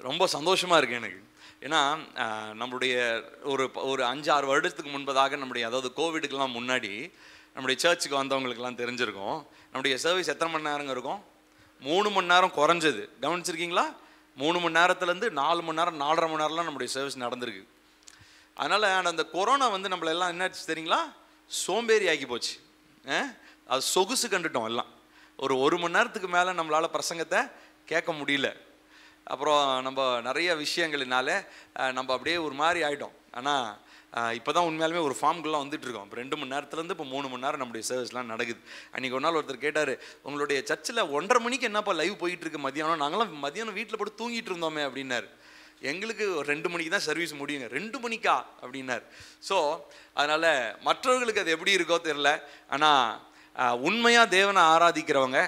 ரொம்ப சந்தோஷமாக இருக்குது எனக்கு. ஏன்னா நம்மளுடைய ஒரு 5-6 வருடத்துக்கு முன்பதாக அதாவது கோவிடுக்கெல்லாம் முன்னாடி நம்முடைய சர்ச்சுக்கு வந்தவங்களுக்கெல்லாம் தெரிஞ்சிருக்கும். நம்முடைய சர்வீஸ் எத்தனை மணி நேரங்க இருக்கும்? 3 மணி நேரம் குறைஞ்சது. கவனிச்சிருக்கீங்களா? 3 மணி நேரத்துலேருந்து 4 மணி நேரம் 4.5 மணி நேரம்லாம் நம்முடைய சர்வீஸ் நடந்திருக்கு. அதனால் அந்த கொரோனா நம்மளெல்லாம் என்னாச்சு தெரியுங்களா? சோம்பேறி ஆக்கி போச்சு. அது சொகுசு கண்டுட்டோம் எல்லாம். ஒரு மணி நேரத்துக்கு மேலே நம்மளால் பிரசங்கத்தை கேட்க முடியல. அப்புறம் நம்ம நிறைய விஷயங்களினால நம்ம அப்படியே ஒரு மாதிரி ஆகிட்டோம். ஆனால் இப்போ தான் உண்மையாலுமே ஒரு ஃபார்முக்குலாம் வந்துட்டுருக்கோம். இப்போ 2 மணி நேரத்துலேருந்து இப்போ 3 மணி நேரம் நம்முடைய சர்வீஸ்லாம் நடக்குது. அன்றைக்கி ஒரு நாள் ஒருத்தர் கேட்டார், உங்களுடைய சர்ச்சில் 1:30 மணிக்கு என்னப்பா லைவ் போயிட்டுருக்கு மதியானம்? நாங்களாம் மதியானம் வீட்டில் போட்டு தூங்கிட்டு இருந்தோமே அப்படின்னாரு. எங்களுக்கு 2 மணிக்கு தான் சர்வீஸ் முடியுங்க. 2 மணிக்கா அப்படின்னார். ஸோ அதனால் மற்றவர்களுக்கு அது எப்படி இருக்கோ தெரில. ஆனால் உண்மையாக தேவனை ஆராதிக்கிறவங்க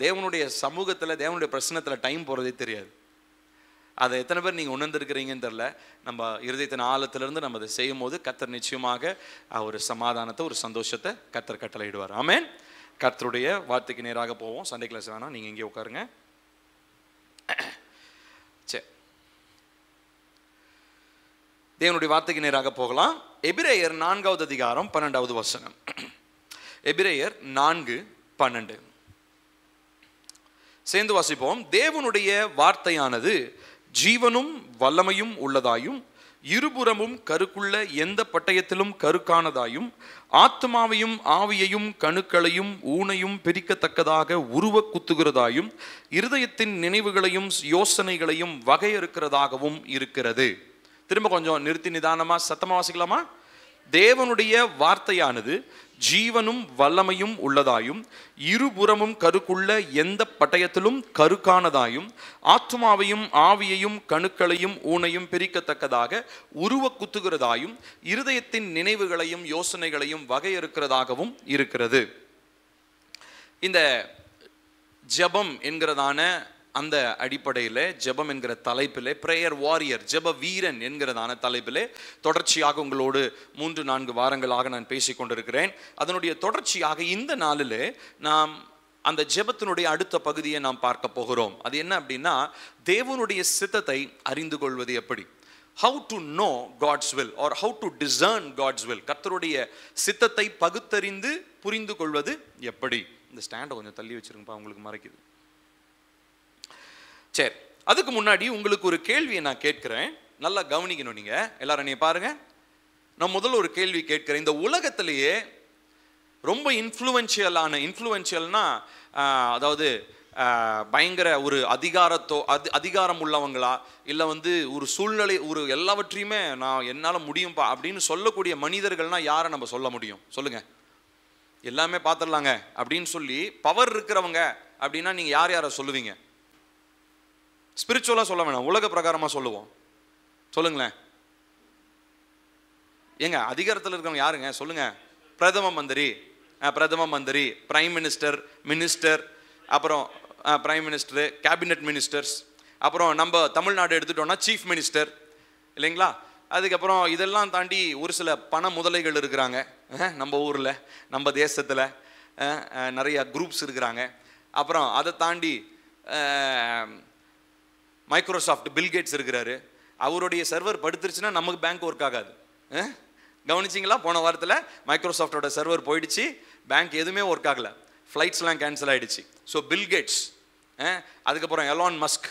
தேவனுடைய சமூகத்தில் தேவனுடைய பிரச்சனத்தில் டைம் போகிறதே தெரியாது. அதை எத்தனை பேர் நீங்கள் உணர்ந்துருக்கிறீங்கன்னு தெரில. நம்ம இருதயத்தின் ஆழத்திலிருந்து நம்ம அதை செய்யும் போது கர்த்தர் நிச்சயமாக ஒரு சமாதானத்தை, ஒரு சந்தோஷத்தை கர்த்தர் கட்டளையிடுவார். ஆமென். கர்த்தருடைய வார்த்தைக்கு நேராக போவோம். சண்டே கிளாஸ் வேணாம், நீங்கள் இங்கே உட்காருங்க. சரி, தேவனுடைய வார்த்தைக்கு நேராக போகலாம். எபிரேயர் 4வது அதிகாரம் 12வது வசனம். எபிரேயர் 4:12 சேர்ந்து வாசிப்போம். தேவனுடைய வார்த்தையானது ஜீவனும் வல்லமையும் உள்ளதாயும் இருபுறமும் கருக்குள்ள எந்த பட்டயத்திலும் கருக்கானதாயும் ஆத்மாவையும் ஆவியையும் கணுக்களையும் ஊனையும் பிரிக்கத்தக்கதாக உருவ குத்துகிறதாயும் இருதயத்தின் நினைவுகளையும் யோசனைகளையும் வகையறுக்கிறதாகவும் இருக்கிறது. திரும்ப கொஞ்சம் நிறுத்தி நிதானமா சத்தமா வாசிக்கலாமா? தேவனுடைய வார்த்தையானது ஜீவனும் வல்லமையும் உள்ளதாயும் இருபுறமும் கருக்குள்ள எந்த பட்டயத்திலும் கருக்கானதாயும் ஆத்மாவையும் ஆவியையும் கணுக்களையும் ஊனையும் பிரிக்கத்தக்கதாக உருவ குத்துகிறதாயும் இருதயத்தின் நினைவுகளையும் யோசனைகளையும் வகையறுக்கிறதாகவும் இருக்கிறது. இந்த ஜெபம் என்கிறதான அந்த அடிப்படையில் ஜெபம் என்கிற தலைப்பிலே பிரேயர் வாரியர், ஜெப வீரன் என்கிறதான தலைப்பிலே தொடர்ச்சியாக உங்களோடு 3-4 வாரங்களாக நான் பேசிக்கொண்டிருக்கிறேன். அதனுடைய தொடர்ச்சியாக இந்த நாளில் நாம் அந்த ஜெபத்தினுடைய அடுத்த பகுதியை நாம் பார்க்க போகிறோம். அது என்ன அப்படின்னா, தேவனுடைய சித்தத்தை அறிந்து கொள்வது எப்படி? How to know God's will or how to discern God's will. கர்த்தருடைய சித்தத்தை பகுத்தறிந்து புரிந்து கொள்வது எப்படி? இந்த ஸ்டாண்டை கொஞ்சம் தள்ளி வச்சிருங்கப்பா, உங்களுக்கு மறைக்குது. சரி, அதுக்கு முன்னாடி உங்களுக்கு ஒரு கேள்வியை நான் கேட்கிறேன். நல்லா கவனிக்கணும். நீங்க எல்லாரும் நீ பாருங்க. நான் முதல்ல ஒரு கேள்வி கேட்கிறேன். இந்த உலகத்திலேயே ரொம்ப இன்ஃப்ளூயன்ஷியல்னா அதாவது பயங்கர ஒரு அதிகாரம் உள்ளவங்களா, இல்லை ஒரு சூழ்நிலை, ஒரு எல்லாவற்றையுமே நான் என்னால் முடியும்பா அப்படின்னு சொல்லக்கூடிய மனிதர்கள்னா யாரை நம்ம சொல்ல முடியும்? சொல்லுங்க. எல்லாமே பார்த்துடலாங்க அப்படின்னு சொல்லி பவர் இருக்கிறவங்க அப்படின்னா நீங்க யாரை சொல்லுவீங்க? ஸ்பிரிச்சுவலா சொல்ல வேணாம், உலக பிரகாரமா சொல்லுவோம். சொல்லுங்களேன். ஏங்க அதிகாரத்தில் இருக்கிறவங்க யாருங்க? சொல்லுங்க. பிரதம மந்திரி, பிரைம் மினிஸ்டர், அப்புறம் பிரைம் மினிஸ்டர், கேபினட் மினிஸ்டர்ஸ், அப்புறம் நம்ம தமிழ்நாடு எடுத்துட்டோம்னா சீஃப் மினிஸ்டர் இல்லைங்களா? அதுக்கப்புறம் இதெல்லாம் தாண்டி ஒரு சில பண முதலைகள் இருக்கிறாங்க நம்ம ஊரில், நம்ம தேசத்தில் நிறைய குரூப்ஸ் இருக்கிறாங்க. அப்புறம் அதை தாண்டி மைக்ரோசாஃப்ட் பில்கேட்ஸ் இருக்கிறாரு. அவருடைய சர்வர் படுத்துருச்சுன்னா நமக்கு பேங்க் ஒர்க் ஆகாது. கவனிச்சிங்களா? போன வாரத்தில் மைக்ரோசாஃப்டோட சர்வர் போயிடுச்சு, பேங்க் எதுவுமே ஒர்க் ஆகலை, ஃப்ளைட்ஸ்லாம் கேன்சல் ஆகிடுச்சு. ஸோ பில்கேட்ஸ், அதுக்கப்புறம் எலான் மஸ்க்,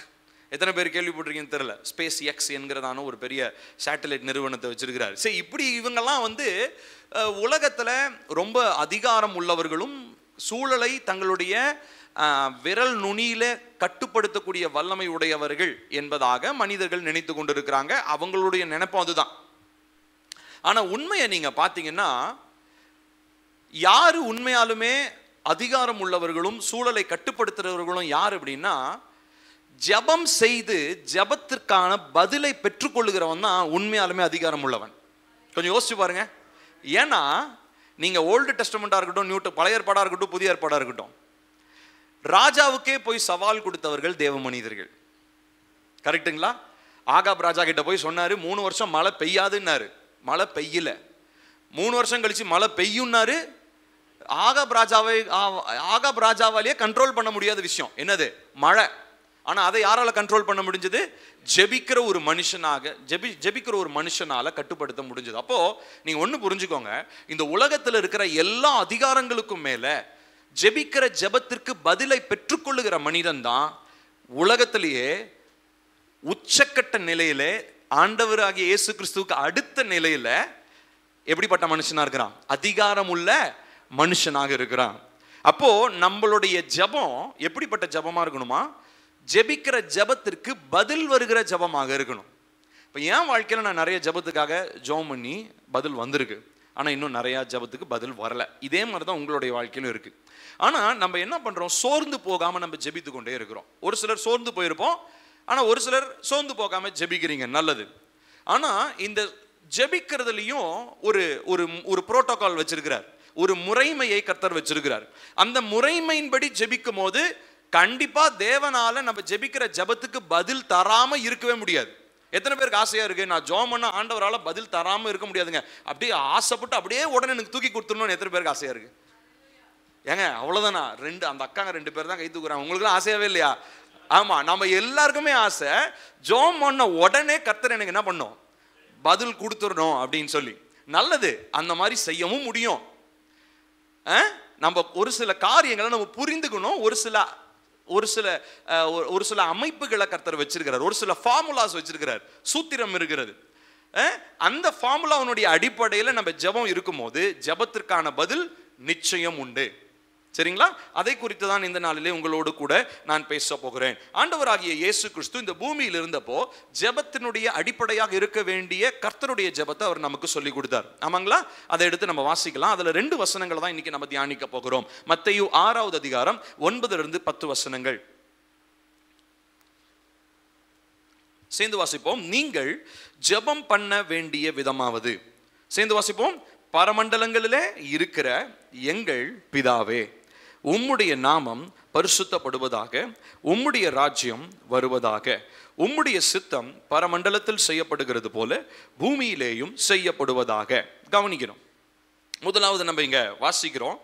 எத்தனை பேர் கேள்விப்பட்டிருக்கீங்கன்னு தெரியல, ஸ்பேஸ் எக்ஸ் என்கிறதான ஒரு பெரிய சேட்டலைட் நிறுவனத்தை வச்சிருக்கிறாரு. சரி, இப்படி இவங்கெல்லாம் உலகத்தில் ரொம்ப அதிகாரம் உள்ளவர்களும் சூழலை தங்களுடைய விரல் நுனியில கட்டுப்படுத்தக்கூடிய வல்லமை உடையவர்கள் என்பதாக மனிதர்கள் நினைத்து கொண்டிருக்கிறாங்க. அவங்களுடைய நினைப்பும் அதுதான். ஆனா உண்மையை நீங்க பாத்தீங்கன்னா, யாரு உண்மையாலுமே அதிகாரம் உள்ளவர்களும் சூழலை கட்டுப்படுத்துறவர்களும் யார் அப்படின்னா, ஜெபம் செய்து ஜெபத்திற்கான பதிலை பெற்றுக்கொள்ளுகிறவன் தான் உண்மையாலுமே அதிகாரம் உள்ளவன். கொஞ்சம் யோசிச்சு பாருங்க. ஏன்னா நீங்க ஓல்டு டெஸ்டமெண்டா இருக்கட்டும், பழைய ஏற்பாடா இருக்கட்டும், புதிய ஏற்பாடா இருக்கட்டும், ராஜாவுக்கே போய் சவால் கொடுத்தவர்கள் தேவ மனிதர்கள். கரெக்டுங்களா? ஆகாப் ராஜா கிட்ட போய் சொன்னாரு, 3 வருஷம் மழை பெய்யாதுன்னாரு. மழை பெய்யல. 3 வருஷம் கழிச்சு மழை பெய்யும்னாரு. ஆகாப் ராஜாவாலேயே கண்ட்ரோல் பண்ண முடியாத விஷயம் என்னது? மழை. ஆனா அதை யாரால கண்ட்ரோல் பண்ண முடிஞ்சது? ஜெபிக்கிற ஒரு மனுஷனால கட்டுப்படுத்த முடிஞ்சது. அப்போ நீங்க ஒண்ணு புரிஞ்சுக்கோங்க, இந்த உலகத்துல இருக்கிற எல்லா அதிகாரங்களுக்கும் மேல ஜெபிக்கிற ஜெபத்திற்கு பதிலை பெற்றுக்கொள்ளுகிற மனிதன் தான் உலகத்திலேயே உச்சக்கட்ட நிலையில, ஆண்டவராகிய இயேசு கிறிஸ்துவுக்கு அடுத்த நிலையில எப்படிப்பட்ட மனுஷனா இருக்கிறான்? அதிகாரம் உள்ள மனுஷனாக இருக்கிறான். அப்போ நம்மளுடைய ஜெபம் எப்படிப்பட்ட ஜெபமா இருக்கணுமா? ஜெபிக்கிற ஜெபத்திற்கு பதில் வருகிற ஜெபமாக இருக்கணும். இப்போ என் வாழ்க்கையில் நான் நிறைய ஜெபத்துக்காக ஜெபம் பண்ணி பதில் வந்திருக்கு, ஆனால் இன்னும் நிறையா ஜெபத்துக்கு பதில் வரல. இதே மாதிரி தான் உங்களுடைய வாழ்க்கையிலும் இருக்கு. ஆனால் நம்ம என்ன பண்ணுறோம்? சோர்ந்து போகாமல் நம்ம ஜெபித்து கொண்டே இருக்கிறோம். ஒரு சிலர் சோர்ந்து போயிருப்போம், ஆனால் ஒரு சிலர் சோர்ந்து போகாமல் ஜெபிக்கிறீங்க, நல்லது. ஆனால் இந்த ஜெபிக்கிறதுலையும் ஒரு ஒரு புரோட்டோகால் வச்சிருக்கிறார், ஒரு முறைமையை கர்த்தர் வச்சிருக்கிறார். அந்த முறைமையின்படி ஜெபிக்கும் போது கண்டிப்பா தேவனால நம்ம ஜெபிக்கிற ஜெபத்துக்கு பதில் தராம இருக்கவே முடியாது. எத்தனை பேருக்கு ஆசையா இருக்கு, நான் ஜெபம் பண்ண ஆண்டவரால பதில் தராம இருக்க முடியாதுங்க, அப்படியே ஆசைப்பட்டு அப்படியே உடனே எனக்கு தூக்கி கொடுத்துடணும்னு எத்தனை பேருக்கு ஆசையா இருக்கு? ஏங்க அவ்வளவுதானா? அந்த அக்காங்க 2 பேர் தான் கை தூக்குறாங்க. உங்களுக்கு ஆசையாவே இல்லையா? ஆமா, நம்ம எல்லாருக்குமே ஆசை, ஜெபம் பண்ண உடனே கர்த்தர் எனக்கு என்ன பண்ணும், பதில் கொடுத்துடணும் அப்படின்னு சொல்லி. நல்லது, அந்த மாதிரி செய்யவும் முடியும். நம்ம ஒரு சில காரியங்களை நம்ம புரிந்துக்கணும். ஒரு சில அமைப்புகளை கர்த்தர் வச்சிருக்கிறார், ஒரு சில ஃபார்முலாஸ் வச்சிருக்கிறார், சூத்திரம் இருக்கிறது. அந்த ஃபார்முலாவுடைய அடிப்படையில் நம்ம ஜெபம் இருக்கும்போது ஜெபத்திற்கான பதில் நிச்சயம் உண்டு. சரிங்களா? அதை குறித்து தான் இந்த நாளிலே உங்களோடு கூட நான் பேச போகிறேன். ஆண்டவராகிய இயேசு கிறிஸ்து இந்த பூமியில் இருந்தப்போ ஜெபத்தினுடைய அடிப்படையாக இருக்க வேண்டிய கர்த்தருடைய ஜெபத்தை அவர் நமக்கு சொல்லி கொடுத்தார். ஆமாங்களா? அதை எடுத்து நம்ம வாசிக்கலாம். அதுல 2 வசனங்கள் தான் இன்னைக்கு நம்ம தியானிக்க போகிறோம். மத்தேயு 6வது அதிகாரம் 9 - 10 வசனங்கள் சேர்ந்து வாசிப்போம். நீங்கள் ஜெபம் பண்ண வேண்டிய விதமாவது, சேர்ந்து வாசிப்போம். பரமண்டலங்களிலே இருக்கிற எங்கள் பிதாவே, உம்முடைய நாமம் பரிசுத்தப்படுவதாக, உம்முடைய ராஜ்யம் வருவதாக, உம்முடைய சித்தம் பரமண்டலத்தில் செய்யப்படுகிறது போல பூமியிலேயும் செய்யப்படுவதாக. கவனிக்கணும். முதலாவது நம்ம இங்க வாசிக்கிறோம்,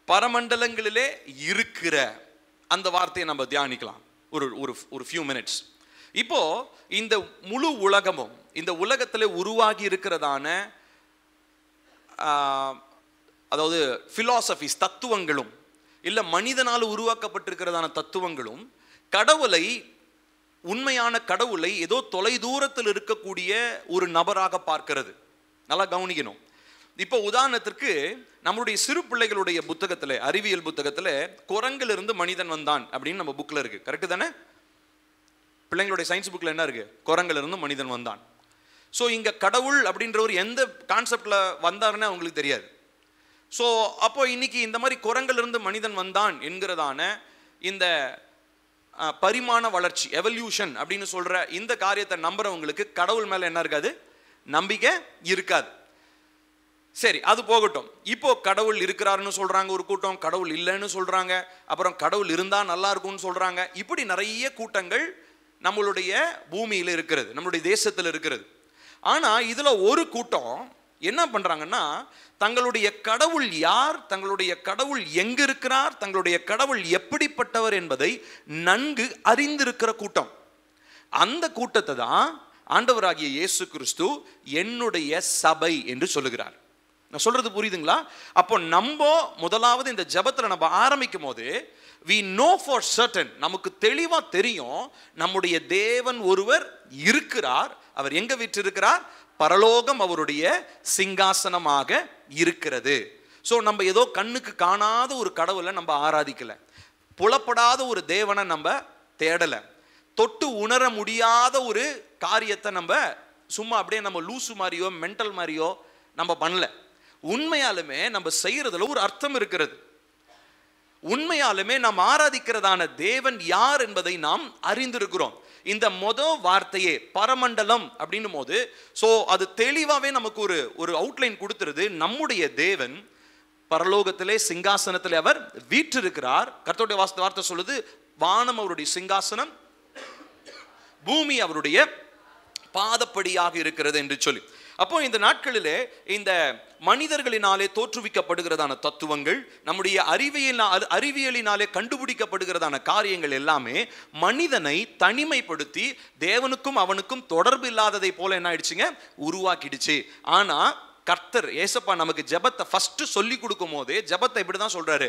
பரமண்டலங்களிலே இருக்கிற அந்த வார்த்தையை நம்ம தியானிக்கலாம் ஒரு few minutes. இப்போ இந்த முழு உலகமும், இந்த உலகத்தில் உருவாகி இருக்கிறதான அதாவது பிலாசபிஸ், தத்துவங்களும் இல்ல மனிதனால் உருவாக்கப்பட்டிருக்கிறதான தத்துவங்களும் கடவுளை, உண்மையான கடவுளை ஏதோ தொலை தூரத்தில் இருக்கக்கூடிய ஒரு நபராக பார்க்கிறது. நல்லா கவனிக்கணும். இப்போ உதாரணத்திற்கு நம்மளுடைய சிறு பிள்ளைகளுடைய புத்தகத்தில், அறிவியல் புத்தகத்தில் குரங்கிலிருந்து மனிதன் வந்தான் அப்படின்னு நம்ம புக்கில் இருக்கு. கரெக்டு தானே? பிள்ளைங்களுடைய சயின்ஸ் புக்கில் என்ன இருக்கு? குரங்கிலிருந்து மனிதன் வந்தான். ஸோ இங்கே கடவுள் அப்படின்றவர் எந்த கான்செப்டில் வந்தாருன்னு அவங்களுக்கு தெரியாது. ஸோ அப்போ இன்னைக்கு இந்த மாதிரி குரங்கிலிருந்து மனிதன் வந்தான் என்கிறதான இந்த பரிமாண வளர்ச்சி, எவல்யூஷன் அப்படின்னு சொல்ற இந்த காரியத்தை நம்புறவங்களுக்கு கடவுள் மேல என்ன இருக்காது? நம்பிக்கை இருக்காது. சரி, அது போகட்டும். இப்போ கடவுள் இருக்கிறாருன்னு சொல்றாங்க ஒரு கூட்டம், கடவுள் இல்லைன்னு சொல்றாங்க, அப்புறம் கடவுள் இருந்தா நல்லா இருக்கும்னு சொல்றாங்க. இப்படி நிறைய கூட்டங்கள் நம்மளுடைய பூமியில இருக்கிறது, நம்மளுடைய தேசத்தில் இருக்கிறது. ஆனா இதுல ஒரு கூட்டம் என்ன பண்றாங்கன்னா, தங்களுடைய கடவுள் யார், தங்களுடைய கடவுள் எங்க இருக்கிறார், தங்களுடைய கடவுள் எப்படிப்பட்டவர் என்பதை நன்கு அறிந்திருக்கிற கூட்டம். அந்த கூட்டத்தை தான் ஆண்டவராகிய இயேசு கிறிஸ்து என்னுடைய சபை என்று சொல்லுகிறார். நான் சொல்றது புரியுதுங்களா? அப்போ நம்ம முதலாவது இந்த ஜெபத்துல நம்ம ஆரம்பிக்கும் போது we know for certain, நமக்கு தெளிவா தெரியும் நம்முடைய தேவன் ஒருவர் இருக்கிறார். அவர் எங்க வீற்றிருக்கிறார்? பரலோகம் அவருடைய சிங்காசனமாக இருக்கிறது. ஸோ நம்ம ஏதோ கண்ணுக்கு காணாத ஒரு கடவுளை நம்ம ஆராதிக்கல, புலப்படாத ஒரு தேவனை நம்ம தேடல, தொட்டு உணர முடியாத ஒரு காரியத்தை நம்ம சும்மா அப்படியே நம்ம லூசு மாதிரியோ மென்டல் மாதிரியோ நம்ம பண்ணல. உண்மையாலுமே நம்ம செய்யறதுல ஒரு அர்த்தம் இருக்கிறது. உண்மையாலுமே நாம் ஆராதிக்கிறதான தேவன் யார் என்பதை நாம் அறிந்திருக்கிறோம். இந்த வார்த்தையே பரமண்டலம் அப்படின்னும் போது சோ அது தெளிவாவே நமக்கு ஒரு அவுட்லைன் கொடுத்துருது. நம்முடைய தேவன் பரலோகத்திலே சிங்காசனத்திலே அவர் வீற்றிருக்கிறார். கர்த்தருடைய வார்த்தை சொல்லுது, வானம் அவருடைய சிங்காசனம், பூமி அவருடைய பாதப்படியாக இருக்கிறது என்று சொல்லி. அப்போ இந்த நாட்களிலே இந்த மனிதர்களினாலே தோற்றுவிக்கப்படுகிறதான தத்துவங்கள், நம்முடைய அறிவியலினாலே கண்டுபிடிக்கப்படுகிறதான காரியங்கள் எல்லாமே மனிதனை தனிமைப்படுத்தி தேவனுக்கும் அவனுக்கும் தொடர்பு இல்லாததை போல என்ன ஆயிடுச்சுங்க, உருவாக்கிடுச்சு. ஆனா கர்த்தர் ஏசப்பா நமக்கு ஜெபத்தை ஃபர்ஸ்ட் சொல்லி கொடுக்கும் போதே ஜெபத்தை இப்படிதான் சொல்றாரு,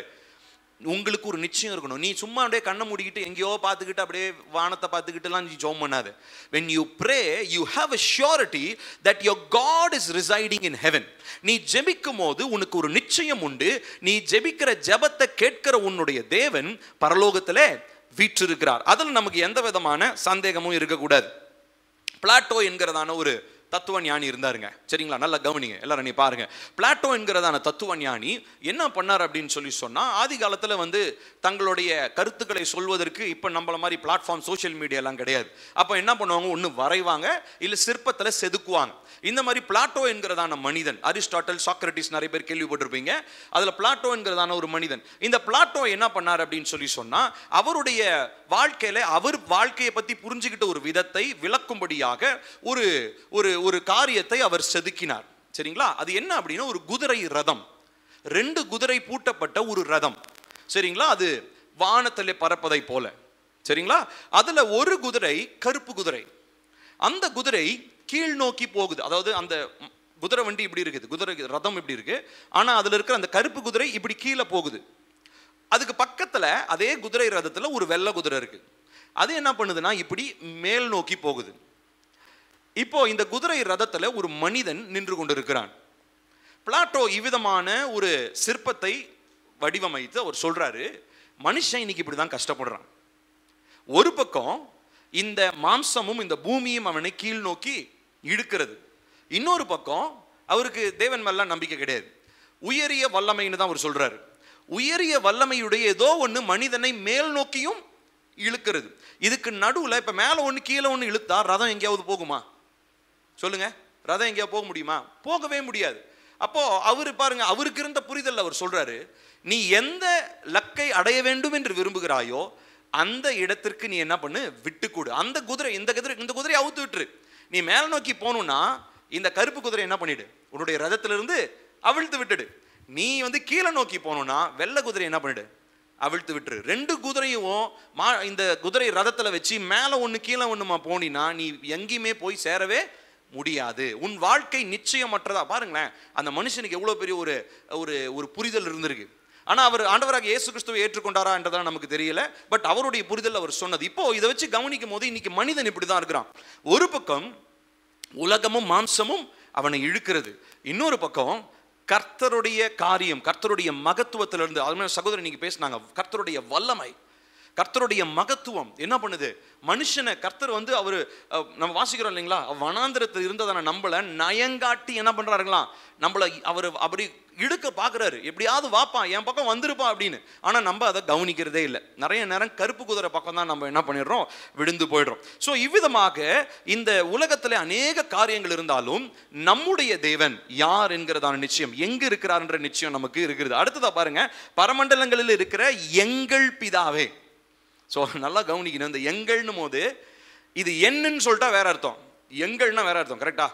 உங்களுக்கு ஒரு நிச்சயம் இருக்கணும். நீ சும்மா அப்படியே கண்ணை மூடிக்கிட்டு எங்கேயோ பார்த்துக்கிட்டு அப்படியே வானத்தை பார்த்துக்கிட்டுலாம் நீ ஜெபம் பண்ணாது. when you pray you have a surety that your God is residing in heaven. நீ ஜெபிக்கும் போது உனக்கு ஒரு நிச்சயம் உண்டு, நீ ஜெபிக்கிற ஜெபத்தை கேட்கிற உன்னுடைய தேவன் பரலோகத்திலே வீற்றிருக்கிறார். அதில் நமக்கு எந்த விதமான சந்தேகமும் இருக்கக்கூடாது. பிளாட்டோ என்கிறதான ஒரு தத்துவ ஞானி இருந்தாருங்க, சரிங்களா? நல்லா கவனிங்க எல்லாரும், நீ பாருங்க. பிளாட்டோ என்கிறதான தத்துவ ஞானி என்ன பண்ணார் அப்படின்னு சொன்னா, ஆதி காலத்துல தங்களுடைய கருத்துக்களை சொல்வதற்கு இப்ப நம்மள மாதிரி பிளாட்ஃபார்ம் சோஷியல் மீடியா எல்லாம் கிடையாது. அப்ப என்ன பண்ணுவாங்க, ஒண்ணு வரைவாங்க இல்ல சிற்பத்துல செதுக்குவாங்க. இந்த மாதிரி பிளாட்டோ என்கிறதான மனிதன், அரிஸ்டாட்டல், சாக்ரட்டிஸ் நிறைய பேர் கேள்விப்பட்டிருப்பீங்க. அதுல பிளாட்டோ என்கிறதான ஒரு மனிதன், இந்த பிளாட்டோ என்ன பண்ணார் அப்படின்னு சொன்னா, அவருடைய வாழ்க்கையில அவர் வாழ்க்கையை பத்தி புரிஞ்சுக்கிட்ட ஒரு விதத்தை விளக்கும்படியாக ஒரு ஒரு ஒரு காரியத்தை அவர் செதுக்கினார், சரிங்களா? அது என்ன அப்படின்னா, ஒரு குதிரை ரதம், 2 குதிரை பூட்டப்பட்ட ஒரு ரதம், சரிங்களா? அது வானத்திலே பறப்பதை போல, சரிங்களா? அதுல ஒரு குதிரை கருப்பு குதிரை, அந்த குதிரை கீழ் நோக்கி போகுது. அதாவது அந்த குதிரை வண்டி இப்படி இருக்குது, குதிரை ரதம் இப்படி இருக்கு, ஆனா அதுல இருக்கிற அந்த கருப்பு குதிரை இப்படி கீழே போகுது. அதுக்கு பக்கத்துல அதே குதிரை ரதத்துல ஒரு வெள்ளை குதிரை இருக்கு. அது என்ன பண்ணுதுன்னா இப்படி மேல் நோக்கி போகுது. இப்போ இந்த குதிரை ரதத்துல ஒரு மனிதன் நின்று கொண்டிருக்கிறான். பிளாட்டோ இவ்விதமான ஒரு சிற்பத்தை வடிவமைத்து அவர் சொல்றாரு, மனுஷன் இன்னைக்கு இப்படிதான் கஷ்டப்படுறான். ஒரு பக்கம் இந்த மாம்சமும் இந்த பூமியும் அவனை கீழ் நோக்கி இழுக்கிறது, இன்னொரு பக்கம் அவருக்கு தேவன் மேல நம்பிக்கை கிடையாது. உயரிய வல்லமைன்னு தான் அவர் சொல்றாரு. உயரிய வல்லமையுடைய ஏதோ ஒன்று மனிதனை மேல் நோக்கியும் இழுக்கிறது. இதுக்கு நடுவில் இப்ப மேல ஒன்று கீழே ஒன்று இழுத்தா ரதம் எங்கேயாவது போகுமா சொல்லுங்க? ரதம் எங்கேயாவது போக முடியுமா? போகவே முடியாது. அப்போ அவரு பாருங்க, அவருக்கு இருந்த புரிதல் அவர் சொல்றாரு, நீ எந்த லக்கை அடைய வேண்டும் என்று விரும்புகிறாயோ அந்த இடத்திற்கு நீ என்ன பண்ணு, விட்டுக்கூடு. அந்த குதிரை இந்த குதிரையை அவுத்து விட்டுரு. நீ மேல நோக்கி போகணும்னா இந்த கருப்பு குதிரை என்ன பண்ணிடு, உன்னுடைய ரதத்திலிருந்து அவிழ்த்து விட்டுடு. நீ கீழே நோக்கி போகணும்னா வெள்ளை குதிரை என்ன பண்ணிடு, அவிழ்த்து விட்டுரு. 2 குதிரையும் இந்த குதிரை ரதத்துல வச்சு மேல ஒண்ணு கீழே ஒண்ணுமா போனினா நீ எங்கேயுமே போய் சேரவே முடியாது. உன் வாழ்க்கை நிச்சயமற்றதா. பாருங்களேன், அந்த மனுஷனுக்கு எவ்வளவு பெரிய ஒரு ஒரு ஒரு புரிதல் இருந்திருக்கு. ஆனா அவர் ஆண்டவராக இயேசு கிறிஸ்துவை ஏற்றுக்கொண்டாரா என்றதான் நமக்கு தெரியல. பட் அவருடைய புரிதல் அவர் சொன்னது. இப்போ இதை வச்சு கவனிக்கும் போது இன்னைக்கு மனிதன் இப்படிதான் இருக்கிறான். ஒரு பக்கம் உலகமும் மாம்சமும் அவனை இழுக்கிறது, இன்னொரு பக்கம் கர்த்தருடைய காரியம், கர்த்தருடைய மகத்துவத்திலிருந்து, அது சகோதரர் நீங்க பேசினாங்க, கர்த்தருடைய வல்லமை, கர்த்தருடைய மகத்துவம் என்ன பண்ணுது மனுஷனை. கர்த்தர் அவரு நம்ம வாசிக்கிறோம் இல்லைங்களா, வனாந்திரத்தில் இருந்ததான நம்மள நயங்காட்டி என்ன பண்றாருங்களா, நம்மள அவர் அப்படி இழுக்க பாக்குறாரு, எப்படியாவது வாப்பா என் பக்கம் வந்திருப்பா அப்படின்னு. ஆனா நம்ம அதை கவனிக்கிறதே இல்லை. நிறைய நேரம் கருப்பு குதிரை பக்கம் தான் நம்ம என்ன பண்ணிடுறோம், விழுந்து போயிடுறோம். ஸோ இவ்விதமாக இந்த உலகத்துல அநேக காரியங்கள் இருந்தாலும் நம்முடைய தேவன் யார் என்கிறதான நிச்சயம், எங்க இருக்கிறார் என்ற நிச்சயம் நமக்கு இருக்கிறது. அடுத்ததா பாருங்க, பரமண்டலங்களில் இருக்கிற எங்கள் பிதாவே. ஸோ நல்லா கவனிக்கணும், இந்த எங்கள்னு போது இது என்னன்னு சொல்லிட்டா வேற அர்த்தம், எங்கள்னா வேற அர்த்தம், கரெக்டா?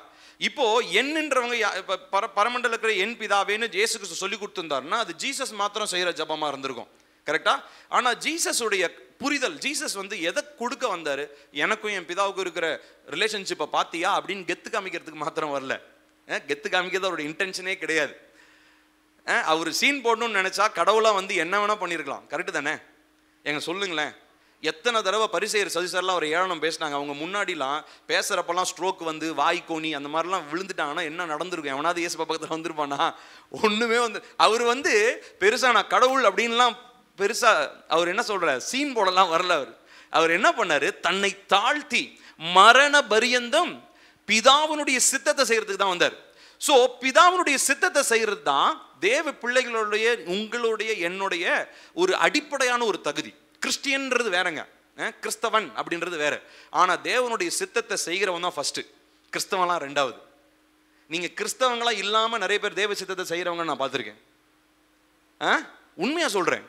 இப்போ என்னன்றவங்க பரமண்டல இருக்கிற என் பிதாவேன்னு இயேசு கிறிஸ்து சொல்லி கொடுத்திருந்தாருன்னா அது ஜீசஸ் மாத்திரம் செய்யற ஜபமா இருந்திருக்கும், கரெக்டா? ஆனா ஜீசஸ் உடைய புரிதல், ஜீசஸ் எதை கொடுக்க வந்தாரு, எனக்கும் என் பிதாவுக்கும் இருக்கிற ரிலேஷன்ஷிப்பை பாத்தியா அப்படின்னு கெத்து காமிக்கிறதுக்கு மாத்திரம் வரல. கெத்து காமிக்கிறது அவருடைய இன்டென்ஷனே கிடையாது. அவர் சீன் போடணும்னு நினைச்சா கடவுளா என்ன வேணா பண்ணிருக்கலாம், கரெக்டு தானே? எங்க சொல்லுங்களேன், எத்தனை தடவை பரிசேயர் சதுசர்லாம் அவர் ஏளனம் பேசினாங்க. அவங்க முன்னாடிலாம் பேசுறப்பெல்லாம் ஸ்ட்ரோக் வாய்க்கோணி அந்த மாதிரிலாம் விழுந்துட்டாங்கன்னா என்ன நடந்திருக்கும்? எவனாவது இயேசு பக்கத்தில் வந்திருப்பானா? ஒண்ணுமே அவர் பெருசா நான் கடவுள் அப்படின்லாம் பெருசா அவர் என்ன சொல்ற சீன் போடலாம் வரல. அவர் என்ன பண்ணாரு, தன்னை தாழ்த்தி மரண பரியந்தம் பிதாவினுடைய சித்தத்தை செய்யறதுக்கு தான் வந்தார். ஸோ பிதாவினுடைய சித்தத்தை செய்யறது தான் தேவ பிள்ளைகளுடைய, உங்களுடைய, என்னுடைய ஒரு அடிப்படையான ஒரு தகுதி. கிறிஸ்டியன்றது வேறங்க, கிறிஸ்தவன் அப்படின்றது வேற. ஆனா தேவனுடைய சித்தத்தை செய்கிறவன் தான் ஃபர்ஸ்ட், கிறிஸ்தவன்லாம் ரெண்டாவது. நீங்க கிறிஸ்தவங்களா இல்லாம நிறைய பேர் தேவ சித்தத்தை செய்யறவங்க நான் பார்த்திருக்கேன், உண்மையா சொல்றேன்.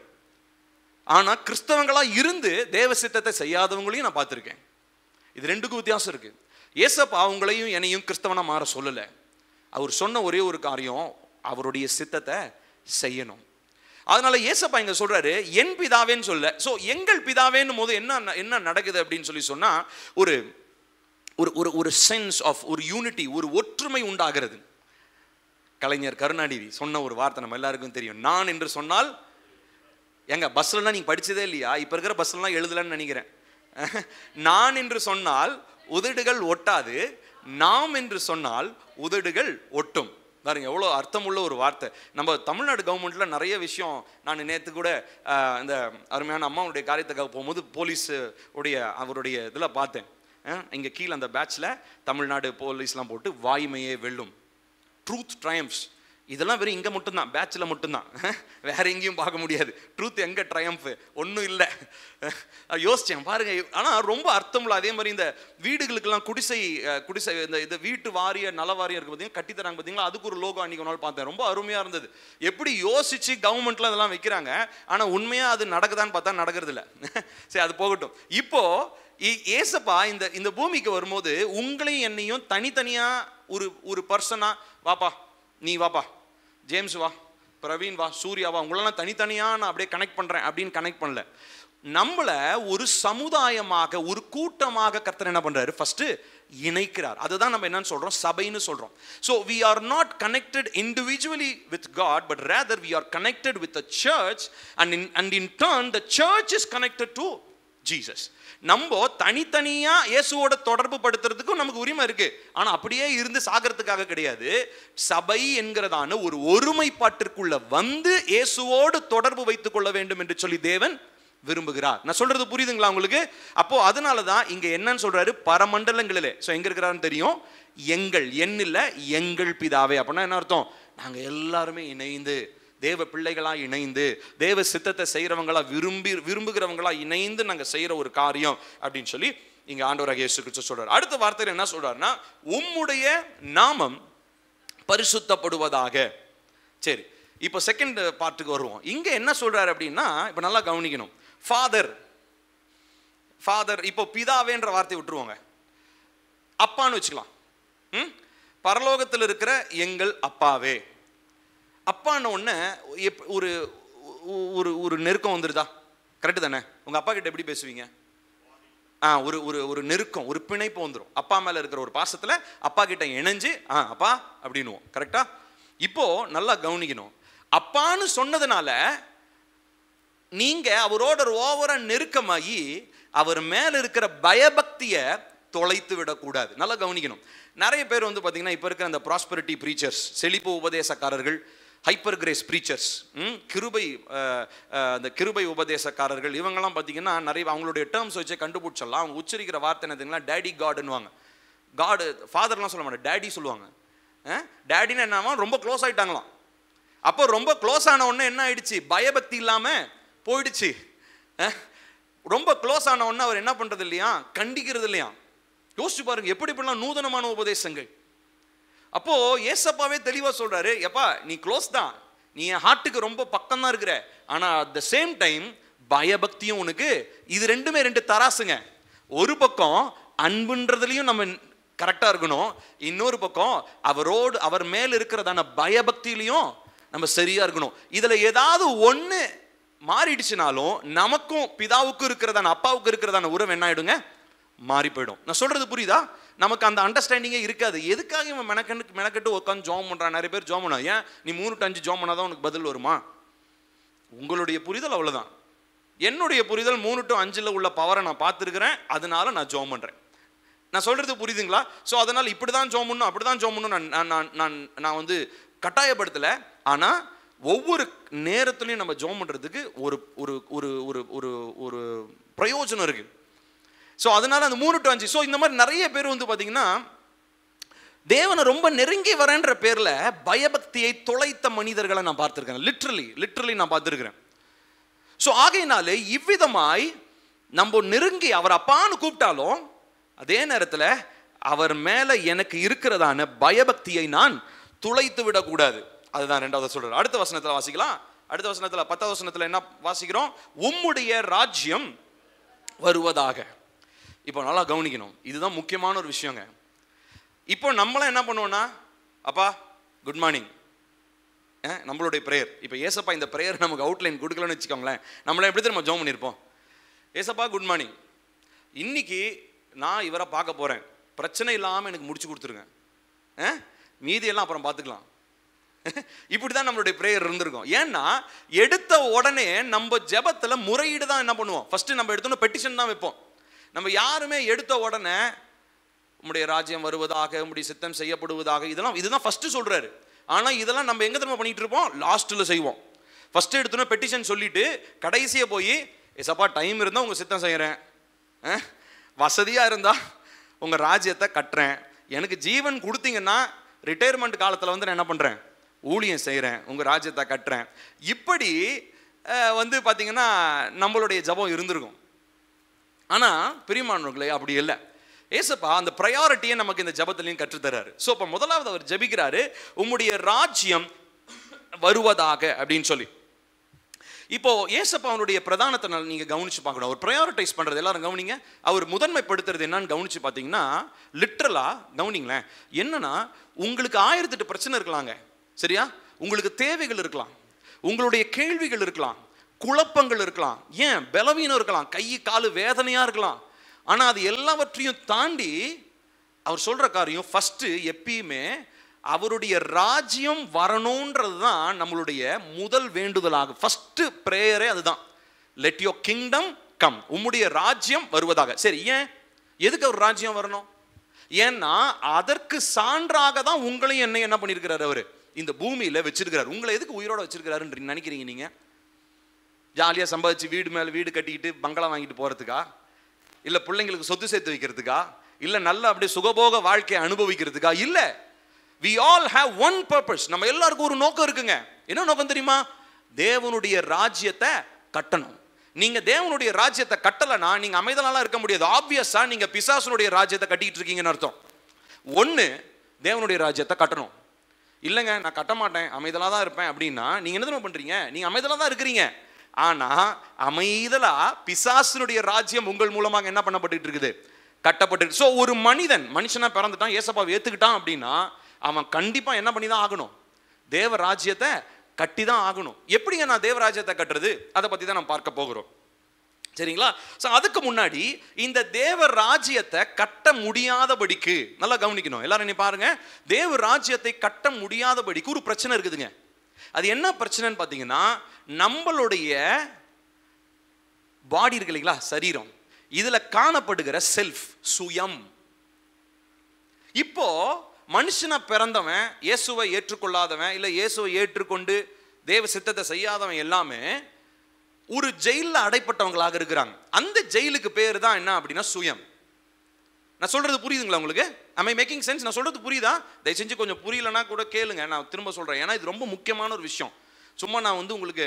ஆனா கிறிஸ்தவங்களா இருந்து தேவ சித்தத்தை செய்யாதவங்களையும் நான் பார்த்திருக்கேன். இது ரெண்டுக்கும் வித்தியாசம் இருக்கு. ஏசப்பா அவங்களையும் என்னையும் கிறிஸ்தவனா மாற சொல்லல. அவர் சொன்ன ஒரே ஒரு காரியம், அவருடைய சித்தத்தை செய்யணும். அதனால ஏசப்பா இங்க சொல்றாரு என் பிதாவேன்னு சொல்ல. ஸோ எங்கள் பிதாவேன்னு போது என்ன நடக்குது அப்படின்னு சொன்னா, ஒரு ஒரு ஒரு சென்ஸ் ஆஃப் ஒரு யூனிட்டி, ஒரு ஒற்றுமை உண்டாகிறது. கலைஞர் கருணாநிதி சொன்ன ஒரு வார்த்தை நம்ம எல்லாருக்கும் தெரியும், நான் என்று சொன்னால். எங்க பஸ்லாம் நீங்க படிச்சதே இல்லையா? இப்ப இருக்கிற பஸ்லாம் எழுதலன்னு நினைக்கிறேன். நான் என்று சொன்னால் உதடுகள் ஒட்டாது, நாம் என்று சொன்னால் உதடுகள் ஒட்டும். பாருங்க எவ்வளோ அர்த்தமுள்ள ஒரு வார்த்தை. நம்ம தமிழ்நாடு கவர்மெண்ட்ல நிறைய விஷயம், நான் நேற்று கூட இந்த அருமையான அம்மாவுடைய காரியத்துக்காக போகும்போது போலீஸ் உடைய அவருடைய இதில் பார்த்தேன். இங்கே கீழே அந்த பேட்சில் தமிழ்நாடு போலீஸ்லாம் போட்டு வாய்மையே வெல்லும், ட்ரூத் ட்ரையம்ஸ். இதெல்லாம் வெறும் இங்கே மட்டும்தான், பேட்சில் மட்டும்தான், வேற எங்கேயும் பார்க்க முடியாது. ட்ரூத் எங்கே ட்ரையம்ஃபு? ஒன்றும் இல்லை. யோசித்தேன் பாருங்க. ஆனால் ரொம்ப அர்த்தமுள்ள. அதே மாதிரி இந்த வீடுகளுக்கெல்லாம் குடிசை இந்த வீட்டு வாரிய நல வாரியம் இருக்குது பார்த்தீங்கன்னா, கட்டித்தராங்க பார்த்தீங்களா, அதுக்கு ஒரு லோகோ அன்றைக்கி ஒரு நாள் பார்த்தேன். ரொம்ப அருமையாக இருந்தது. எப்படி யோசிச்சு கவர்மெண்ட்லாம் இதெல்லாம் வைக்கிறாங்க, ஆனால் உண்மையாக அது நடக்குதான்னு பார்த்தா நடக்கிறது இல்லை. சரி, அது போகட்டும். இப்போ ஏசப்பா இந்த பூமிக்கு வரும்போது உங்களையும் என்னையும் தனித்தனியா ஒரு பர்சனா, வாப்பா நீ வாப்பா, ஜேம்ஸ் வா, பிரவீன் வா, சூர்யா வா, உங்களெல்லாம் தனித்தனியா நான் அப்படியே கனெக்ட் பண்றேன் அப்படின்னு கனெக்ட் பண்ணல. நம்மள ஒரு சமுதாயமாக, ஒரு கூட்டமாக கர்த்தர் என்ன பண்றாரு? ஃபர்ஸ்ட் இணைக்கிறார். அதுதான் நம்ம என்னன்னு சொல்றோம், சபைன்னு சொல்றோம். So we are not connected individually with God, but rather we are connected with the church, and in turn the church is connected to Jesus. நம்ம தனித்தனியா இயேசுவோட தொடர்பு படுத்துறதுக்கும் நமக்கு உரிமை இருக்கு. ஆனா அப்படியே இருந்து சாகிறதுக்காக கிடையாது. சபை என்கிறதான ஒரு ஒருமைப்பாட்டிற்குள்ள வந்து இயேசுவோடு தொடர்பு வைத்துக் கொள்ள வேண்டும் என்று சொல்லி தேவன் விரும்புகிறார். நான் சொல்றது புரியுதுங்களா உங்களுக்கு? அப்போ அதனாலதான் இங்க என்னன்னு சொல்றாரு, பரமண்டலங்களிலே. சோ எங்க இருக்கிறாருன்னு தெரியும், எங்கள் எண்ணில்ல எங்கள் பிதாவே. அப்படின்னா என்ன அர்த்தம்? நாங்க எல்லாருமே இணைந்து தேவ பிள்ளைகளா இணைந்து தேவ சித்தத்தை செய்யறவங்களா விரும்புகிறவங்களா இணைந்து நாங்க செய்யற ஒரு காரியம் அப்படின்னு சொல்லி இங்க ஆண்டவராகிய இயேசு கிறிஸ்து சொல்றாரு. அடுத்த வார்த்தையில என்ன சொல்றாருன்னா, உம்முடைய நாமம் பரிசுத்தப்படுவதாக. சரி, இப்போ செகண்ட் பார்ட்டுக்கு வருவோம். இங்க என்ன சொல்றாரு அப்படின்னா, இப்ப நல்லா கவனிக்கணும். ஃபாதர், இப்போ பிதாவேன்ற வார்த்தையை விட்டுருவாங்க, அப்பான்னு வச்சுக்கலாம். பரலோகத்தில் இருக்கிற எங்கள் அப்பாவே. அப்பான உடனே ஒரு ஒரு ஒரு நெருக்கம் வந்துருதா? கரெக்டு தானே? உங்க அப்பா கிட்ட எப்படி பேசுவீங்க? ஒரு ஒரு ஒரு நெருக்கம், ஒரு பிணைப்பு வந்துடும். அப்பா மேல இருக்கிற ஒரு பாசத்துல அப்பா கிட்ட இணைஞ்சு அப்பா அப்படின்னுவோம். கரெக்டா? இப்போ நல்லா கவனிக்கணும். அப்பான்னு சொன்னதுனால நீங்க அவரோட ஓவரா நெருக்கமாகி அவர் மேல இருக்கிற பயபக்திய தொலைத்து விடக்கூடாது. நல்லா கவனிக்கணும். நிறைய பேர் வந்து பாத்தீங்கன்னா இப்ப இருக்கிற அந்த ப்ராஸ்பரிட்டி ப்ரீச்சர்ஸ், செழிப்பு உபதேசக்காரர்கள், ஹைப்பர் கிரேஸ் ப்ரீச்சர்ஸ், அந்த கிருபை உபதேசக்காரர்கள், இவங்கெல்லாம் பார்த்தீங்கன்னா நிறைய அவங்களுடைய டேர்ம்ஸ் வச்சு கண்டுபிடிச்சிடலாம். அவங்க உச்சரிக்கிற வார்த்தை என்ன, டேடி காடுன்னுவாங்க. காடு, ஃபாதர்லாம் சொல்ல மாட்டேன், டேடி சொல்லுவாங்க. டேடின்னு என்னவா, ரொம்ப க்ளோஸ் ஆகிட்டாங்களாம். அப்போ ரொம்ப க்ளோஸ் ஆன உடனே என்ன ஆயிடுச்சு? பயபக்தி இல்லாமல் போயிடுச்சு. ரொம்ப க்ளோஸ் ஆன உடனே அவர் என்ன பண்ணுறது இல்லையா, கண்டிக்கிறது இல்லையா. யோசிச்சு பாருங்க எப்படி இப்படிலாம் நூதனமான உபதேசங்கள். அப்போ ஏசப்பாவே தெளிவா சொல்றாரு, எப்பா நீ க்ளோஸ் தான், நீ என் ஹார்ட்டுக்கு ரொம்ப பக்கம் தான் இருக்கிற, ஆனா அட் த சேம் டைம் பயபக்தியும் உனக்கு. இது ரெண்டுமே ரெண்டு தராசுங்க. ஒரு பக்கம் அன்புன்றதுலையும் நம்ம கரெக்டா இருக்கணும், இன்னொரு பக்கம் அவர் மேல இருக்கிறதான பயபக்தியிலையும் நம்ம சரியா இருக்கணும். இதுல ஏதாவது ஒண்ணு மாறிடுச்சுனாலும் நமக்கும் பிதாவுக்கும் இருக்கிறதான அப்பாவுக்கு இருக்கிறதான உறவு என்ன ஆயிடுங்க, மாறி போயிடும். நான் சொல்றது புரியுதா? நமக்கு அந்த அண்டர்ஸ்டாண்டிங்கே இருக்காது. எதுக்காக இவன் மெனக்கெட்டு உட்காந்து ஜோம் பண்றான்? நிறைய பேர் ஜோம் பண்ணா, ஏன் நீ 3 to 5 ஜோம் பண்ணாதான் உனக்கு பதில் வருமா? உங்களுடைய புரிதல் அவ்வளவுதான். என்னுடைய புரிதல் 3 to 5 உள்ள பவரை நான் பார்த்துருக்கிறேன், அதனால நான் ஜோம் பண்றேன். நான் சொல்றது புரியுதுங்களா? ஸோ அதனால இப்படிதான் ஜோம் பண்ணணும், அப்படிதான் ஜோம் பண்ணணும் நான் வந்து கட்டாயப்படுத்தல. ஆனா ஒவ்வொரு நேரத்திலையும் நம்ம ஜோம் பண்றதுக்கு ஒரு ஒரு ஒரு ஒரு ஒரு பிரயோஜனம் இருக்கு. ஸோ அதனால அந்த 3 to 5. ஸோ இந்த மாதிரி நிறைய பேர் வந்து பார்த்தீங்கன்னா தேவனை ரொம்ப நெருங்கி வரேன்ற பேர்ல பயபக்தியை தொலைத்த மனிதர்களை நான் பார்த்துருக்கேன். லிட்ரலி நான் பார்த்துருக்கிறேன். ஸோ ஆகையினாலே இவ்விதமாய் நம்ம நெருங்கி அவர் அப்பான்னு கூப்பிட்டாலும் அதே நேரத்தில் அவர் மேல எனக்கு இருக்கிறதான பயபக்தியை நான் துளைத்து விடக்கூடாது. அதுதான் 2வது சொல்றாரு. அடுத்த வசனத்தில் வாசிக்கலாம். அடுத்த வசனத்தில் 10வது வசனத்தில் என்ன வாசிக்கிறோம்? உம்முடைய ராஜ்யம் வருவதாக. இப்போ நல்லா கவனிக்கணும், இதுதான் முக்கியமான ஒரு விஷயங்க. இப்போ நம்மளாம் என்ன பண்ணுவோம்னா, அப்பா குட் மார்னிங். நம்மளுடைய ப்ரேயர். இப்போ ஏசப்பா இந்த ப்ரேயர் நமக்கு அவுட்லைன் கொடுக்கலன்னு வச்சுக்கோங்களேன், நம்மள எப்படி நம்ம ஜெபம் பண்ணியிருப்போம்? ஏசப்பா குட் மார்னிங், இன்னைக்கு நான் இவரை பார்க்க போகிறேன், பிரச்சனை இல்லாமல் எனக்கு முடிச்சு கொடுத்துருங்க, மீதியெல்லாம் அப்புறம் பார்த்துக்கலாம். இப்படி தான் நம்மளுடைய ப்ரேயர் இருந்திருக்கும். ஏன்னா எடுத்த உடனே நம்ம ஜெபத்தில் முறையீடு தான் என்ன பண்ணுவோம், ஃபஸ்ட்டு நம்ம எடுத்தோன்னு பெட்டிஷன் தான் வைப்போம். நம்ம யாருமே எடுத்த உடனே உம்முடைய ராஜ்யம் வருவதாக, உம்முடைய சித்தம் செய்யப்படுவதாக, இதுதான் ஃபஸ்ட்டு சொல்கிறாரு. ஆனால் இதெல்லாம் நம்ம எங்கே திரும்ப பண்ணிகிட்டு இருப்போம், லாஸ்ட்டில் செய்வோம். ஃபஸ்ட்டு எடுத்தோன்னே பெட்டிஷன் சொல்லிவிட்டு கடைசியை போய் ஏசப்பா டைம் இருந்தால் உங்கள் சித்தம் செய்கிறேன், வசதியாக இருந்தால் உங்கள் ராஜ்யத்தை கட்டுறேன், எனக்கு ஜீவன் கொடுத்தீங்கன்னா ரிட்டையர்மெண்ட் காலத்தில் வந்து நான் என்ன பண்ணுறேன், ஊழியம் செய்கிறேன், உங்கள் ராஜ்யத்தை கட்டுறேன். இப்படி வந்து பார்த்திங்கன்னா நம்மளுடைய ஜபம் இருந்திருக்கும். ஆனால் பிரியமானவர்களே அப்படி இல்லை. ஏசப்பா அந்த ப்ரையாரிட்டியை நமக்கு இந்த ஜபத்திலையும் கற்றுத்தராரு. ஸோ இப்போ முதலாவது அவர் ஜபிக்கிறாரு, உம்முடைய ராஜ்யம் வருவதாக அப்படின்னு சொல்லி. இப்போ ஏசப்பா அவனுடைய பிரதானத்தை நீங்கள் கவனிச்சு பார்க்கணும். அவர் ப்ரையாரிட்டைஸ் பண்ணுறது எல்லாரும் கவனிங்க. அவர் முதன்மைப்படுத்துறது என்னன்னு கவனிச்சு பார்த்தீங்கன்னா, லிட்ரலாக கவனிங்களேன். என்னன்னா உங்களுக்கு 1008 பிரச்சனை இருக்கலாங்க, சரியா? உங்களுக்கு தேவைகள் இருக்கலாம், உங்களுடைய கேள்விகள் இருக்கலாம், குழப்பங்கள் இருக்கலாம், ஏன் பலவீனம் இருக்கலாம், கை காலு வேதனையாக இருக்கலாம். ஆனால் அது எல்லாவற்றையும் தாண்டி அவர் சொல்கிற காரியம் ஃபஸ்ட்டு எப்பயுமே அவருடைய ராஜ்யம் வரணுன்றது தான் நம்மளுடைய முதல் வேண்டுதலாகும். ஃபஸ்ட்டு ப்ரேயரே அதுதான், லெட் யோர் கிங்டம் கம், உம்முடைய ராஜ்யம் வருவதாக. சரி, ஏன் எதுக்கு அவர் ராஜ்யம் வரணும்? ஏன்னா அதற்கு சான்றாக தான் உங்களையும் என்னை என்ன பண்ணியிருக்கிறார், அவர் இந்த பூமியில் வச்சிருக்கிறார். உங்களை எதுக்கு உயிரோட வச்சிருக்கிறாருன்னு நினைக்கிறீங்க நீங்கள்? ஜாலியாக சம்பாதிச்சு வீடு மேலே வீடு கட்டிக்கிட்டு பங்களா வாங்கிட்டு போகிறதுக்கா, இல்லை பிள்ளைங்களுக்கு சொத்து சேர்த்து வைக்கிறதுக்கா, இல்லை நல்லா அப்படியே சுகபோக வாழ்க்கையை அனுபவிக்கிறதுக்கா? இல்லை. we all have one purpose. நம்ம எல்லாருக்கும் ஒரு நோக்கம் இருக்குங்க. என்ன நோக்கம் தெரியுமா? தேவனுடைய ராஜ்யத்தை கட்டணும். நீங்க தேவனுடைய ராஜ்யத்தை கட்டலைன்னா நீங்க அமைதலாலாம் இருக்க முடியாது. ஆப்வியஸா நீங்க பிசாசுனுடைய ராஜ்யத்தை கட்டிட்டு இருக்கீங்கன்னு அர்த்தம். ஒன்று, தேவனுடைய ராஜ்யத்தை கட்டணும். இல்லைங்க நான் கட்ட மாட்டேன், அமைதலாக தான் இருப்பேன் அப்படின்னா நீங்க என்ன பண்றீங்க? நீங்க அமைதலாக தான் இருக்கிறீங்க, ஆனா அமைதலா பிசாசுனுடைய ராஜ்யம் உங்கள் மூலமாக என்ன பண்ணப்பட்டு இருக்குது, கட்டப்பட்டு. ஸோ ஒரு மனுஷனா பிறந்துட்டான், ஏசப்பாவை ஏத்துக்கிட்டான் அப்படின்னா அவன் கண்டிப்பா என்ன பண்ணி தான் ஆகணும், தேவ ராஜ்யத்தை கட்டி தான் ஆகணும். எப்படிங்க நான் தேவ ராஜ்யத்தை கட்டுறது, அதை பத்தி தான் நம்ம பார்க்க போகிறோம், சரிங்களா? ஸோ அதுக்கு முன்னாடி இந்த தேவ ராஜ்யத்தை கட்ட முடியாதபடிக்கு நல்லா கவனிக்கணும். எல்லாரும் நீ பாருங்க, தேவ ராஜ்யத்தை கட்ட முடியாதபடிக்கு ஒரு பிரச்சனை இருக்குதுங்க. அது என்ன பிரச்சனைன்னு பார்த்தீங்கன்னா, நம்மளுடைய பாடி இருக்கு இல்லைங்களா, சரீரம், இதுல காணப்படுகிற செல்ஃப், சுயம். இப்போ மனுஷனா பிறந்தவன், இயேசுவை ஏற்றுக்கொள்ளாதவன், இல்லை இயேசுவை ஏற்றுக்கொண்டு தேவ சித்தத்தை செய்யாதவன் எல்லாமே ஒரு ஜெயிலில் அடைப்பட்டவங்களாக இருக்கிறாங்க. அந்த ஜெயிலுக்கு பேர் தான் என்ன அப்படின்னா சுயம். நான் சொல்றது புரியுதுங்களா உங்களுக்கு? am I making sense? நான் சொல்றது புரியுதா? தயவு செஞ்சு கொஞ்சம் புரியலன்னா கூட கேளுங்க, நான் திரும்ப சொல்றேன். ஏன்னா இது ரொம்ப முக்கியமான ஒரு விஷயம். சும்மா நான் வந்து உங்களுக்கு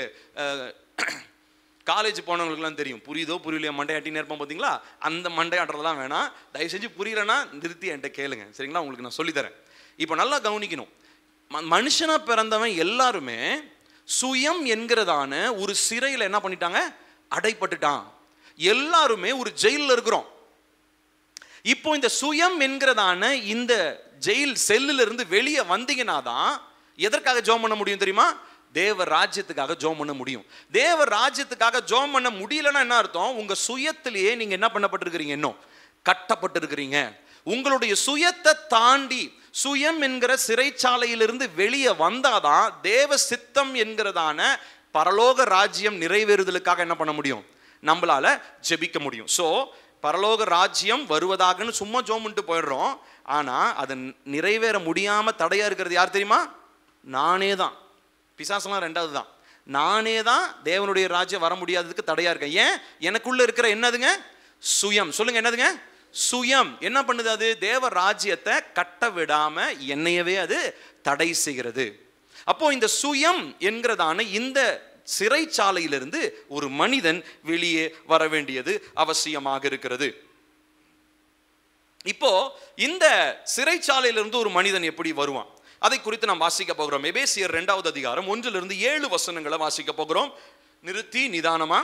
காலேஜ் போனவங்களுக்குலாம் தெரியும், புரியுதோ புரியலையோ மண்டையாட்டின்னு இருப்போம் பார்த்தீங்களா, அந்த மண்டையாட்டுறதுலாம் வேணாம். தயவு செஞ்சு புரியலன்னா நிறுத்தி என்கிட்ட கேளுங்க, சரிங்களா? உங்களுக்கு நான் சொல்லித்தரேன். இப்போ நல்லா கவனிக்கணும். மனுஷனா பிறந்தவன் எல்லாருமே சுயம் என்கிறதான ஒரு சிறையில் என்ன பண்ணிட்டாங்க, அடைப்பட்டுட்டான். எல்லாருமே ஒரு ஜெயிலில் இருக்கிறோம். இப்போ இந்த சுயம் என்கிறதான இந்த ஜெயில் செல்லில் இருந்து வெளியே வந்தீங்கன்னா தான் எதற்காக ஜெபம் பண்ண முடியும் தெரியுமா? தேவ ராஜ்யத்துக்காக ஜெபம் பண்ண முடியும். தேவ ராஜ்யத்துக்காக ஜெபம் பண்ண முடியலன்னா என்ன அர்த்தம்? உங்க சுயத்திலேயே நீங்க என்ன பண்ணப்பட்டிருக்கிறீங்க, இன்னும் கட்டப்பட்டிருக்கிறீங்க. உங்களுடைய சுயத்தை தாண்டி சுயம் என்கிற சிறைச்சாலையிலிருந்து வெளியே வந்தாதான் தேவ சித்தம் என்கிறதான பரலோக ராஜ்யம் நிறைவேறுதலுக்காக என்ன பண்ண முடியும், நம்மளால ஜெபிக்க முடியும். ஸோ பரலோக ராஜ்யம் வருவதாகன்னு சும்மா ஜெபம் பண்ணிட்டு போயிடுறோம். ஆனா அது நிறைவேற முடியாம தடையா இருக்கிறது யார் தெரியுமா? நானே தான். பிசாசெல்லாம் ரெண்டாவது தான். நானே தான் தேவனுடைய ராஜ்யம் வர முடியாததுக்கு தடையா இருக்கேன். ஏன்? எனக்குள்ள இருக்கிற என்னதுங்க, சுயம். சொல்லுங்க, என்னதுங்க? சுயம் என்ன பண்ணுது? அது தேவ ராஜ்யத்தை கட்ட விடாம என்னையவே அது தடை செய்கிறது. அப்போ இந்த சுயம் என்கிறதான இந்த சிறைச்சாலையிலிருந்து ஒரு மனிதன் வெளியே வர வேண்டியது அவசியமாக இருக்கிறது. இப்போ இந்த சிறைச்சாலையிலிருந்து ஒரு மனிதன் எப்படி வருவான், அதை குறித்து நாம் வாசிக்க போகிறோம். எபேசியர் 2வது அதிகாரம் 1 to 7 வசனங்களை வாசிக்க போகிறோம். நிறுத்தி நிதானமா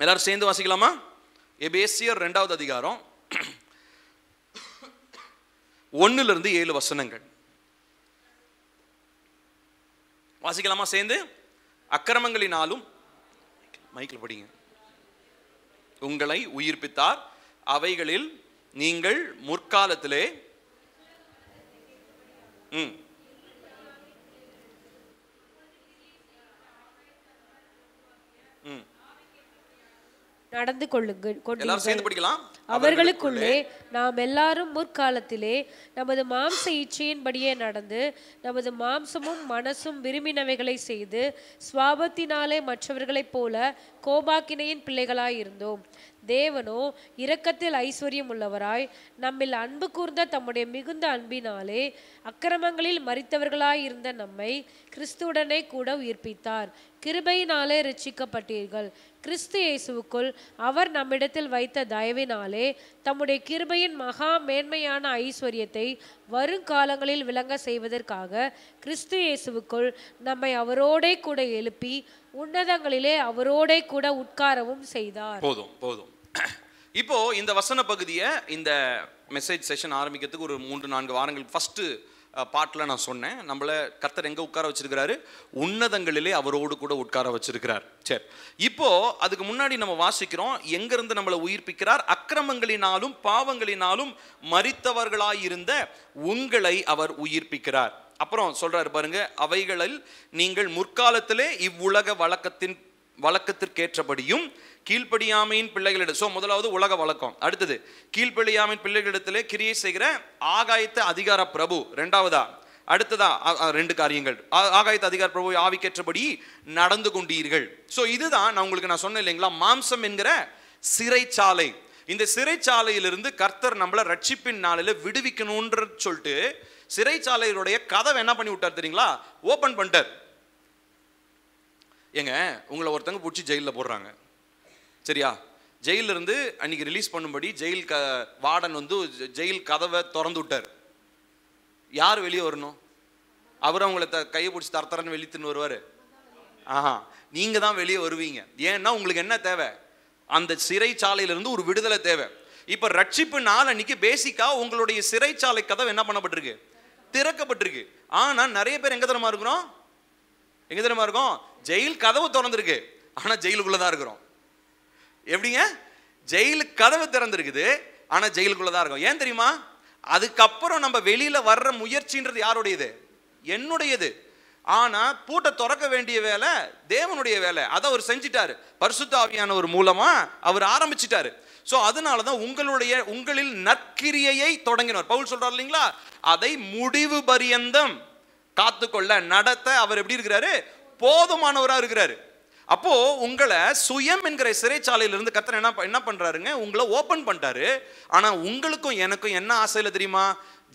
எல்லாரும் சேர்ந்து வாசிக்கலாமா? எபேசியர் 2வது அதிகாரம் 1 to 7 வசனங்கள். வாசிக்கலாமா சேர்ந்து? அக்கிரமங்களினாலும், மைக்கில் படிங்க, உங்களை உயிர்ப்பித்தார், அவைகளில் நீங்கள் முற்காலத்திலே நடந்து கொள்ளுங்கள். அவர்களுக்குள்ளே நாம் எல்லாரும் முற்காலத்திலே நமது மாம்ச இச்சையின்படியே நடந்து நமது மாம்சமும் மனசும் விரும்பினவைகளை செய்து சுவாபத்தினாலே மற்றவர்களைப் போல கோபாக்கினையின் பிள்ளைகளாயிருந்தோம். தேவனோ இரக்கத்தில் ஐஸ்வர்யம் உள்ளவராய் நம்மில் அன்பு கூர்ந்த தம்முடைய மிகுந்த அன்பினாலே அக்கிரமங்களில் மரித்தவர்களாயிருந்த நம்மை கிறிஸ்துவுடனே கூட உயிர்ப்பித்தார். கிருபையினாலே இரட்சிக்கப்பட்டீர்கள். கிறிஸ்து இயேசுவுக்குள் அவர் நம்மிடத்தில் வைத்த தயவினாலே தம்முடைய கிருபையின் மகா மேன்மையான ஐஸ்வர்யத்தை வருங்காலங்களில் விளங்க செய்வதற்காக கிறிஸ்து இயேசுவுக்குள் நம்மை அவரோடே கூட எழுப்பி உன்னதங்களிலே அவரோடே கூட உட்காரவும் செய்தார். போதும் போதும். இப்போ இந்த வசன பகுதியை, இந்த மெசேஜ் செஷன் ஆரம்பிக்கிறதுக்கு ஒரு 3-4 வாரங்கள் ஃபர்ஸ்ட் பாட்டில் நான் சொன்னேன், நம்மளை கர்த்தர் எங்கே உட்கார வச்சிருக்கிறாரு? உன்னதங்களிலே அவரோடு கூட உட்கார வச்சிருக்கிறார். சரி, இப்போ அதுக்கு முன்னாடி நம்ம வாசிக்கிறோம், எங்கிருந்து நம்மளை உயிர்ப்பிக்கிறார்? அக்கிரமங்களினாலும் பாவங்களினாலும் மரித்தவர்களாயிருந்த உங்களை அவர் உயிர்ப்பிக்கிறார். அப்புறம் சொல்றாரு பாருங்க, அவைகளில் நீங்கள் முற்காலத்திலே இவ்வுலக வழக்கத்திற்கேற்றபடியும் கீழ்ப்படியாமையின் பிள்ளைகளிடம். சோ முதலாவது உலக வழக்கம், அடுத்தது கீழ்ப்படியாமையின் பிள்ளைகளிடத்திலே கிரியை செய்கிற ஆகாயத்த அதிகார பிரபு, ரெண்டாவதா அடுத்ததா 2 காரியங்கள். ஆகாயத்த அதிகார பிரபு ஆவிக்கேற்றபடி நடந்து கொண்டீர்கள். சோ இதுதான் நான் உங்களுக்கு சொன்னேன் இல்லைங்களா, மாம்சம் என்கிற சிறைச்சாலை. இந்த சிறைச்சாலையிலிருந்து கர்த்தர் நம்மளை ரட்சிப்பின் நாளில் விடுவிக்கணும்ன்ற சொல்லிட்டு சிறைச்சாலையுடைய கதவை என்ன பண்ணி விட்டார் தெரியுங்களா? ஓபன் பண்ணிட்டார். ஏங்க, உங்களை ஒருத்தங்க பிடிச்சி ஜெயிலில் போடுறாங்க, சரியா? ஜெயிலிருந்து அன்னைக்கு ரிலீஸ் பண்ணும்படி ஜெயில் வார்டன் ஜெயில் கதவை திறந்து விட்டார். யார் வெளியே வரணும்? அவர் அவங்கள கையை பிடிச்சி தரத்தரன்னு வெளித்துன்னு வருவார்? நீங்க தான் வெளியே வருவீங்க. ஏன்னா உங்களுக்கு என்ன தேவை? அந்த சிறைச்சாலையிலிருந்து ஒரு விடுதலை தேவை. இப்ப ரட்சிப்பு நாள் அன்னைக்கு பேசிக்கா உங்களுடைய சிறைச்சாலை கதவு என்ன பண்ணப்பட்டிருக்கு? திறக்கப்பட்டிருக்கு. ஆனா நிறைய பேர் எங்க தெரியுமா இருக்கிறோம்? எங்க தெரியுமா இருக்கோம்? ஜெயில் கதவு திறந்திருக்கு, ஆனா ஜெயிலுக்குள்ளதான் இருக்கிறோம். எப்படிங்க? ஜெயிலு கதவு திறந்திருக்குது, ஆனா ஜெயிலுக்குள்ளதான் இருக்கும். ஏன் தெரியுமா? அதுக்கப்புறம் நம்ம வெளியில வர்ற முயற்சின்றது யாருடையது? என்னுடையது. ஆனா பூட்டை திறக்க வேண்டிய வேலை தேவனுடைய வேலை. அதை அவர் செஞ்சிட்டாரு, பரிசுத்த ஆவியானவர் மூலமா அவர் ஆரம்பிச்சிட்டாரு. சோ அதனாலதான் உங்களில் நற்கிரியையை தொடங்கினார். பவுல் சொல்றாரு இல்லைங்களா, அதை முடிவு பரியந்தம் காத்துக்கொள்ள நடத்த அவர் எப்படி இருக்கிறாரு? போதுமானவரா இருக்கிறாரு. அப்போ உங்களை சுயம் என்கிற சிறைச்சாலையிலிருந்து கர்த்தர் என்ன பண்றாருங்க? உங்களை ஓபன் பண்ணிட்டாரு. ஆனா உங்களுக்கும் எனக்கும் என்ன ஆசையில தெரியுமா?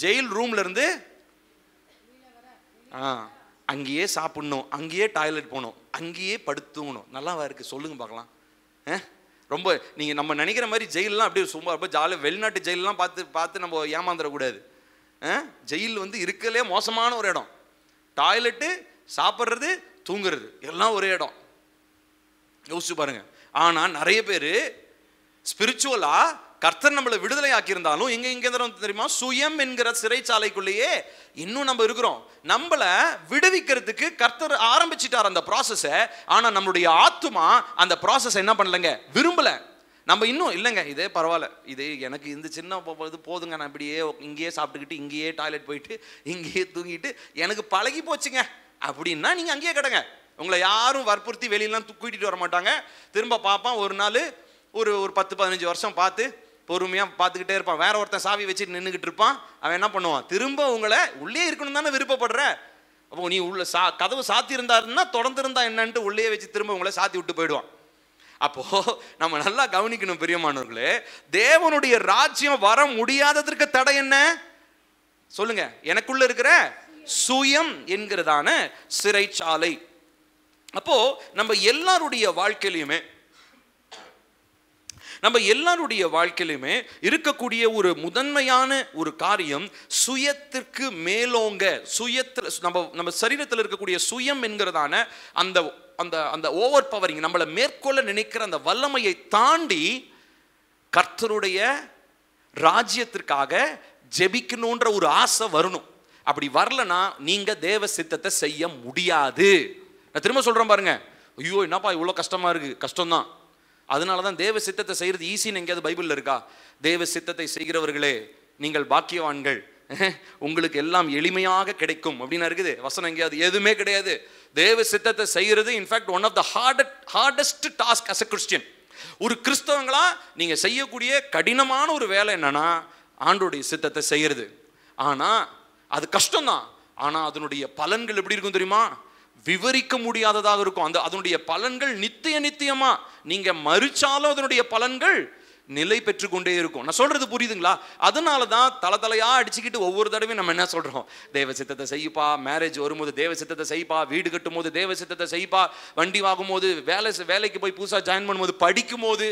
ஜெயில் ரூம்ல இருந்து அங்கேயே சாப்பிடணும், அங்கேயே டாய்லெட் போகணும், அங்கேயே படுத்துங்கணும். நல்லாவா இருக்கு? சொல்லுங்க பார்க்கலாம். ரொம்ப நீங்க நம்ம நினைக்கிற மாதிரி ஜெயிலெலாம் அப்படியே சும்மா ரொம்ப ஜாலியாக வெளிநாட்டு ஜெயிலெலாம் பார்த்து நம்ம ஏமாந்துடக்கூடாது. ஜெயில் இருக்கலே மோசமான ஒரு இடம். டாய்லெட்டு, சாப்பிட்றது, தூங்குறது எல்லாம் ஒரே இடம். யோசிச்சு பாருங்க. ஆனா நிறைய பேர் ஸ்பிரிச்சுவலா கர்த்தர் நம்மளை விடுதலை ஆக்கியிருந்தாலும் எங்க தெரியுமா? சுயம் என்கிற சிறைச்சாலைக்குள்ளேயே இன்னும் நம்ம இருக்கிறோம். நம்மளை விடுவிக்கிறதுக்கு கர்த்தர் ஆரம்பிச்சிட்டார் அந்த ப்ராசஸை. ஆனா நம்மளுடைய ஆத்துமா அந்த ப்ராசஸ் என்ன பண்ணலங்க, விரும்பல. நம்ம இன்னும் இல்லைங்க, இதே பரவாயில்ல, இது எனக்கு இந்த சின்ன இது போதுங்க, நான் இப்படியே இங்கேயே சாப்பிட்டுக்கிட்டு இங்கேயே டாய்லெட் போயிட்டு இங்கேயே தூங்கிட்டு எனக்கு பழகி போச்சுங்க அப்படின்னா நீங்க அங்கேயே கிடங்க. உங்களை யாரும் வற்புறுத்தி வெளியெல்லாம் கூட்டிட்டு வர மாட்டாங்க. திரும்ப பார்ப்பான் ஒரு நாள், ஒரு 10-15 வருஷம் பார்த்து பொறுமையாக பார்த்துக்கிட்டே இருப்பான். வேற ஒருத்தன் சாவி வச்சுட்டு நின்றுக்கிட்டு இருப்பான். அவன் என்ன பண்ணுவான்? திரும்ப உங்களை உள்ளே இருக்கணும் தானே விருப்பப்படுற. அப்போ நீ உள்ள கதவு சாத்தி இருந்தாருன்னா தொடர்ந்துருந்தா என்னன்ட்டு உள்ளே வச்சு திரும்ப உங்களை சாத்தி விட்டு போயிடுவான். அப்போ நம்ம நல்லா கவனிக்கணும் பிரியமானவர்களே, தேவனுடைய ராஜ்யம் வர முடியாததற்கு தடை என்ன சொல்லுங்க? எனக்குள்ள இருக்கிற சுயம் என்கிறதான சிறைச்சாலை. அப்போ நம்ம எல்லாருடைய வாழ்க்கையிலுமே இருக்கக்கூடிய ஒரு முதன்மையான ஒரு காரியம் சுயத்திற்கு மேலோங்க, நம்ம சரீரத்தில் இருக்கக்கூடிய சுயம் என்கிறதான அந்த அந்த அந்த ஓவர் பவரிங், நம்மளை மேற்கொள்ள நினைக்கிற அந்த வல்லமையை தாண்டி கர்த்தருடைய ராஜ்யத்திற்காக ஜெபிக்கணுன்ற ஒரு ஆசை வரணும். அப்படி வரலனா நீங்க தேவ சித்தத்தை செய்ய முடியாது. நான் திரும்ப சொல்றேன் பாருங்க. ஐயோ என்னப்பா இவ்வளோ கஷ்டமா இருக்கு. கஷ்டம்தான். அதனால தான் தேவ சித்தத்தை செய்யறது ஈஸின்னு எங்கேயாவது பைபிள்ல இருக்கா? தேவ சித்தத்தை செய்கிறவர்களே நீங்கள் பாக்கியவான்கள், உங்களுக்கு எல்லாம் எளிமையாக கிடைக்கும் அப்படின்னு இருக்குது வசனம் எங்கேயாவது? எதுவுமே கிடையாது. தேவ சித்தத்தை செய்யறது in fact one of the hardest task as a Christian. ஒரு கிறிஸ்தவங்களா நீங்க செய்யக்கூடிய கடினமான ஒரு வேலை என்னன்னா ஆண்டவருடைய சித்தத்தை செய்யறது. ஆனா அது கஷ்டம்தான். ஆனா அதனுடைய பலன்கள் எப்படி இருக்கும் தெரியுமா? விவரிக்க முடியாததாக இருக்கும். அதனுடைய பலன்கள் நித்தியமா, நீங்க மறுச்சாலும் அதனுடைய பலன்கள் நிலை பெற்று கொண்டே இருக்கும். நான் சொல்றது புரியுதுங்களா? அதனாலதான் தலையா அடிச்சுக்கிட்டு ஒவ்வொரு தடவையும் நம்ம என்ன சொல்றோம்? தேவ சித்தத்தை செய்ப்பா, மேரேஜ் வரும்போது தேவ சித்தத்தை செய்ப்பா, வீடு கட்டும் போது தேவ சித்தத்தை செய்ப்பா, வண்டி வாங்கும் போது, வேலைக்கு போய் புதுசா ஜாயின் பண்ணும்போது, படிக்கும் போது,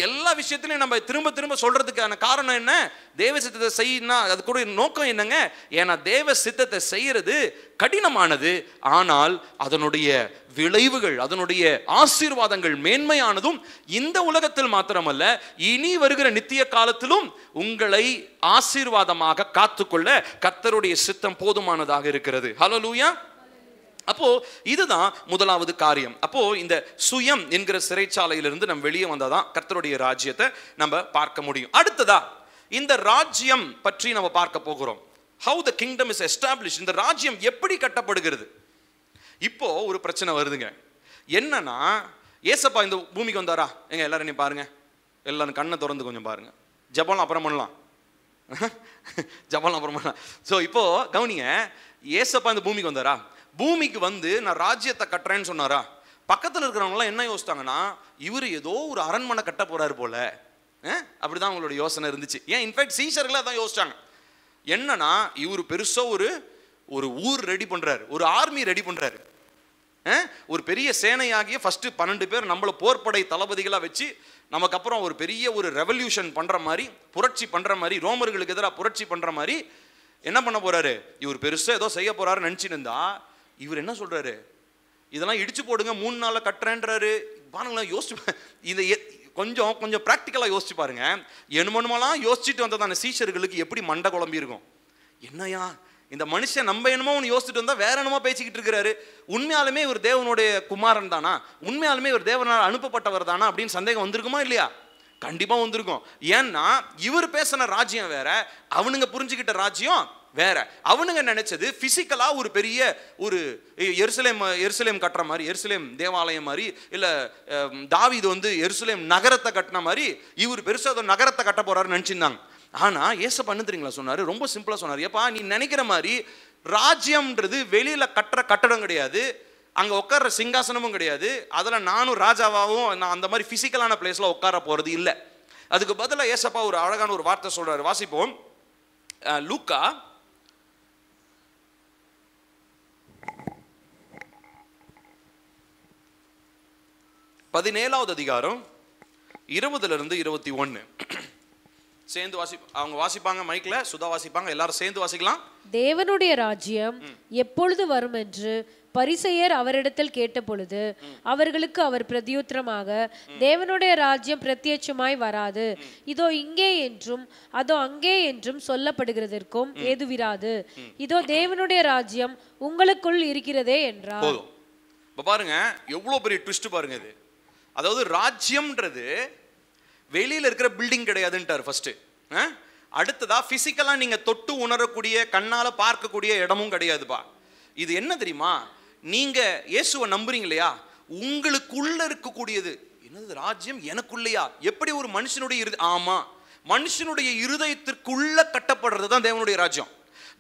எல்லா விஷயத்திலையும் நம்ம திரும்ப சொல்றதுக்கான காரணம் என்ன? தேவ சித்தத்தை செய்யனா அது கூட நோக்கம் என்னங்க? ஏன்னா தேவ சித்தத்தை செய்யறது கடினமானது, ஆனால் அதனுடைய விளைவுகள், அதனுடைய ஆசீர்வாதங்கள் மேன்மையானதும் இந்த உலகத்தில் மாத்திரமல்ல, இனி வருகிற நித்திய காலத்திலும் உங்களை ஆசீர்வாதமாக காத்துக்கொள்ள கர்த்தருடைய சித்தம் போதுமானதாக இருக்கிறது. ஹல்லேலூயா. அப்போ இதுதான் முதலாவது காரியம். அப்போ இந்த சுயம் என்கிற சிறைச்சாலையிலிருந்து நம்ம வெளியே வந்தாதான் கர்த்தருடைய ராஜ்யத்தை நம்ம பார்க்க முடியும். அடுத்ததா இந்த ராஜ்யம் பற்றி நம்ம பார்க்க போகிறோம். how the kingdom is established. இந்த ராஜ்யம் எப்படி கட்டப்படுகிறது? இப்போ ஒரு பிரச்சனை வருதுங்க. என்னன்னா ஏசப்பா இந்த பூமிக்கு வந்தாரா? எங்க எல்லாரும் நீ பாருங்க, எல்லாரும் கண்ணை திறந்து கொஞ்சம் பாருங்க. ஜெபம் அப்புறம் பண்ணலாம், ஜெபம் அப்புறம் பண்ணலாம். ஸோ இப்போ கவனிங்க, ஏசப்பா இந்த பூமிக்கு வந்தாரா? பூமிக்கு வந்து நான் ராஜ்யத்தை கட்டுறேன்னு சொன்னாரா? பக்கத்தில் இருக்கிறவங்களாம் என்ன யோசித்தாங்கன்னா, இவர் ஏதோ ஒரு அரண்மனை கட்ட போறாரு போல, அப்படிதான் அவங்களோட யோசனை இருந்துச்சு. ஏன் இன்ஃபேக்ட் சீஷர்களே அதான் யோசிச்சாங்க. என்னன்னா இவர் பெருசா ஒரு ஊர் ரெடி பண்றாரு, ஒரு ஆர்மி ரெடி பண்றாரு, ஒரு பெரிய சேனையாகிய ஃபர்ஸ்ட் 12 பேர் நம்மள போர்படை தளபதிகளா வச்சு நமக்கு அப்புறம் ஒரு பெரிய ஒரு ரெவல்யூஷன் பண்ற மாதிரி, புரட்சி பண்ற மாதிரி, ரோமர்களுக்கு எதிராக புரட்சி பண்ற மாதிரி என்ன பண்ண போறாரு? இவர் பெருசா ஏதோ செய்ய போறாரு நினைச்சிட்டு இருந்தா, இவர் என்ன சொல்றாரு? இதெல்லாம் இடிச்சு போடுங்க, 3 நாள்ல கட்டுறேன்றாரு. பாருங்களேன், யோசிச்சு இதை கொஞ்சம் பிராக்டிக்கலா யோசிச்சு பாருங்க. என்னமோலாம் யோசிச்சுட்டு வந்ததான சீஷர்களுக்கு எப்படி மண்டை குழம்பி இருக்கும். என்னையா இந்த மனுஷன் நம்ம என்னமோ ஒன்று யோசிச்சுட்டு வந்தா வேற என்னமோ பேசிக்கிட்டு இருக்கிறாரு, உண்மையாலுமே இவர் தேவனுடைய குமாரன் தானா, உண்மையாலுமே இவர் தேவனால் அனுப்பப்பட்டவர் தானா அப்படின்னு சந்தேகம் வந்திருக்குமா இல்லையா? கண்டிப்பா வந்திருக்கும். ஏன்னா இவர் பேசின ராஜ்யம் வேற, அவனுங்க புரிஞ்சுக்கிட்ட ராஜ்யம் வேற. அவனுங்க நினைச்சது பிசிக்கலா ஒரு பெரிய ஒரு எருசலேம் கட்டுற மாதிரி, எருசலேம் தேவாலயம் மாதிரி, இல்ல தாவீது வந்து எருசலேம் நகரத்தை கட்டின மாதிரி இவர் பெருசா நகரத்தை கட்ட போறாருன்னு நினைச்சிருந்தாங்க. ஆனா ஏசப்பா என்ன தெரியுங்களா சொன்னாரு? ரொம்ப சிம்பிளா சொன்னாரு. ஏப்பா நீ நினைக்கிற மாதிரி ராஜ்யம்ன்றது வெளியில கட்டுற கட்டடம் கிடையாது, அங்க உட்கார்ற சிங்காசனமும் கிடையாது, அதுல நானும் ராஜாவாவும் நான் அந்த மாதிரி பிசிக்கலான பிளேஸ்ல உட்கார போறது இல்லை. அதுக்கு பதிலா ஏசப்பா ஒரு அழகான ஒரு வார்த்தை சொல்றாரு. வாசிப்போம். லூக்கா 17வது அதிகாரம் 20 to 21 சேர்ந்து அவங்க வாசிப்பாங்க. மைக்ல சுதா வாசிப்பாங்க, எல்லாரும் சேர்ந்து வாசிக்கலாம். தேவனுடைய ராஜ்யம் எப்பொழுது வரும் என்று பரிசேயர் அவரிடத்தில் கேட்டபொழுது அவர்களுக்கு அவர் பிரதியுத்தரமாக, தேவனுடைய ராஜ்யம் பிரத்யட்சமாய் வராது, இதோ இங்கே என்றும் அதோ அங்கே என்றும் சொல்லப்படுகிறதற்கும் ஏதுவிராது, இதோ தேவனுடைய ராஜ்யம் உங்களுக்குள் இருக்கிறதே என்றார். போதும். இப்ப பாருங்க எவ்வளவு பெரிய ட்விஸ்ட் பாருங்க இது. அதாவது ராஜ்யம்ன்றது வெளியில இருக்கிற பில்டிங் கிடையாதுன்ட்டார் ஃபர்ஸ்ட். அடுத்ததா பிசிக்கலா நீங்க தொட்டு உணரக்கூடிய கண்ணால பார்க்கக்கூடிய இடமும் கிடையாதுப்பா. இது என்ன தெரியுமா? நீங்க இயேசுவை நம்புறீங்க இல்லையா, உங்களுக்குள்ள இருக்கக்கூடியது. என்னது ராஜ்யம் எனக்குள்ளையா? எப்படி ஒரு மனுஷனுடைய ஆமா, மனுஷனுடைய இருதயத்திற்குள்ள கட்டப்படுறது தான் தேவனுடைய ராஜ்யம்.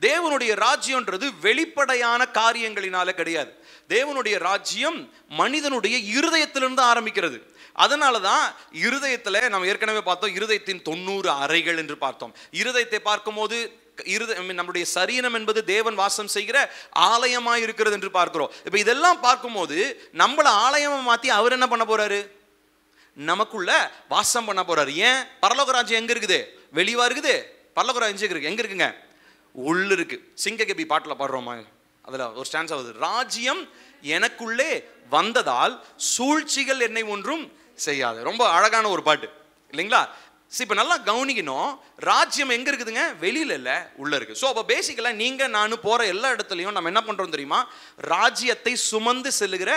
தேவனுடைய ராஜ்யம்ன்றது வெளிப்படையான காரியங்களினால கிடையாது. தேவனுடைய ராஜ்யம் மனிதனுடைய இருதயத்திலிருந்து ஆரம்பிக்கிறது. அதனாலதான் இருதயத்துல நம்ம ஏற்கனவே பார்த்தோம், இருதயத்தின் 90 அறைகள் என்று பார்த்தோம். இருதயத்தை பார்க்கும் போது நம்முடைய சரீரம் என்பது தேவன் வாசம் செய்கிற ஆலயமாய் இருக்கிறது என்று பார்க்கிறோம். இப்ப இதெல்லாம் பார்க்கும்போது நம்மள ஆலயமா மாத்தி அவர் என்ன பண்ண போறாரு? நமக்குள்ள வாசம் பண்ண போறாரு. ஏன்? பரலோக ராஜ்யம் எங்க இருக்குது? வெளிவா இருக்குது. பரலோக ராஜ்யம் எங்க இருக்குங்க? உள்ள இருக்கு. சிங்ககபி பாட்டுல பாடுறோமா, அதுல ஒரு ஸ்டான்ஸ் ஆகுது, ராஜ்யம் எனக்குள்ளே வந்ததால் சூழ்ச்சிகள் என்னை ஒன்றும் செய்யாது. ரொம்ப அழகான ஒரு பாட்டு இல்லைங்களா? இப்போ நல்லா கவனிக்கணும், ராஜ்யம் எங்க இருக்குதுங்க? வெளியில இல்ல, உள்ள இருக்கு. ஸோ அப்போ பேசிக்கலா நீங்க நானும் போற எல்லா இடத்துலையும் நம்ம என்ன பண்றோம் தெரியுமா? ராஜ்யத்தை சுமந்து செல்லுகிற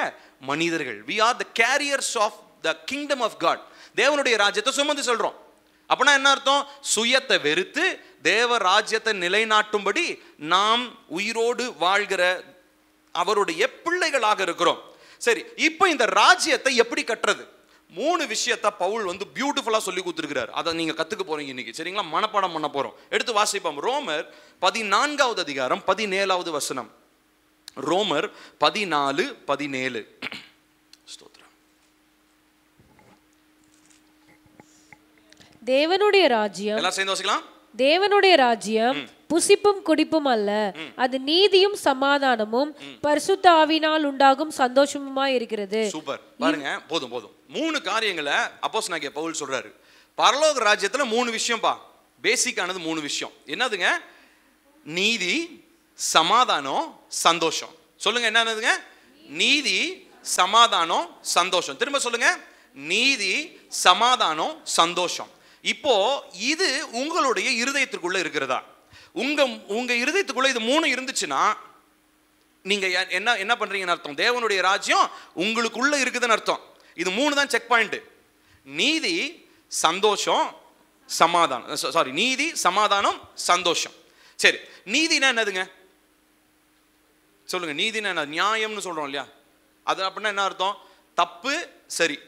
மனிதர்கள். we are the carriers of the kingdom of God. தேவனுடைய ராஜ்யத்தை சுமந்து செல்றோம். அப்படின்னா என்ன அர்த்தம்? சுயத்தை வெறுத்து தேவ ராஜ்யத்தை நிலைநாட்டும்படி நாம் உயிரோடு வாழ்கிற அவருடைய பிள்ளைகளாக இருக்கிறோம். சரி, இப்போ இந்த ராஜ்யத்தை எப்படி கட்டுறது? 3 விஷயத்தை பவுல் பியூட்டிஃபுல்லா சொல்லி கொடுத்துருக்கிறார். அதை நீங்க கத்துக்க போறீங்க இன்னைக்கு. சரிங்களா? மனப்பாடம் பண்ண போறோம். எடுத்து வாசிப்போம். ரோமர் 14வது அதிகாரம் 17வது வசனம். ரோமர் 14:17. தேவனுடைய ராஜ்யம், எல்லாம் சேர்ந்து வாசிக்கலாம். தேவனுடைய ராஜ்யம் புசிப்பும் குடிப்பும் அல்ல, அது நீதியும் சமாதானமும் பரிசுத்த ஆவியினால் உண்டாகும் சந்தோஷமுமாய் இருக்கிறது. சூப்பர். பாருங்க, போதும் 3 காரியங்களை அப்போஸ்தலனாகிய பவுல் சொல்றாரு. பரலோக ராஜ்யத்துல 3 விஷயம்பா. பேசிக்கானது 3 விஷயம். என்னதுங்க? நீதி, சமாதானம், சந்தோஷம். சொல்லுங்க, என்னதுங்க? நீதி, சமாதானம், சந்தோஷம். திரும்ப சொல்லுங்க. நீதி, சமாதானம், சந்தோஷம். இப்போ இது உங்களுடைய இருதயத்திற்குள்ள இருக்கிறதா? உங்க இருதயத்துக்குள்ள இது 3 இருந்துச்சுன்னா நீங்க என்ன பண்றீங்கன்னு அர்த்தம்? தேவனுடைய ராஜ்யம் உங்களுக்குள்ள இருக்குதுன்னு அர்த்தம். இது 3 தான் செக் பாயிண்ட். நீதி, சந்தோஷம், சமாதானம். நீதி, சமாதானம், சந்தோஷம். சரி, நீதினா என்னதுங்க? சொல்லுங்க. நீதினா என்ன? நியாயம்னு சொல்றோம் இல்லையா? அது அப்படின்னா என்ன அர்த்தம்? தப்பு சரி,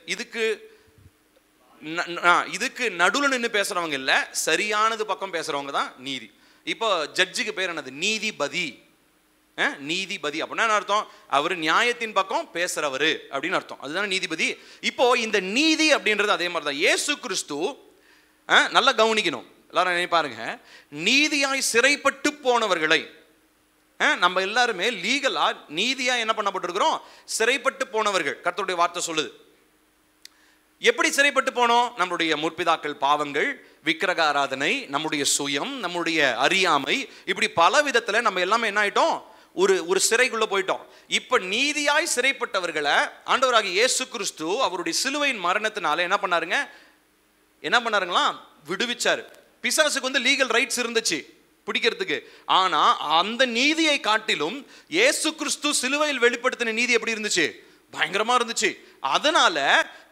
இதுக்கு நடுவில் நின்று பேசுறவங்க இல்ல, சரியானது பக்கம் பேசுறவங்க தான் நீதி. இப்போ ஜட்ஜுக்கு பேர் என்னது? நீதிபதி. நீதிபதி அப்படின்னா என்ன அர்த்தம்? அவர் நியாயத்தின் பக்கம் பேசுறவரு அப்படின்னு அர்த்தம். அதுதான் நீதிபதி. இப்போ இந்த நீதி அப்படின்றது அதே மாதிரி தான். இயேசு கிறிஸ்து, நல்லா கவனிக்கணும் எல்லாரும், நினைப்பாருங்க, நீதியாய் சிறைப்பட்டு போனவர்களை நம்ம எல்லாருமே லீகலா நீதியா என்ன பண்ணப்பட்டிருக்கிறோம்? சிறைப்பட்டு போனவர்கள். கர்த்தருடைய வார்த்தை சொல்லுது. எப்படி சிறைப்பட்டு போனோம்? நம்முடைய முற்பிதாக்கள் பாவங்கள், விக்கிரக ஆராதனை, நம்முடைய சுயம், நம்முடைய அறியாமை, இப்படி பல விதத்துல நம்ம எல்லாமே என்ன ஆயிட்டோம்? ஒரு சிறைக்குள்ள போயிட்டோம். இப்ப நீதியாய் சிறைப்பட்டவர்களை ஆண்டவராகிய இயேசு கிறிஸ்து அவருடைய சிலுவையின் மரணத்தினால என்ன பண்ணாருங்களா? விடுவிச்சாரு. பிசாசுக்கு லீகல் ரைட்ஸ் இருந்துச்சு பிடிக்கிறதுக்கு. ஆனா அந்த நீதியை காட்டிலும் இயேசு கிறிஸ்து சிலுவையில் வெளிப்படுத்தின நீதி எப்படி இருந்துச்சு? பயங்கரமா இருந்துச்சு. அதனால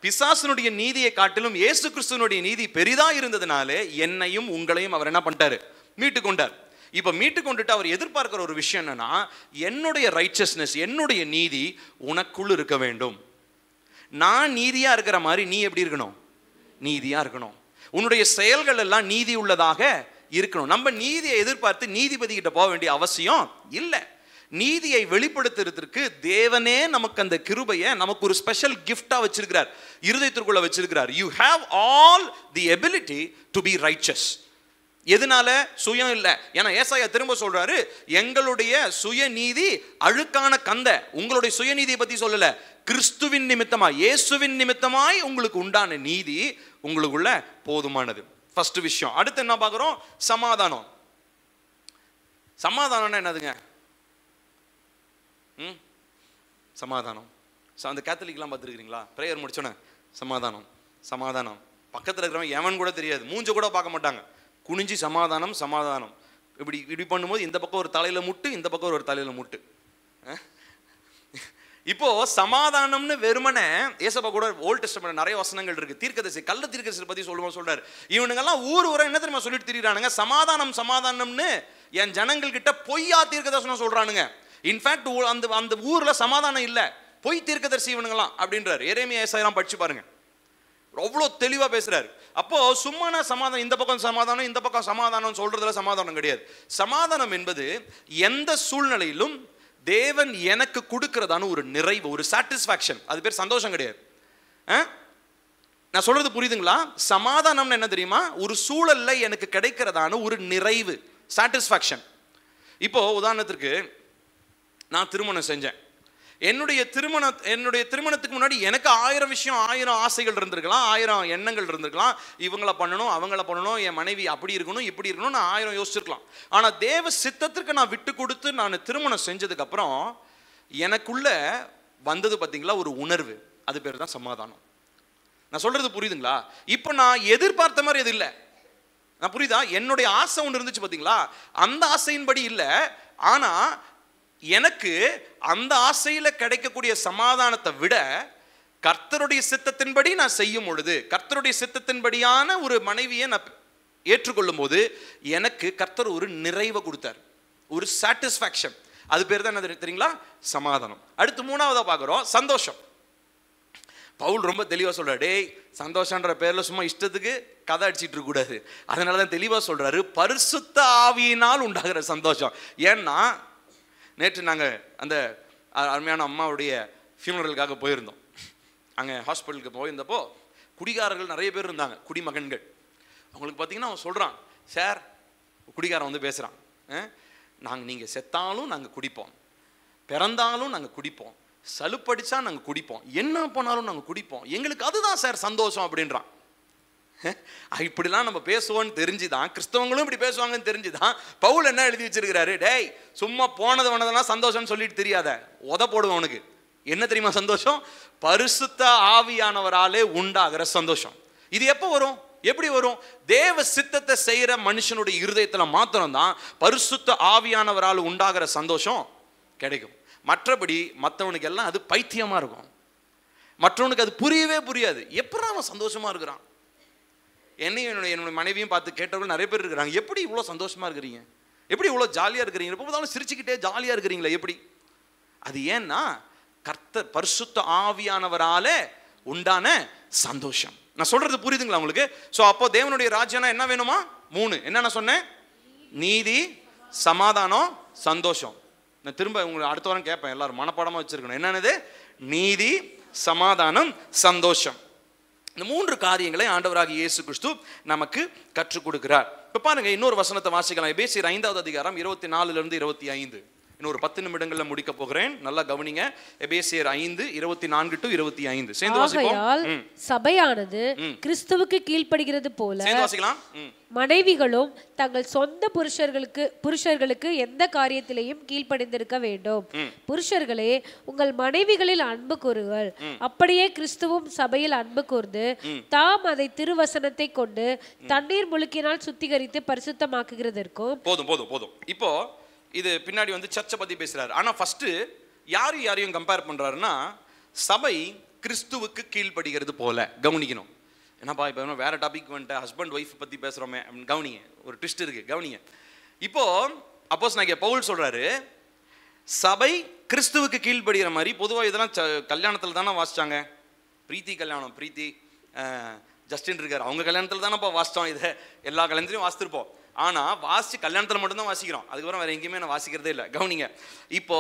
பிசாசனுடைய நீதியை காட்டிலும் இயேசு கிறிஸ்துவனுடைய நீதி பெரிதா இருந்ததுனாலே என்னையும் உங்களையும் அவர் என்ன பண்ணிட்டாரு? மீட்டு கொண்டார். இப்ப மீட்டு கொண்டுட்டு அவர் எதிர்பார்க்கிற ஒரு விஷயம் என்னன்னா, என்னுடைய ரைச்சஸ்னஸ், என்னுடைய நீதி உனக்குள் இருக்க வேண்டும். நான் நீதியா இருக்கிற மாதிரி நீ எப்படி இருக்கணும்? நீதியா இருக்கணும். உன்னுடைய செயல்கள் எல்லாம் நீதி உள்ளதாக இருக்கணும். நம்ம நீதியை எதிர்பார்த்து நீதிபதி கிட்ட போக வேண்டிய அவசியம் இல்லை. நீதியை வெளிப்படுத்துறதுக்கு தேவனே நமக்கு அந்த கிருபையை நமக்கு ஒரு ஸ்பெஷல் கிஃப்டா வச்சிருக்கிறார், இருதயத்திற்குள்ள வச்சிருக்கிறார். You have all the ability to be riches. எதனால? சுயம் இல்லை. ஏன்னா ஏசாயா திரும்ப சொல்றாரு, எங்களுடைய சுயநீதி அழுக்கான கந்த. உங்களுடைய சுயநீதியை பத்தி சொல்லல, கிறிஸ்துவின் நிமித்தமாய், இயேசுவின் நிமித்தமாய் உங்களுக்கு உண்டான நீதி உங்களுக்குள்ள போதுமானது. ஃபர்ஸ்ட் விஷயம். அடுத்து என்ன பார்க்கிறோம்? சமாதானம். சமாதானம்னா என்னதுங்க? சமாதானம். அந்த கேத்தலிக்லாம் பார்த்துருக்கீங்களா? ப்ரேயர் முடிச்சோன்னே சமாதானம் சமாதானம். பக்கத்தில் இருக்கிறவங்க எவன் கூட தெரியாது, மூஞ்ச கூட பார்க்க மாட்டாங்க, குனிஞ்சி சமாதானம் சமாதானம் இப்படி பண்ணும்போது இந்த பக்கம் ஒரு தலையில முட்டு, இந்த பக்கம் ஒரு தலையில முட்டு. இப்போ சமாதானம்னு வெறுமனே ஏசப்பா கூட ஓல்ட் டெஸ்டமென்ட்ல நிறைய வசனங்கள் இருக்கு. தீர்க்கதரிசி, கள்ள தீர்க்கதரிசி பத்தி சொல்றாரு. இவனுங்கெல்லாம் ஊர் என்ன தெரியுமா சொல்லிட்டு திரிறானுங்க? சமாதானம் சமாதானம்னு என் ஜனங்கள் கிட்ட பொய்யா தீர்க்கதரிசனம் சொல்றானுங்க. இன்ஃபேக்ட் அந்த ஊர்ல சமாதானம் இல்ல, பொய் தீர்க்கதரிசி இவனுங்கெல்லாம் அப்படின்றாரு. எரேமியா ஏசாயா படிச்சு பாருங்க, அவ்வளோ தெளிவா பேசுறாரு. அப்போ சும்மான சமாதானம், இந்த பக்கம் சமாதானம் இந்த பக்கம் சமாதானம் சொல்றதுல சமாதானம் கிடையாது. சமாதானம் என்பது எந்த சூழ்நிலையிலும் தேவன் எனக்கு கொடுக்கிறதான ஒரு நிறைவு, ஒரு சாட்டிஸ்ஃபேக்ஷன். அது பேர் சந்தோஷம் கிடையாது. நான் சொல்றது புரியுதுங்களா? சமாதானம் என்ன தெரியுமா? ஒரு சூழல்ல எனக்கு கிடைக்கிறதான ஒரு நிறைவு, சாட்டிஸ்ஃபேக்ஷன். இப்போ உதாரணத்திற்கு நான் திருமணம் செஞ்சேன். என்னுடைய திருமணத்துக்கு முன்னாடி எனக்கு 1000 விஷயம், 1000 ஆசைகள் இருந்திருக்கலாம், 1000 எண்ணங்கள் இருந்திருக்கலாம். இவங்கள பண்ணணும், அவங்கள பண்ணணும், என் மனைவி அப்படி இருக்கணும், இப்படி இருக்கணும், நான் 1000 யோசிச்சிருக்கலாம். ஆனா தேவ சித்தத்திற்கு நான் விட்டு கொடுத்து நான் திருமணம் செஞ்சதுக்கு அப்புறம் எனக்குள்ள வந்தது பார்த்தீங்களா ஒரு உணர்வு, அது பேர் தான் சமாதானம். நான் சொல்றது புரியுதுங்களா? இப்போ நான் எதிர்பார்த்த மாதிரி எது இல்லை. நான் புரியுதா? என்னுடைய ஆசை ஒன்று இருந்துச்சு பார்த்தீங்களா, அந்த ஆசையின்படி இல்லை. ஆனா எனக்கு அந்த ஆசையில கிடைக்கக்கூடிய சமாதானத்தை விட கர்த்தருடைய சித்தத்தின்படி நான் செய்யும் பொழுது, கர்த்தருடைய சித்தத்தின்படியான ஒரு மனைவியை நான் ஏற்றுக்கொள்ளும் போது எனக்கு கர்த்தர் ஒரு நிறைவை கொடுத்தார், ஒரு சாட்டிஸ்ஃபேக்ஷன். அது பேர் தான் என்ன தெரியுங்களா? சமாதானம். அடுத்து மூணாவதா பார்க்குறோம் சந்தோஷம். பவுல் ரொம்ப தெளிவாக சொல்றாரு, டேய் சந்தோஷன்ற பேர்ல சும்மா இஷ்டத்துக்கு கதை அடிச்சிட்டு இருக்க கூடாது. அதனால தான் தெளிவாக சொல்றாரு, பரிசுத்த ஆவியினால் உண்டாகிற சந்தோஷம். ஏன்னா நேற்று நாங்கள் அந்த அருமையான அம்மாவுடைய ஃபியூனரலுக்காக போயிருந்தோம். அங்கே ஹாஸ்பிட்டலுக்கு போயிருந்தப்போ குடிகாரர்கள் நிறைய பேர் இருந்தாங்க, குடிமகன்கள். அவங்களுக்கு பார்த்தீங்கன்னா அவன் சொல்கிறான், சார் குடிகாரன் வந்து பேசுகிறான், நீங்கள் செத்தாலும் நாங்கள் குடிப்போம், பிறந்தாலும் நாங்கள் குடிப்போம், சலுப்படிச்சா நாங்கள் குடிப்போம், என்ன போனாலும் நாங்கள் குடிப்போம், எங்களுக்கு அதுதான் சார் சந்தோஷம் அப்படின்றான். இப்படிலாம் நம்ம பேசுவோன்னு தெரிஞ்சுதான், கிறிஸ்தவங்களும் இப்படி பேசுவாங்கன்னு தெரிஞ்சுதான் பவுல் என்ன எழுதி வச்சிருக்கிறாரு, டேய் சும்மா போனது வந்ததெல்லாம் சந்தோஷம்னு சொல்லிட்டு தெரியாத, உத போடுவோம். உனக்கு என்ன தெரியுமா சந்தோஷம்? பரிசுத்த ஆவியானவராலே உண்டாகிற சந்தோஷம். இது எப்போ வரும், எப்படி வரும்? தேவ சித்தத்தை செய்யற மனுஷனுடைய இருதயத்துல மாத்திரம்தான் பரிசுத்த ஆவியானவரால் உண்டாகிற சந்தோஷம் கிடைக்கும். மற்றபடி மற்றவனுக்கு எல்லாம் அது பைத்தியமா இருக்கும், மற்றவனுக்கு அது புரியவே புரியாது. எப்படி அவன் சந்தோஷமா இருக்கிறான்? என்னையும் என்னுடைய மனைவியும் பார்த்து கேட்டவர்கள் நிறைய பேர் இருக்கிறாங்க, எப்படி இவ்வளோ சந்தோஷமா இருக்கிறீங்க, எப்படி இவ்வளோ ஜாலியாக இருக்கிறீங்க, எப்போ பார்த்தாலும் சிரிச்சுக்கிட்டே ஜாலியாக இருக்கிறீங்களா எப்படி? அது ஏன்னா கர்த்தர் பரிசுத்த ஆவியானவராலே உண்டான சந்தோஷம். நான் சொல்றது புரியுதுங்களா உங்களுக்கு? ஸோ அப்போ தேவனுடைய ராஜ்யம்னா என்ன வேணுமா? 3 என்ன சொன்னேன்? நீதி, சமாதானம், சந்தோஷம். நான் திரும்ப உங்களுக்கு அடுத்த வாரம் கேட்பேன், எல்லாரும் மனப்பாடமாக வச்சிருக்கணும். என்னன்னது? நீதி, சமாதானம், சந்தோஷம். இந்த 3 காரியங்களை ஆண்டவராகிய இயேசு கிறிஸ்து நமக்கு கற்றுக் கொடுக்கிறார். இப்போ பாருங்க, இன்னொரு வசனத்தை வாசிக்கலாம். எபேசியர் 5வது அதிகாரம் 24 to 25. இன்னொரு 10 நிமிடங்களில் முடிக்க போகிறேன், நல்லா கவனிங்க. எபேசியர் 5:24 to 25 சேர்ந்து வாசிப்போம். சபையானது கிறிஸ்துவுக்கு கீழ்ப்படுகிறது போல சேர்ந்து வாசிக்கலாம். மனைவிகளும் தங்கள் சொந்த புருஷர்களுக்கு எந்த காரியத்திலையும் கீழ்ப்படிந்திருக்க வேண்டும். புருஷர்களே, உங்கள் மனைவிகளில் அன்பு கூறுங்கள், அப்படியே கிறிஸ்துவும் சபையில் அன்பு கூர்ந்து தாம் அதை திருவசனத்தை கொண்டு தண்ணீர் முழுக்கினால் சுத்திகரித்து பரிசுத்தமாக்குகிறதற்கும். போதும். இப்போ இது பின்னாடி வந்து சர்ச்சை பத்தி பேசுறாரு. ஆனா ஃபர்ஸ்ட் யாரையும் கம்பேர் பண்றாருன்னா, சபை கிறிஸ்துவுக்கு கீழ்ப்படுகிறது போல. கவனிக்கணும். என்னப்பா இப்போ வேற டாபிக் வந்துட்டு ஹஸ்பண்ட் ஒய்ஃப் பத்தி பேசுறோமே, கவனிங்க, ஒரு ட்விஸ்ட் இருக்கு, கவனிங்க. இப்போ அப்போஸ்தலனாகிய பவுல் சொல்றாரு, சபை கிறிஸ்துவுக்கு கீழ்ப்படுகிற மாதிரி. பொதுவாக இதெல்லாம் கல்யாணத்தில் தானே வாசிச்சாங்க. பிரீத்தி கல்யாணம், பிரீத்தி ஜஸ்டின் இருக்காரு, அவங்க கல்யாணத்தில் தானேப்பா வாசித்தோம். இதை எல்லா கல்யாணத்துலையும் வாசித்திருப்போம். ஆனால் வாசிச்சு கல்யாணத்தில் மட்டும்தான் வாசிக்கிறோம், அதுக்கப்புறம் வேற எங்கேயுமே நான் வாசிக்கிறதே இல்லை. கவனிங்க, இப்போ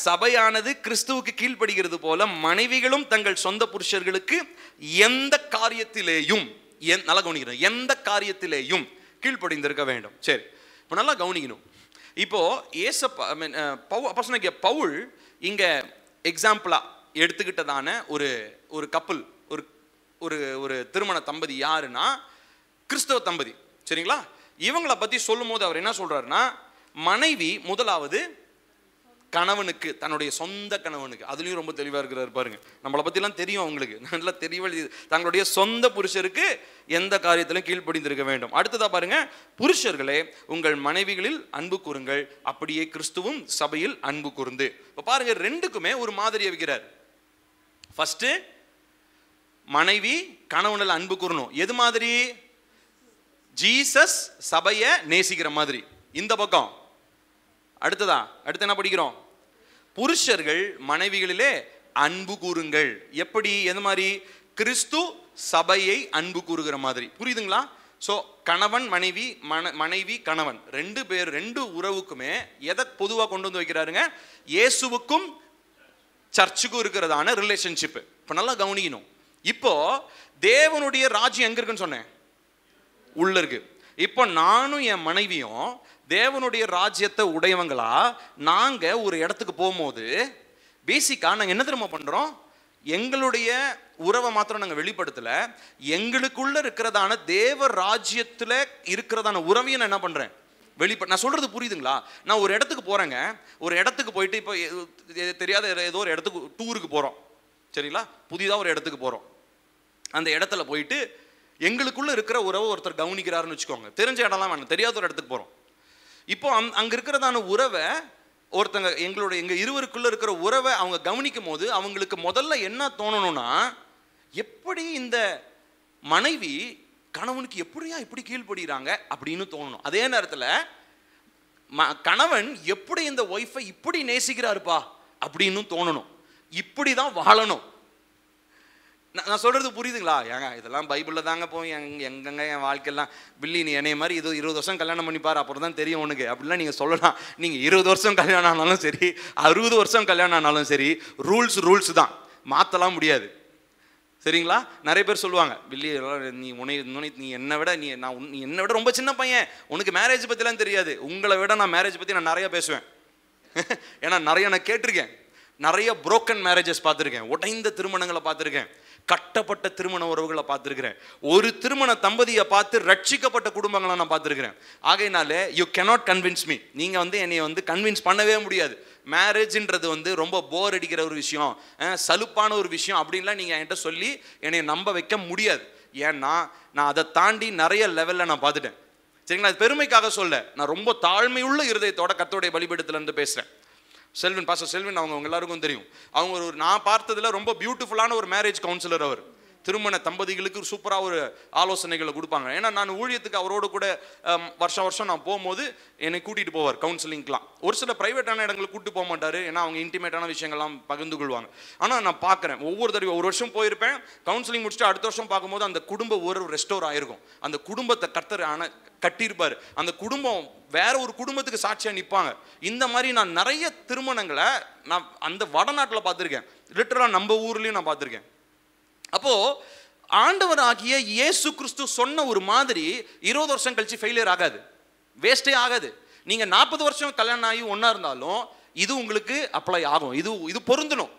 சபையானது கிறிஸ்துவுக்கு கீழ்ப்படுகிறது போல மனைவிகளும் தங்கள் சொந்த புருஷர்களுக்கு எந்த காரியத்திலேயும், நல்லா கவனிக்கணும், எந்த காரியத்திலேயும் கீழ்ப்படிந்திருக்க வேண்டும். சரி, இப்போ நல்லா கவனிக்கணும். இப்போ அப்போஸ்தலனாகிய பவுல் இங்க எக்ஸாம்பிளா எடுத்துக்கிட்டதான ஒரு கப்பல், ஒரு திருமண தம்பதி யாருன்னா கிறிஸ்தவ தம்பதி. சரிங்களா? இவங்களை பத்தி சொல்லும் போது அவர் என்ன சொல்றாருன்னா, மனைவி முதலாவது கணவனுக்கு, தன்னுடைய சொந்த கணவனுக்கு, அதுலயும் ரொம்ப தெளிவா இருக்கிறாரு பாருங்க. நம்மளை பத்திலாம் தெரியும் அவங்களுக்கு, நல்லா தெளிவாக தங்களுடைய சொந்த புருஷருக்கு எந்த காரியத்திலும் கீழ்ப்படிந்திருக்க வேண்டும். அடுத்ததா பாருங்க, புருஷர்களே உங்கள் மனைவிகளில் அன்பு கூறுங்கள், அப்படியே கிறிஸ்துவும் சபையில் அன்பு கூர்ந்து. இப்ப பாருங்க, ரெண்டுக்குமே ஒரு மாதிரியை வைக்கிறார். ஃபர்ஸ்ட் மனைவி கணவனில் அன்பு கூறணும். எது மாதிரி? ஜீசஸ் சபையை நேசிக்கிற மாதிரி. இந்த பக்கம் அடுத்து என்ன படிக்கிறோம்? புருஷர்கள் மனைவிகளிலே அன்பு கூறுங்கள். எப்படி? எது மாதிரி? கிறிஸ்து சபையை அன்பு கூறுகிற மாதிரி. புரியுதுங்களா? ஸோ கணவன் மனைவி, மனைவி கணவன், ரெண்டு உறவுக்குமே எதை பொதுவாக கொண்டு வந்து வைக்கிறாருங்க? இயேசுவுக்கும் சர்ச்சுக்கும் இருக்கிறதான ரிலேஷன்ஷிப். இப்போ நல்லா கவனிக்கணும். இப்போ தேவனுடைய ராஜ்யம் எங்க இருக்குன்னு சொன்னேன்? உள்ள இருக்கு. இப்போ நானும் என் மனைவியும் தேவனுடைய ராஜ்யத்தை உடையவங்களா நாங்க ஒரு இடத்துக்கு போகும்போது பேசிக்கா நாங்க என்ன தெரியுமா பண்றோம்? எங்களுடைய உறவை மாத்திரம் நாங்க வெளிப்படுத்தல, எங்களுக்குள்ள இருக்கிறதான தேவ ராஜ்யத்துல இருக்கிறதான உறவையும் நான் என்ன பண்றேன்? நான் சொல்றது புரியுதுங்களா? நான் ஒரு இடத்துக்கு போறேங்க, ஒரு இடத்துக்கு போயிட்டு இப்போ தெரியாத ஏதோ ஒரு இடத்துக்கு டூருக்கு போறோம். சரிங்களா? புதிதாக ஒரு இடத்துக்கு போறோம். அந்த இடத்துல போயிட்டு எங்களுக்குள்ள இருக்கிற உறவை ஒருத்தர் கவனிக்கிறாருன்னு வச்சுக்கோங்க. தெரிஞ்ச இடம்லாம் வேணும், தெரியாத ஒரு இடத்துக்கு போகிறோம். இப்போ அங்கே இருக்கிறதான உறவை ஒருத்தங்க எங்க இருவருக்குள்ள இருக்கிற உறவை அவங்க கவனிக்கும் போது அவங்களுக்கு முதல்ல என்ன தோணணும்னா, எப்படி இந்த மனைவி கணவனுக்கு எப்படியா இப்படி கீழ்படுகிறாங்க அப்படின்னு தோணணும். அதே நேரத்தில் கணவன் எப்படி இந்த ஒய்ஃபை இப்படி நேசிக்கிறாருப்பா அப்படின்னு தோணணும். இப்படி தான் வாழணும். நான் சொல்றது புரியுதுங்களா? ஏங்க இதெல்லாம் பைபிளில் தாங்க போய் எங்கங்க என் வாழ்க்கையெல்லாம் பில்லி நீ என்னைய மாதிரி 20 வருஷம் கல்யாணம் பண்ணிப்பார் அப்புறம் தான் தெரியும் உனக்கு அப்படிலாம் நீங்கள் சொல்லலாம். நீங்கள் 20 வருஷம் கல்யாணம் ஆனாலும் சரி, 60 வருஷம் கல்யாணம் ஆனாலும் சரி, ரூல்ஸ் தான், மாற்றலாம் முடியாது. சரிங்களா? நிறைய பேர் சொல்லுவாங்க, பில்லி நீ என்னை விட நீ என்னை விட ரொம்ப சின்ன பையன், உனக்கு மேரேஜ் பற்றிலாம் தெரியாது. உங்களை விட நான் மேரேஜ் பற்றி நான் நிறைய பேசுவேன். ஏன்னா நிறைய நான் கேட்டிருக்கேன். நிறைய புரோக்கன் மேரேஜஸ் பார்த்துருக்கேன், உடைந்த திருமணங்களை பார்த்துருக்கேன், கட்டப்பட்ட திருமண உறவுகளை பார்த்துருக்கிறேன், ஒரு திருமண தம்பதியை பார்த்து ரட்சிக்கப்பட்ட குடும்பங்களை நான் பார்த்துருக்கிறேன். ஆகையினாலே யூ கேனாட் கன்வின்ஸ் மீ. நீங்கள் என்னை கன்வின்ஸ் பண்ணவே முடியாது. மேரேஜ்ன்றது ரொம்ப போர் அடிக்கிற ஒரு விஷயம், சலுப்பான ஒரு விஷயம் அப்படின்லாம் நீங்கள் என்கிட்ட சொல்லி என்னை நம்ப வைக்க முடியாது. ஏன்னா நான் அதை தாண்டி நிறைய லெவலில் நான் பார்த்துட்டேன். சரிங்களா? அது பெருமைக்காக சொல்ல, நான் ரொம்ப தாழ்மையுள்ள இருதயத்தோட கர்த்தருடைய பலிபீடத்திலேருந்து பேசுகிறேன். செல்வின், பாஸ்டர் செல்வின் அவங்க எல்லாருக்கும் தெரியும். அவங்க நான் பார்த்ததுல ரொம்ப பியூட்டிஃபுல்லான ஒரு மேரேஜ் கவுன்சிலர். அவர் திருமண தம்பதிகளுக்கு சூப்பராக ஒரு ஆலோசனைகளை கொடுப்பாங்க. ஏன்னா நான் ஊழியத்துக்கு அவரோடு கூட வருஷம் நான் போகும்போது என்னை கூட்டிகிட்டு போவார் கவுன்சிலிங்லாம். ஒரு சில ப்ரைவேட்டான இடங்களுக்கு கூப்பிட்டு போக மாட்டார், ஏன்னா அவங்க இன்டிமேட்டான விஷயங்கள்லாம் பகிர்ந்து கொள்வாங்க. ஆனால் நான் பார்க்குறேன், ஒவ்வொரு தடவை ஒரு வருஷம் போயிருப்பேன், கவுன்சிலிங் முடிச்சுட்டு அடுத்த வருஷம் பார்க்கும்போது அந்த குடும்ப உறவு ரெஸ்டோர் ஆகிருக்கும். அந்த குடும்பத்தை கர்த்தர் கட்டியிருப்பார். அந்த குடும்பம் வேற ஒரு குடும்பத்துக்கு சாட்சியாக நிற்பாங்க. இந்த மாதிரி நான் நிறைய திருமணங்களை நான் அந்த வடநாட்டில் பார்த்துருக்கேன், லிட்டரலாக நம்ம ஊர்லேயும் நான் பார்த்துருக்கேன். அப்போ ஆண்டவர் ஆகிய இயேசு கிறிஸ்து சொன்ன ஒரு மாதிரி 20 வருஷம் கழிச்சு ஃபெயிலியர் ஆகாது, வேஸ்டே ஆகாது. நீங்க 40 வருஷம் கல்யாணம் ஆகி ஒன்னா இருந்தாலும் இது உங்களுக்கு அப்ளை ஆகும், இது பொருந்தணும்.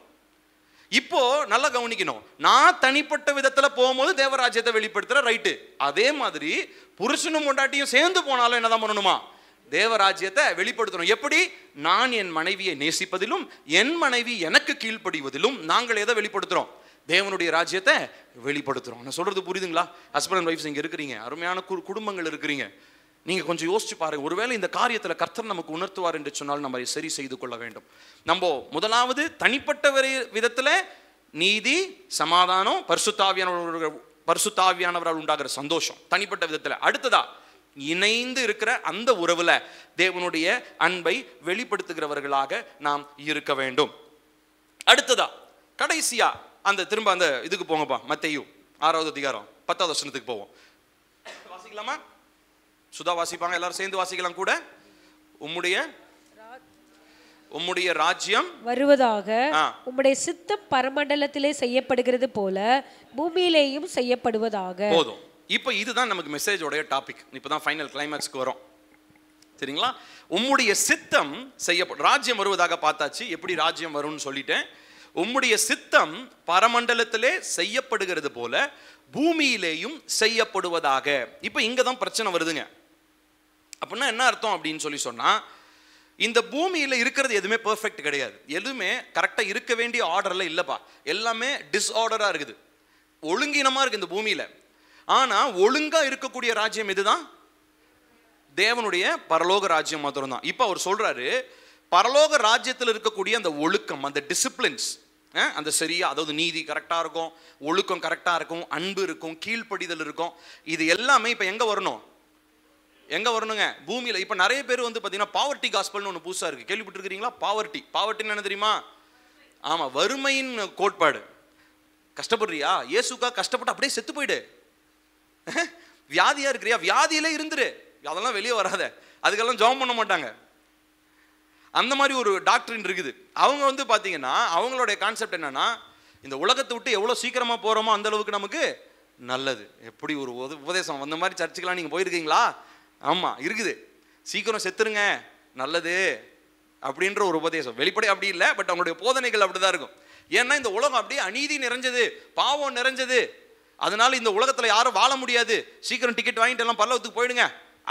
இப்போ நல்லா கவனிக்கணும், நான் தனிப்பட்ட விதத்துல போகும்போது தேவராஜ்யத்தை வெளிப்படுத்துற ரைட்டு, அதே மாதிரி புருஷனும் பொண்டாட்டியும் சேர்ந்து போனாலும் என்னதான் பண்ணணுமா? தேவராஜ்யத்தை வெளிப்படுத்தணும். எப்படி? நான் என் மனைவியை நேசிப்பதிலும் என் மனைவி எனக்கு கீழ்ப்படிவதிலும் நாங்கள் எதை வெளிப்படுத்துறோம்? தேவனுடைய ராஜ்யத்தை வெளிப்படுத்துறோம். நான் சொல்றது புரியுதுங்களா? ஹஸ்பண்ட் அண்ட் ஒய்ஃப்ஸ் இங்கே இருக்கிறீங்க, அருமையான குடும்பங்கள் இருக்கிறீங்க. நீங்க கொஞ்சம் யோசிச்சு பாருங்க, ஒருவேளை இந்த காரியத்துல கர்த்தர் நமக்கு உணர்த்துவார் என்று சொன்னால் நம்ம சரி செய்து கொள்ள வேண்டும். நம்ம முதலாவது தனிப்பட்ட விதத்துல நீதி, சமாதானம், பரிசுத்தாவியானவரால் உண்டாகிற சந்தோஷம் தனிப்பட்ட விதத்துல. அடுத்ததா இணைந்து இருக்கிற அந்த உறவுல தேவனுடைய அன்பை வெளிப்படுத்துகிறவர்களாக நாம் இருக்க வேண்டும். அடுத்ததா கடைசியா திரும்ப அந்த இதுக்கு போங்கப்பா, மத்தேயு 6வது அதிகாரம் 10வது வசனத்துக்கு போவோம். வாசிக்கலாமா? சுதா வாசிப்பாங்க, எல்லாரும் சேர்ந்து வாசிக்கலாம் கூட. உம்முடைய ராஜ்யம் வருவதாக, உம்முடைய சித்தம் பரமண்டலத்திலே செய்யப்படுகிறது போல பூமியிலேயும் செய்யப்படுவதாக. போதும். இப்போ இதுதான் நமக்கு மெசேஜோடைய டாபிக். இப்போதான் ஃபைனல் கிளைமேக்ஸ்க்கு வரும். சரிங்களா? உம்முடைய சித்தம் ராஜ்யம் வருவதாக பார்த்தாச்சு, எப்படி ராஜ்யம் வரும்னு சொல்லிட்டேன். உம்முடைய சித்தம் பரமண்டலத்திலே செய்யப்படுகிறது போல பூமியிலேயும் செய்யப்படுவதாக. இப்போ இங்க தான் பிரச்சனை வருதுங்க. அப்படின்னா என்ன அர்த்தம் அப்படின்னு சொன்னா, இந்த பூமியில இருக்கிறது எதுவுமே பெர்ஃபெக்ட் கிடையாது, எதுவுமே கரெக்டா இருக்க வேண்டிய ஆர்டர்ல இல்லப்பா, எல்லாமே டிஸ்ஆர்டரா இருக்குது, ஒழுங்கீனமா இருக்கு இந்த பூமியில. ஆனா ஒழுங்கா இருக்கக்கூடிய ராஜ்யம் எதுதான்? தேவனுடைய பரலோக ராஜ்யம் மாத்திரம் தான். இப்போ அவர் சொல்றாரு, பரலோக ராஜ்யத்தில் இருக்கக்கூடிய அந்த ஒழுக்கம், அந்த டிசிப்ளின்ஸ், அந்த சரியா, அதாவது நீதி கரெக்டா இருக்கும், ஒழுக்கம் கரெக்டா இருக்கும், அன்பு இருக்கும், கீழ்ப்படிதல் இருக்கும், இது எல்லாமே இப்ப எங்க வரணும்? எங்க வரணுங்க? பூமியில. இப்ப நிறைய பேர் பாத்தீங்கன்னா பாவர்ட்டி காஸ்பல்னு ஒன்று புதுசா இருக்கு, கேள்விப்பட்டிருக்கீங்களா? பாவர்ட்டின்னு என்ன தெரியுமா? ஆமா, வறுமையின் கோட்பாடு. கஷ்டப்படுறியா? இயேசுக்கா கஷ்டப்பட்டு அப்படியே செத்து போயிடு. வியாதியா இருக்கிறியா? வியாதியில இருந்துரு, அதெல்லாம் வெளியே வராத, அதுக்கெல்லாம் ஜெபம் பண்ண மாட்டாங்க. அந்த மாதிரி ஒரு டாக்டரின் இருக்குது. அவங்க பாத்தீங்கன்னா அவங்களுடைய கான்செப்ட் என்னன்னா, இந்த உலகத்தை விட்டு எவ்வளவு சீக்கிரமா போறோமோ அந்த அளவுக்கு நமக்கு நல்லது. எப்படி ஒரு உபதேசம் அந்த மாதிரி சர்ச்சுக்கெல்லாம் நீங்க போயிருக்கீங்களா? ஆமா, இருக்குது. சீக்கிரம் செத்துருங்க, நல்லது அப்படின்ற ஒரு உபதேசம். வெளிப்படை அப்படி இல்லை, பட் அவங்களுடைய போதனைகள் அப்படிதான் இருக்கும். ஏன்னா இந்த உலகம் அப்படியே அநீதி நிறைஞ்சது, பாவம் நிறைஞ்சது, அதனால இந்த உலகத்துல யாரும் வாழ முடியாது, சீக்கிரம் டிக்கெட் வாங்கிட்டு எல்லாம் பரலோகத்துக்கு போயிடுங்க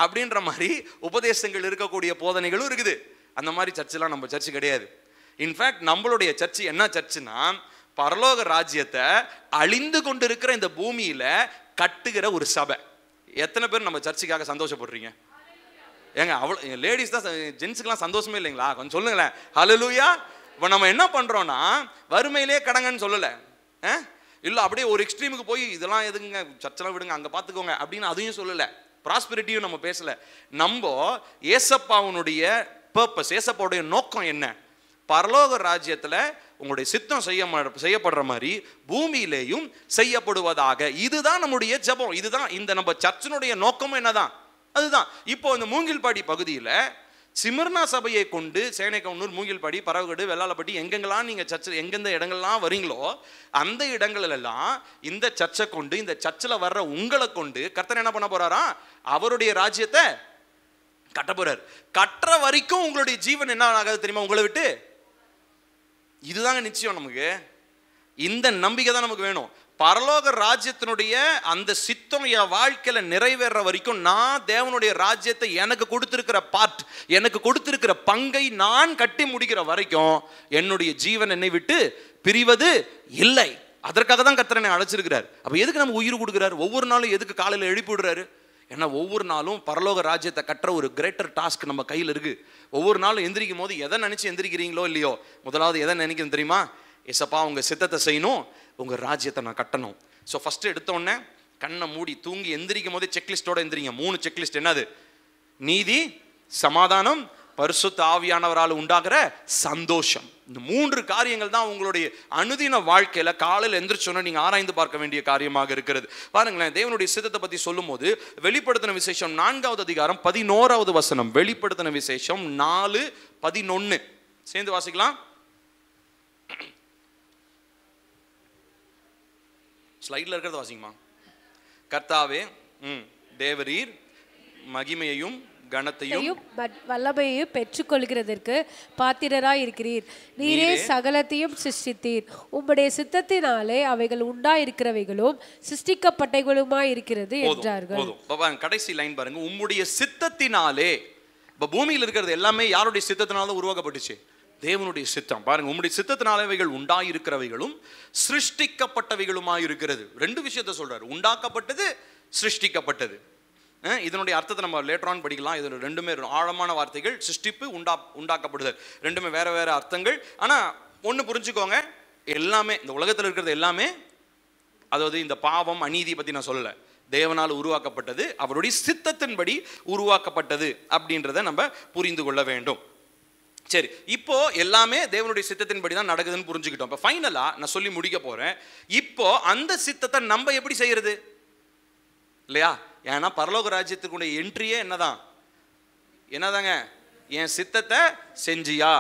அப்படின்ற மாதிரி உபதேசங்கள் இருக்கக்கூடிய போதனைகளும் இருக்குது. அந்த மாதிரி சர்ச்செல்லாம் நம்ம சர்ச்சு கிடையாது. இன்ஃபேக்ட் நம்மளுடைய சர்ச்சு என்ன சர்ச்சுனா, பரலோக ராஜ்யத்தை அழிந்து கொண்டிருக்கிற இந்த பூமியில கட்டுகிற ஒரு சபை. எத்தனை பேர் நம்ம சர்ச்சுக்காக சந்தோஷப்படுறீங்க? ஏங்க அவ்வளோ லேடிஸ் தான், ஜென்ஸுக்கெல்லாம் சந்தோஷமே இல்லைங்களா? கொஞ்சம் சொல்லுங்களேன். ஹல்லேலூயா. இப்போ நம்ம என்ன பண்ணுறோன்னா வறுமையிலே கடங்கன்னு சொல்லலை, இல்லை அப்படியே ஒரு எக்ஸ்ட்ரீமுக்கு போய் இதெல்லாம் எதுங்க சர்ச்செல்லாம் விடுங்க அங்கே பார்த்துக்கோங்க அப்படின்னு அதையும் சொல்லலை. ப்ராஸ்பெரிட்டியும் நம்ம பேசலை. நம்ம ஏசப்பாவுடைய பர்பஸ், ஏசப்பாவுடைய நோக்கம் என்ன? பரலோக ராஜ்யத்தில் உங்களுடைய சித்தம் செய்யப்படுற மாதிரி பூமியிலேயும் செய்யப்படுவதாக. இதுதான் நம்முடைய ஜெபம். இதுதான் இந்த நம்ம சர்ச்சினுடைய நோக்கமும் என்னதான், அதுதான். இப்போ இந்த மூங்கில்பாடி பகுதியில் சிமிர்னா சபையை கொண்டு சேனைக்கவுன்னூர், மூங்கில்பாடி, பறவகடு, வெள்ளாளப்பட்டி எங்கெங்கெல்லாம் நீங்கள் சர்ச்சில் எங்கெந்த இடங்கள்லாம் வரீங்களோ அந்த இடங்களெல்லாம் இந்த சர்ச்சை கொண்டு, இந்த சர்ச்சில் வர்ற உங்களை கொண்டு கர்த்தர் என்ன பண்ண போறாரா? அவருடைய ராஜ்யத்தை கட்ட போறார். கட்டுற வரைக்கும் உங்களுடைய ஜீவன் என்ன ஆகாது தெரியுமா? உங்களை விட்டு. இதுதாங்க நிச்சயம். நமக்கு இந்த நம்பிக்கை தான் நமக்கு வேணும். பரலோக ராஜ்யத்தினுடைய அந்த சித்தம் என் வாழ்க்கையில நிறைவேற வரைக்கும் நான் தேவனுடைய ராஜ்யத்தை எனக்கு கொடுத்திருக்கிற பார்ட், எனக்கு கொடுத்திருக்கிற பங்கை நான் கட்டி முடிக்கிற வரைக்கும் என்னுடைய ஜீவன் என்னை விட்டு பிரிவது இல்லை. அதற்காக தான் கர்த்தர் என்னை அழைச்சிருக்கிறார். அப்ப எதுக்கு நம்ம உயிர் கொடுக்கிறார்? ஒவ்வொரு நாளும் எதுக்கு காலையில் எழுப்பி விடுறாரு? ஏன்னா ஒவ்வொரு நாளும் பரலோக ராஜ்யத்தை கட்டுற ஒரு கிரேட்டர் டாஸ்க் நம்ம கையில் இருக்கு. ஒவ்வொரு நாளும் எந்திரிக்கும் போது எதை நினைச்சு எந்திரிக்கிறீங்களோ இல்லையோ, முதலாவது எதை நினைக்கணும் தெரியுமா? ஏசப்பா உங்க சித்தத்தை செய்யணும், உங்க ராஜ்யத்தை நான் கட்டணும். ஸோ ஃபர்ஸ்ட் எடுத்த உடனே கண்ணை மூடி தூங்கி எந்திரிக்கும் போதே செக்லிஸ்டோட எந்திரிங்க. 3 செக்லிஸ்ட். என்னது? நீதி, சமாதானம், பரிசுத்த ஆவியானவரால் உண்டாகிற சந்தோஷம். இந்த 3 காரியங்கள் தான் உங்களுடைய அனுதின வாழ்க்கையில காலையில் எந்திரிச்சோன்னா நீங்க ஆராய்ந்து பார்க்க வேண்டிய காரியமாக இருக்கிறது. பாருங்களேன், தேவனுடைய சித்தத்தை பத்தி சொல்லும் போது வெளிப்படுத்தின விசேஷம் 4வது அதிகாரம் 11வது வசனம். வெளிப்படுத்தின விசேஷம் 4:11 சேர்ந்து வாசிக்கலாம். ஸ்லைட்ல இருக்கிறத வாசிங்கம்மா. கர்த்தாவே, தேவரீர் மகிமையையும் கனத்தையும் வல்லமையையும் பெற்றுக்கொள்கிறதற்கு பாத்திரராய் இருக்கிறீர். நீரே சகலத்தையும் சிருஷ்டித்தீர். உம்முடைய சித்தத்தினாலே அவைகள் உண்டாயிருக்கிறவைகளும் சிருஷ்டிக்கப்பட்டவைகளுமாய் இருக்கிறது என்றார்கள். கடைசி லைன் பாருங்க. உம்முடைய சித்தத்தினாலே. இப்ப பூமியில் இருக்கிறது எல்லாமே யாருடைய சித்தத்தினால உருவாக்கப்பட்டுச்சு? தேவனுடைய சித்தம். பாருங்க, உம்முடைய சித்தத்தினாலவைகள் உண்டாயிருக்கிறவைகளும் சிருஷ்டிக்கப்பட்டவைகளுமாய் இருக்கிறது. 2 விஷயத்தை சொல்றாரு. உண்டாக்கப்பட்டது, சிருஷ்டிக்கப்பட்டது. இதனுடைய அர்த்தத்தை நம்ம லேட்டர் ஆன் படிக்கலாம். இது ரெண்டுமே ஆழமான வார்த்தைகள். சிருஷ்டிப்பு, உண்டாக்கப்படுதல், ரெண்டுமே வேற வேற அர்த்தங்கள். ஆனா ஒண்ணு புரிஞ்சுக்கோங்க, எல்லாமே இந்த உலகத்தில் இருக்கிறது எல்லாமே, அதாவது இந்த பாவம் அநீதி பத்தி நான் சொல்லல, தேவனால் உருவாக்கப்பட்டது, அவருடைய சித்தத்தின்படி உருவாக்கப்பட்டது அப்படின்றத நம்ம புரிந்து கொள்ள வேண்டும். சரி, இப்போ எல்லாமே தேவனுடைய சித்தத்தின்படி தான் நடக்குதுன்னு புரிஞ்சுக்கிட்டோம். இப்போ ஃபைனலா நான் சொல்லி முடிக்க போறேன். இப்போ அந்த சித்தத்தை நம்ம எப்படி செய்யறது இல்லையா? ஏன்னா பரலோக ராஜ்யத்துக்குடைய என்ட்ரியே என்னதாங்க? என் சித்தத்தை செஞ்சியா,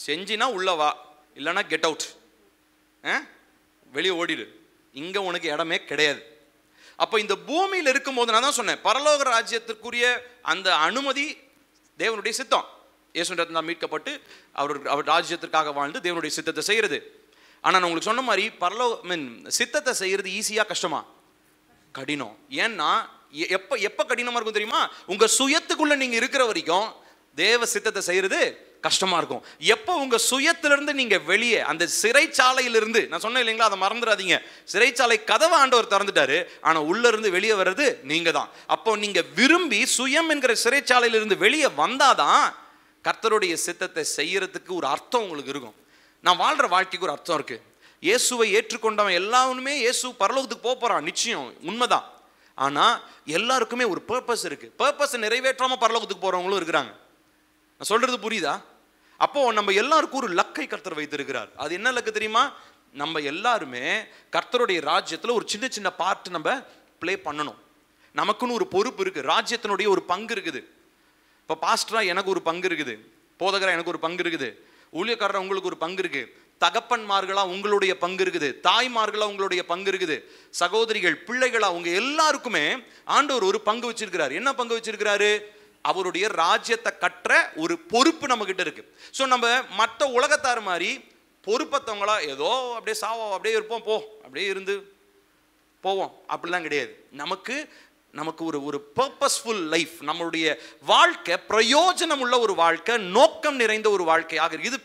செஞ்சினா உள்ளவா, இல்லைன்னா கெட் அவுட், வெளியே ஓடிடு, இங்க உனக்கு இடமே கிடையாது. அப்போ இந்த பூமியில் இருக்கும்போது நான் தான் சொன்னேன், பரலோக ராஜ்யத்திற்குரிய அந்த அனுமதி தேவனுடைய சித்தம். இயேசுவிடம் மீட்கப்பட்டு அவர் ராஜ்யத்திற்காக வாழ்ந்து தேவனுடைய சித்தத்தை செய்யறது. ஆனா நான் உங்களுக்கு சொன்ன மாதிரி சித்தத்தை செய்யறது ஈஸியா கஷ்டமா? கடினம். ஏன்னா எப்ப கடினமா இருக்கும் தெரியுமா? உங்க சுயத்துக்குள்ள நீங்க இருக்கிற வரைக்கும் தேவ சித்தத்தை செய்யறது கஷ்டமா இருக்கும். எப்போ உங்க சுயத்திலிருந்து நீங்க வெளியே, அந்த சிறைச்சாலையிலிருந்து, நான் சொன்னேன் இல்லைங்களா, அதை மறந்துடாதீங்க. சிறைச்சாலை கதவை ஆண்டவர் திறந்துட்டாரு, ஆனா உள்ள இருந்து வெளியே வர்றது நீங்க தான். அப்போ நீங்க விரும்பி சுயம் என்கிற சிறைச்சாலையிலிருந்து வெளியே வந்தாதான் கர்த்தருடைய சித்தத்தை செய்யறதுக்கு ஒரு அர்த்தம் உங்களுக்கு இருக்கும். நான் வாழ்ற வாழ்க்கைக்கு ஒரு அர்த்தம் இருக்கு. இயேசுவை ஏற்றுக்கொண்டவன் எல்லாருமே இயேசு பரலோகத்துக்கு போறான், நிச்சயம் உண்மைதான். ஆனா எல்லாருக்குமே ஒரு பர்பஸ் இருக்கு. பர்பஸ் நிறைவேற்றாம பரலோகத்துக்கு போறவங்களும் இருக்கிறாங்க. நான் சொல்றது புரியுதா? அப்போ நம்ம எல்லாருக்கும் ஒரு லக்கை கர்த்தர் வைத்திருக்கிறார். அது என்ன லக்கு தெரியுமா? நம்ம எல்லாருமே கர்த்தருடைய ராஜ்யத்துல ஒரு சின்ன சின்ன பார்ட் நம்ம பிளே பண்ணணும். நமக்குன்னு ஒரு பொறுப்பு இருக்கு, ராஜ்யத்தினுடைய ஒரு பங்கு இருக்குது. இப்போ பாஸ்டரா எனக்கு ஒரு பங்கு இருக்குது, போதகரா எனக்கு ஒரு பங்கு இருக்குது, ஊழியக்காரரா உங்களுக்கு ஒரு பங்கு இருக்கு, தகப்பன்மார்களா உங்களுடைய பங்கு இருக்குது, தாய்மார்களா உங்களுடைய பங்கு இருக்குது, சகோதரிகள், பிள்ளைகளா உங்க எல்லாருக்குமே ஆண்டவர் ஒரு பங்கு வச்சிருக்கிறார். என்ன பங்கு வச்சிருக்கிறாரு? அவருடைய ராஜ்யத்தை கற்ற ஒரு பொறுப்பு நம்ம கிட்ட இருக்கு. ஸோ நம்ம மற்ற உலகத்தார் மாதிரி பொறுப்பத்தவங்களா ஏதோ அப்படியே சாவா அப்படியே இருப்போம், அப்படியே இருந்து போவோம், அப்படிலாம் கிடையாது. நமக்கு ஒரு பர்பஸ்ஃபுல் லைஃப், நம்மளுடைய வாழ்க்கை பிரயோஜனம் உள்ள ஒரு வாழ்க்கை, நோக்கம் நிறைந்த ஒரு வாழ்க்கையாக இருக்கு. இது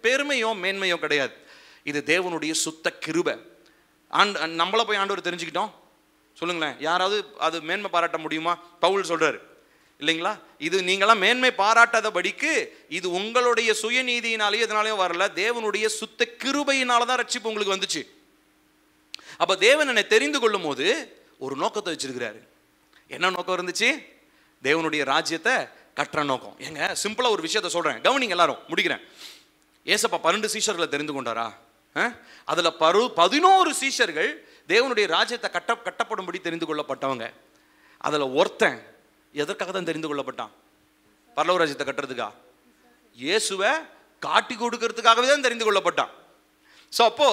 பெருமையோ மேன்மையோ கிடையாது. இது தேவனுடைய சுத்த கிருபை. நம்மள போய் ஆண்டவர் தெரிஞ்சுக்கிட்டோம் சொல்லுங்களேன். யாராவது அது மேன்மை பாராட்ட முடியுமா? பவுல் சொல்றாரு இல்லைங்களா, இது நீங்களாம் மேன்மை பாராட்டாதபடிக்கு இது உங்களுடைய சுயநீதியினாலேயோ இதனாலேயோ வரல, தேவனுடைய சுத்த கிருபையினாலதான் ரட்சிப்பு உங்களுக்கு வந்துச்சு. அப்ப தேவன் என்னை தெரிந்து கொள்ளும் போது ஒரு நோக்கத்தை வச்சிருக்கிறாரு. என்ன நோக்கம் இருந்துச்சு? தேவனுடைய ராஜ்யத்தை கட்டுற நோக்கம். ஏங்க சிம்பிளா ஒரு விஷயத்த சொல்றேன், கவனிங்க எல்லாரும், முடிக்கிறேன். ஏசப்பா 12 சீஷர்களை தெரிந்து கொண்டாரா? அதுல 11 சீஷர்கள் தேவனுடைய ராஜ்யத்தை கட்டப்படும்படி தெரிந்து கொள்ளப்பட்டவங்க. அதுல ஒருத்தன் எதற்காக தான் தெரிந்து கொள்ளப்பட்டான்? பரலோக ராஜ்யத்தை கட்டுறதுக்கா? இயேசுவை காட்டி கொடுக்கறதுக்காகவே தான் தெரிந்து கொள்ளப்பட்டான். ஸோ அப்போ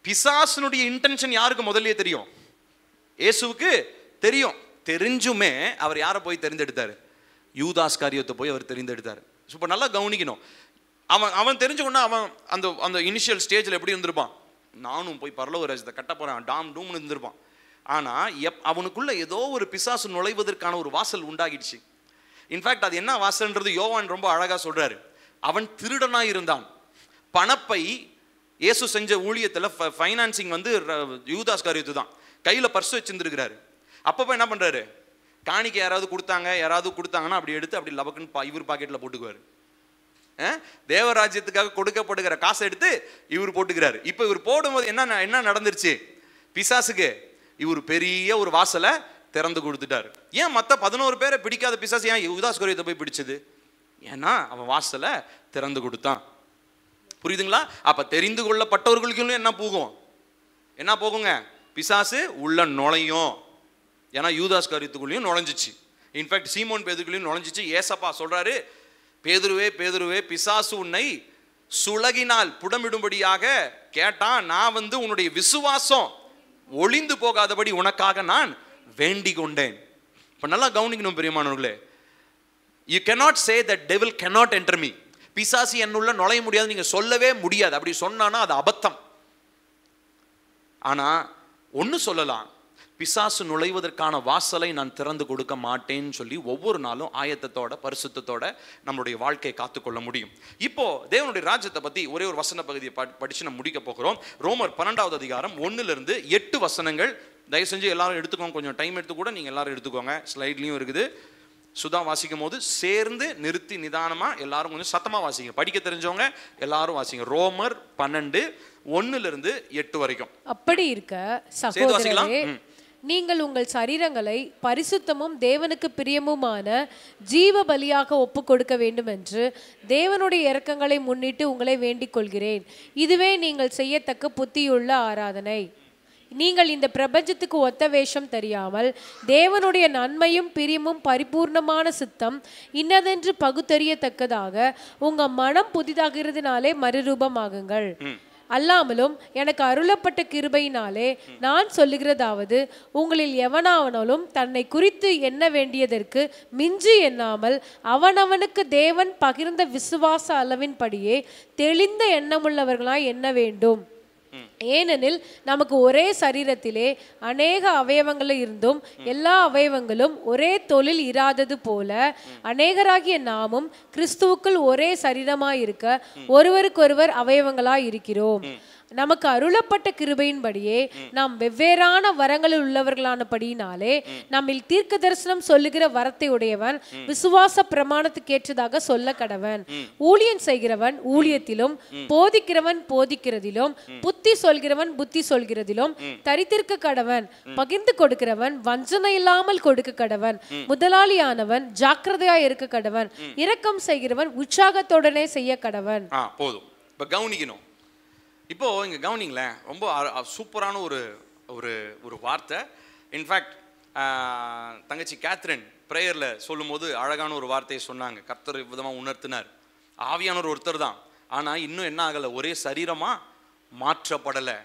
பிசாசனுடைய இன்டென்ஷன் யாருக்கு முதல்லயே தெரியும்? இயேசுவுக்கு தெரியும். தெரிஞ்சுமே அவர் யாரை போய் தெரிந்தெடுத்தாரு? யூதாஸ் காரியத்தை போய் அவர் தெரிந்தெடுத்தார். இப்போ நல்லா கவனிக்கணும். அவன் தெரிஞ்சுக்கொண்டா அவன் அந்த இனிஷியல் ஸ்டேஜில் எப்படி இருந்திருப்பான்? நானும் போய் பரலோக ராஜ்யத்தை கட்ட போறேன் டாம் டூம்னு இருந்திருப்பான். ஆனா அவனுக்குள்ள ஏதோ ஒரு பிசாசு நுழைவதற்கான ஒரு வாசல் உண்டாகிடுச்சு. இன்ஃபேக்ட் அது என்ன வாசல்ன்றது யோவான் ரொம்ப அழகா சொல்றாரு. அவன் திருடனாய் இருந்தான். பணப்பை இயேசு செஞ்ச ஊழியத்தில் ஃபைனான்சிங் யூதாஸ் காரியத்து தான். கையில் பர்ஸ் வச்சிருந்துருக்கிறாரு. அப்பப்போ என்ன பண்ணுறாரு? காணிக்கை யாராவது கொடுத்தாங்கன்னா அப்படி எடுத்து அப்படி லபக்குன்னு இவர் பாக்கெட்டில் போட்டுக்குவார். தேவராஜ்யத்துக்காக கொடுக்கப்படுகிற காசை எடுத்து இவர் போட்டுக்கிறாரு. இப்போ இவர் போடும்போது என்ன நடந்துருச்சு? பிசாசுக்கு இவர் பெரிய ஒரு வாசலை திறந்து கொடுத்துட்டாரு. ஏன் மற்ற 11 பேரை பிடிக்காத பிசாசு ஏன் யூதாஸ் காரியத்தை போய் பிடிச்சது? ஏன்னா அவன் வாசலை திறந்து கொடுத்தான். புரியுதுங்களா? அப்ப தெரிந்து கொள்ளப்பட்டவர்களுக்கும் என்ன போகுங்க? பிசாசு உள்ள நுழையும். ஏன்னா யூதாஸ் காரியத்துக்குள்ளேயும் நுழைஞ்சிச்சு. இன்ஃபேக்ட் சீமோன் பேதுக்குள்ளேயும் நுழைஞ்சிச்சு. ஏசப்பா சொல்றாரு, பேதுருவே பிசாசு உன்னை சுலகினால் புடமிடும்படியாக கேட்டான். நான் உன்னுடைய விசுவாசம் ஒளிந்து போகாதபடி உனக்காக நான் வேண்டிக் கொண்டேன். இப்ப நல்லா கவனிக்கணும் பிரியமானவர்களே. You cannot say that devil cannot enter me. பிசாசு என்னுள்ள நுழைய முடியாது நீங்க சொல்லவே முடியாது. அப்படி சொன்னானா அது அபத்தம். ஆனா ஒன்னு சொல்லலாம், பிசாசு நுழைவதற்கான வாசலை நான் திறந்து கொடுக்க மாட்டேன்னு சொல்லி ஒவ்வொரு நாளும் ஆயத்தத்தோட பரிசுத்தத்தோட நம்மளுடைய வாழ்க்கையை காத்துக்கொள்ள முடியும். இப்போ தேவனுடைய ராஜ்யத்தை பத்தி ஒரே ஒரு வசன பகுதியை படிச்சு நம்ம முடிக்க போகிறோம். ரோமர் 12வது அதிகாரம் 1-8 வசனங்கள். தயவு செஞ்சு எல்லாரும் எடுத்துக்கோங்க. கொஞ்சம் டைம் எடுத்து கூட நீங்க எல்லாரும் எடுத்துக்கோங்க. ஸ்லைட்லயும் இருக்குது. சுதா வாசிக்கும் போது சேர்ந்து நிறுத்தி நிதானமா எல்லாரும் கொஞ்சம் சத்தமா வாசிங்க. படிக்க தெரிஞ்சவங்க எல்லாரும் வாசிங்க. ரோமர் 12:1-8 வரைக்கும். அப்படி இருக்க சகோதரரே, நீங்கள் உங்கள் சரீரங்களை பரிசுத்தமும் தேவனுக்கு பிரியமுமான ஜீவ பலியாக ஒப்பு கொடுக்க வேண்டும் என்று தேவனுடைய இரக்கங்களை முன்னிட்டு உங்களை வேண்டிக் கொள்கிறேன். இதுவே நீங்கள் செய்யத்தக்க புத்தியுள்ள ஆராதனை. நீங்கள் இந்த பிரபஞ்சத்துக்கு ஒத்த வேஷம் தெரியாமல் தேவனுடைய நன்மையும் பிரியமும் பரிபூர்ணமான சித்தம் இன்னதென்று பகுத்தறியத்தக்கதாக உங்க மனம் புதிதாகிறதுனாலே மறுரூபமாகுங்கள். அல்லாமலும் எனக்கு அருளப்பட்ட கிருபையினாலே நான் சொல்லுகிறதாவது, உங்களில் எவனாவனாலும் தன்னை குறித்து எண்ண வேண்டியதற்கு மிஞ்சி எண்ணாமல் அவனவனுக்கு தேவன் பகிர்ந்த விசுவாச அளவின்படியே தெளிந்த எண்ணமுள்ளவர்களாய் எண்ண வேண்டும். ஏனெனில் நமக்கு ஒரே சரீரத்திலே அநேக அவயவங்கள் இருந்தும் எல்லா அவயவங்களும் ஒரே தொழில் இராதது போல அநேகராகிய நாமும் கிறிஸ்துவுக்குள் ஒரே சரீரமாயிருக்க ஒருவருக்கொருவர் அவயவங்களாய் இருக்கிறோம். நமக்கு அருளப்பட்ட கிருபையின்படியே நாம் வெவ்வேறான வரங்களில் உள்ளவர்களானபடியினாலே நம்மில் தீர்க்க தரிசனம் சொல்லுகிற வரத்தை உடையவன் விசுவாச பிரமாணத்துக்கு ஏற்றதாக சொல்ல கடவன். ஊழியம் செய்கிறவன் ஊழியத்திலும், போதிக்கிறவன் போதிக்கிறதிலும், புத்தி சொல்கிறவன் புத்தி சொல்கிறதிலும் தரித்திருக்க கடவன். பகிர்ந்து கொடுக்கிறவன் வஞ்சனை இல்லாமல் கொடுக்க கடவன். முதலாளியானவன் ஜாக்கிரதையாய் இருக்க கடவன். இரக்கம் செய்கிறவன் உற்சாகத்துடனே செய்ய கடவன். போதும். இப்ப கவனிக்கணும். இப்போ இங்க கவனிங்களேன், ரொம்ப சூப்பரான ஒரு ஒரு ஒரு வார்த்தை. இன்ஃபேக்ட் தங்கச்சி கேத்ரின் ப்ரேயர்ல சொல்லும் போது அழகான ஒரு வார்த்தையை சொன்னாங்க. கர்த்தர் விதமாக உணர்த்தினார். ஆவியானவர் ஒருத்தர் தான், ஆனா இன்னும் என்ன ஆகலை, ஒரே சரீரமா மாற்றப்படலை.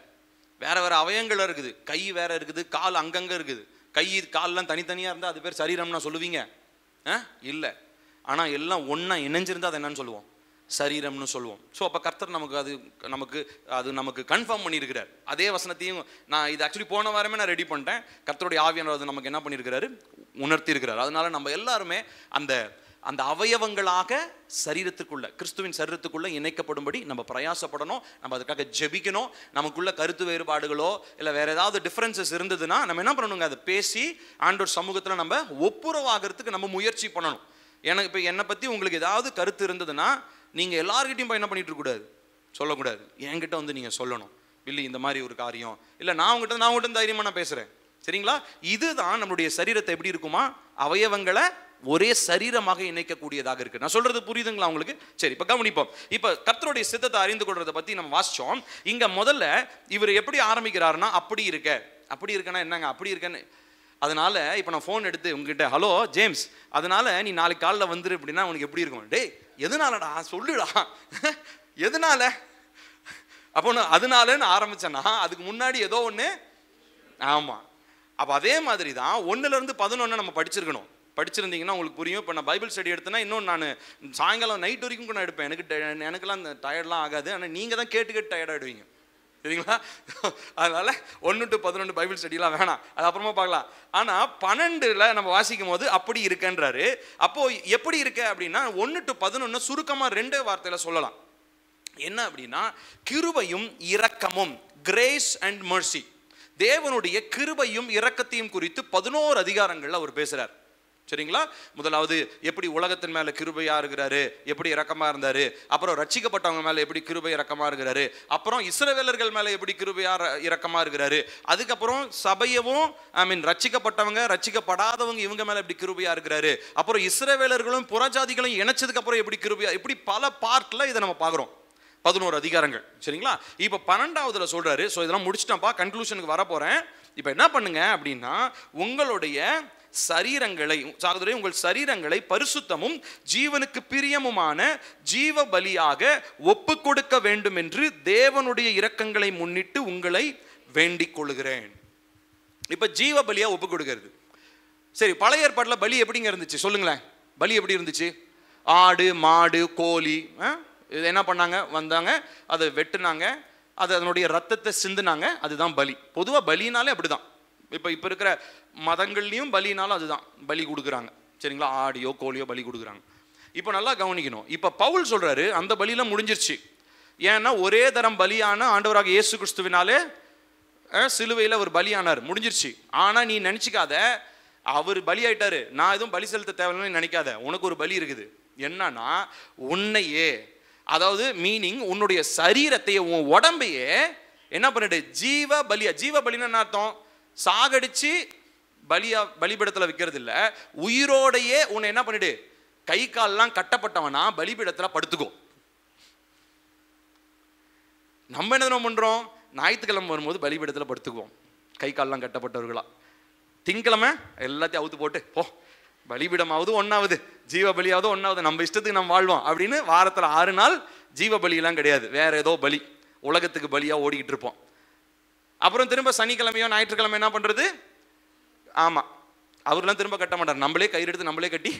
வேற வேற அவயங்கள் இருக்குது. கை வேற இருக்குது, கால் அங்கங்க இருக்குது. கை கால்லாம் தனித்தனியா இருந்தா அது பேர் சரீரம்னா சொல்லுவீங்க? இல்லை. ஆனா எல்லாம் ஒன்னா இணைஞ்சிருந்தா அது என்னன்னு சொல்லுவோம்? சரீரம்னு சொல்லுவோம். ஸோ அப்போ கர்த்தர் நமக்கு கன்ஃபார்ம் பண்ணியிருக்கிறார். அதே வசனத்தையும் நான் இது ஆக்சுவலி போன வாரமே நான் ரெடி பண்ணிட்டேன். கர்த்தருடைய ஆவியானவர் நமக்கு என்ன பண்ணியிருக்கிறாரு? உணர்த்தி இருக்கிறார். அதனால நம்ம எல்லாருமே அந்த அந்த அவயவங்களாக சரீரத்துக்குள்ள, கிறிஸ்துவின் சரீரத்துக்குள்ள இணைக்கப்படும்படி நம்ம பிரயாசப்படணும். நம்ம அதுக்காக ஜெபிக்கணும். நமக்குள்ள கருத்து வேறுபாடுகளோ இல்லை வேற ஏதாவது டிஃபரன்சஸ் இருந்ததுன்னா நம்ம என்ன பண்ணணுங்க, அதை பேசி ஆண்டவர் சமூகத்தில் நம்ம ஒப்புரவாகிறதுக்கு நம்ம முயற்சி பண்ணணும். எனக்கு இப்போ என்னை பற்றி உங்களுக்கு ஏதாவது கருத்து இருந்ததுன்னா நீங்கள் எல்லார்கிட்டையும் போய் என்ன பண்ணிட்டு இருக்கக்கூடாது, சொல்லக்கூடாது. என்கிட்ட வந்து நீங்கள் சொல்லணும், இல்லை இந்த மாதிரி ஒரு காரியம் இல்லை, நான் உங்கள்கிட்ட தைரியமாக நான் பேசுகிறேன், சரிங்களா? இதுதான் நம்மளுடைய சரீரத்தை எப்படி இருக்குமா, அவயவங்களை ஒரே சரீரமாக இணைக்கக்கூடியதாக இருக்கு. நான் சொல்றது புரியுதுங்களா உங்களுக்கு? சரி, இப்போ கவனிப்போம். இப்போ கர்த்தருடைய சித்தத்தை அறிந்து கொள்றதை பற்றி நம்ம வாசிச்சோம். இங்கே முதல்ல இவர் எப்படி ஆரம்பிக்கிறாருன்னா, அப்படி இருக்கன்னா என்னங்க அப்படி இருக்கன்னு. அதனால இப்போ நான் ஃபோன் எடுத்து உங்ககிட்ட, ஹலோ ஜேம்ஸ், அதனால நீ நாளைக்கு காலைல வந்துரு அப்படின்னா உனக்கு எப்படி இருக்கும்? டேய் எதனாலடா சொல்லுடா, எதனால? அப்போ அதனாலன்னு ஆரம்பிச்சேன்னா அதுக்கு முன்னாடி ஏதோ ஒன்று. ஆமாம், அப்போ அதே மாதிரி தான் 1லேருந்து 11 நம்ம படிச்சிருந்தீங்கன்னா உங்களுக்கு புரியும். இப்போ நான் பைபிள் ஸ்டடி எடுத்தேன்னா இன்னும் நான் சாயங்காலம் நைட் வரைக்கும் கூட நான் எடுப்பேன். எனக்குலாம் அந்த டயர்ட்லாம் ஆகாது. ஆனால் நீங்கள் தான் கேட்டு டயர்டாகிடுவீங்க, சரிங்களா? அதனால 1 to 11 பைபிள் ஸ்டடிலாம் வேணாம், அது அப்புறமா பார்க்கலாம். ஆனால் 12ல் நம்ம வாசிக்கும் போது அப்படி இருக்கன்றாரு. அப்போ எப்படி இருக்க அப்படின்னா 1 to 11 சுருக்கமாக 2 வார்த்தையில் சொல்லலாம். என்ன அப்படின்னா, கிருபையும் இரக்கமும், கிரேஸ் அண்ட் மர்சி. தேவனுடைய கிருபையும் இரக்கத்தையும் குறித்து 11 அதிகாரங்கள்ல அவர் பேசுறார், சரிங்களா? முதலாவது எப்படி உலகத்தின் மேல கிருபையா இருக்கிறாரு, எப்படி இரக்கமா இருந்தாரு. அப்புறம் ரட்சிக்கப்பட்டவங்க மேல எப்படி கிருபை இரக்கமா இருக்கிறாரு. அப்புறம் இஸ்ரவேலர்கள் மேல எப்படி கிருபையா இரக்கமா இருக்கிறாரு. அதுக்கப்புறம் சபையவும் ரட்சிக்கப்பட்டவங்க ரட்சிக்கப்படாதவங்க இவங்க மேல எப்படி கிருபையா இருக்கிறாரு. அப்புறம் இஸ்ரவேலர்களும் புறஜாதிகளும் இணைச்சதுக்கு அப்புறம் எப்படி கிருபையா, இப்படி பல பார்ட்ல இதை நம்ம பார்க்கிறோம். 11 அதிகாரங்கள், சரிங்களா? இப்போ 12வதுல சொல்றாரு. ஸோ இதெல்லாம் முடிச்சிட்டப்பா, கன்க்ளூஷனுக்கு வர போறேன். இப்போ என்ன பண்ணுங்க அப்படின்னா, உங்களுடைய சரீரங்களை, சகோதரரே, உங்கள் சரீரங்களை பரிசுத்தமும் ஜீவனுக்கு பிரியமுமான ஜீவ பலியாக ஒப்பு கொடுக்க வேண்டும் என்று தேவனுடைய இரக்கங்களை முன்னிட்டு உங்களை வேண்டிக் கொள்கிறேன். இப்ப ஜீவ பலியா ஒப்பு கொடுக்கிறது. சரி, பழைய ஏற்பாட்டில் பலி எப்படிங்க இருந்துச்சு சொல்லுங்களேன்? பலி எப்படி இருந்துச்சு? ஆடு, மாடு, கோழி, இது என்ன பண்ணாங்க, வந்தாங்க, அதை வெட்டுனாங்க, அது அதனுடைய ரத்தத்தை சிந்துனாங்க, அதுதான் பலி. பொதுவாக பலினாலே அப்படிதான். இப்போ இருக்கிற மதங்கள்லையும் பலினாலும் அதுதான், பலி கொடுக்குறாங்க, சரிங்களா? ஆடியோ கோழியோ பலி கொடுக்குறாங்க. இப்போ நல்லா கவனிக்கணும். இப்போ பவுல் சொல்றாரு அந்த பலியெல்லாம் முடிஞ்சிருச்சு. ஏன்னா ஒரே தரம் பலியான ஆண்டவராக இயேசு கிறிஸ்துவினாலே சிலுவையில் அவர் பலியானார், முடிஞ்சிருச்சு. ஆனால் நீ நினச்சிக்காத அவர் பலி ஆயிட்டாரு, நான் எதுவும் பலி செலுத்த தேவையில்லைன்னு நினைக்காத. உனக்கு ஒரு பலி இருக்குது. என்னன்னா, உன்னையே, அதாவது மீனிங் உன்னுடைய சரீரத்தையே, உன் உடம்பையே என்ன பண்ணிட்டு ஜீவ பலியா. ஜீவ பலின்னு என்ன அர்த்தம்? சாகடிச்சு பலிபீடத்தில் வைக்கிறது இல்லை, உயிரோடையே உன்னை என்ன பண்ணிடு, கை கால்லாம் கட்டப்பட்டவனா பலிபீடத்தில் படுத்துக்கோ. நம்ம என்ன பண்றோம், ஞாயிற்றுக்கிழமை வரும்போது பலிபீடத்தில் படுத்துக்குவோம் கை கால்லாம் கட்டப்பட்டவர்களா. திங்கக்கிழமை எல்லாத்தையும் அவுத்து போட்டு போ, பலிபீடமாவது ஒன்றாவது, ஜீவ பலியாவது ஒன்றாவது, நம்ம இஷ்டத்துக்கு நம்ம வாழ்வோம் அப்படின்னு வாரத்தில் 6 நாள் ஜீவ பலியெல்லாம் கிடையாது, வேற ஏதோ பலி, உலகத்துக்கு பலியா ஓடிக்கிட்டு இருப்போம். அப்புறம் திரும்ப சனிக்கிழமையோ ஞாயிற்றுக்கிழமை என்ன பண்றது? ஆமா, அவர்லாம் திரும்ப கட்ட மாட்டார், நம்மளே கயிறு எடுத்து நம்மளே கட்டி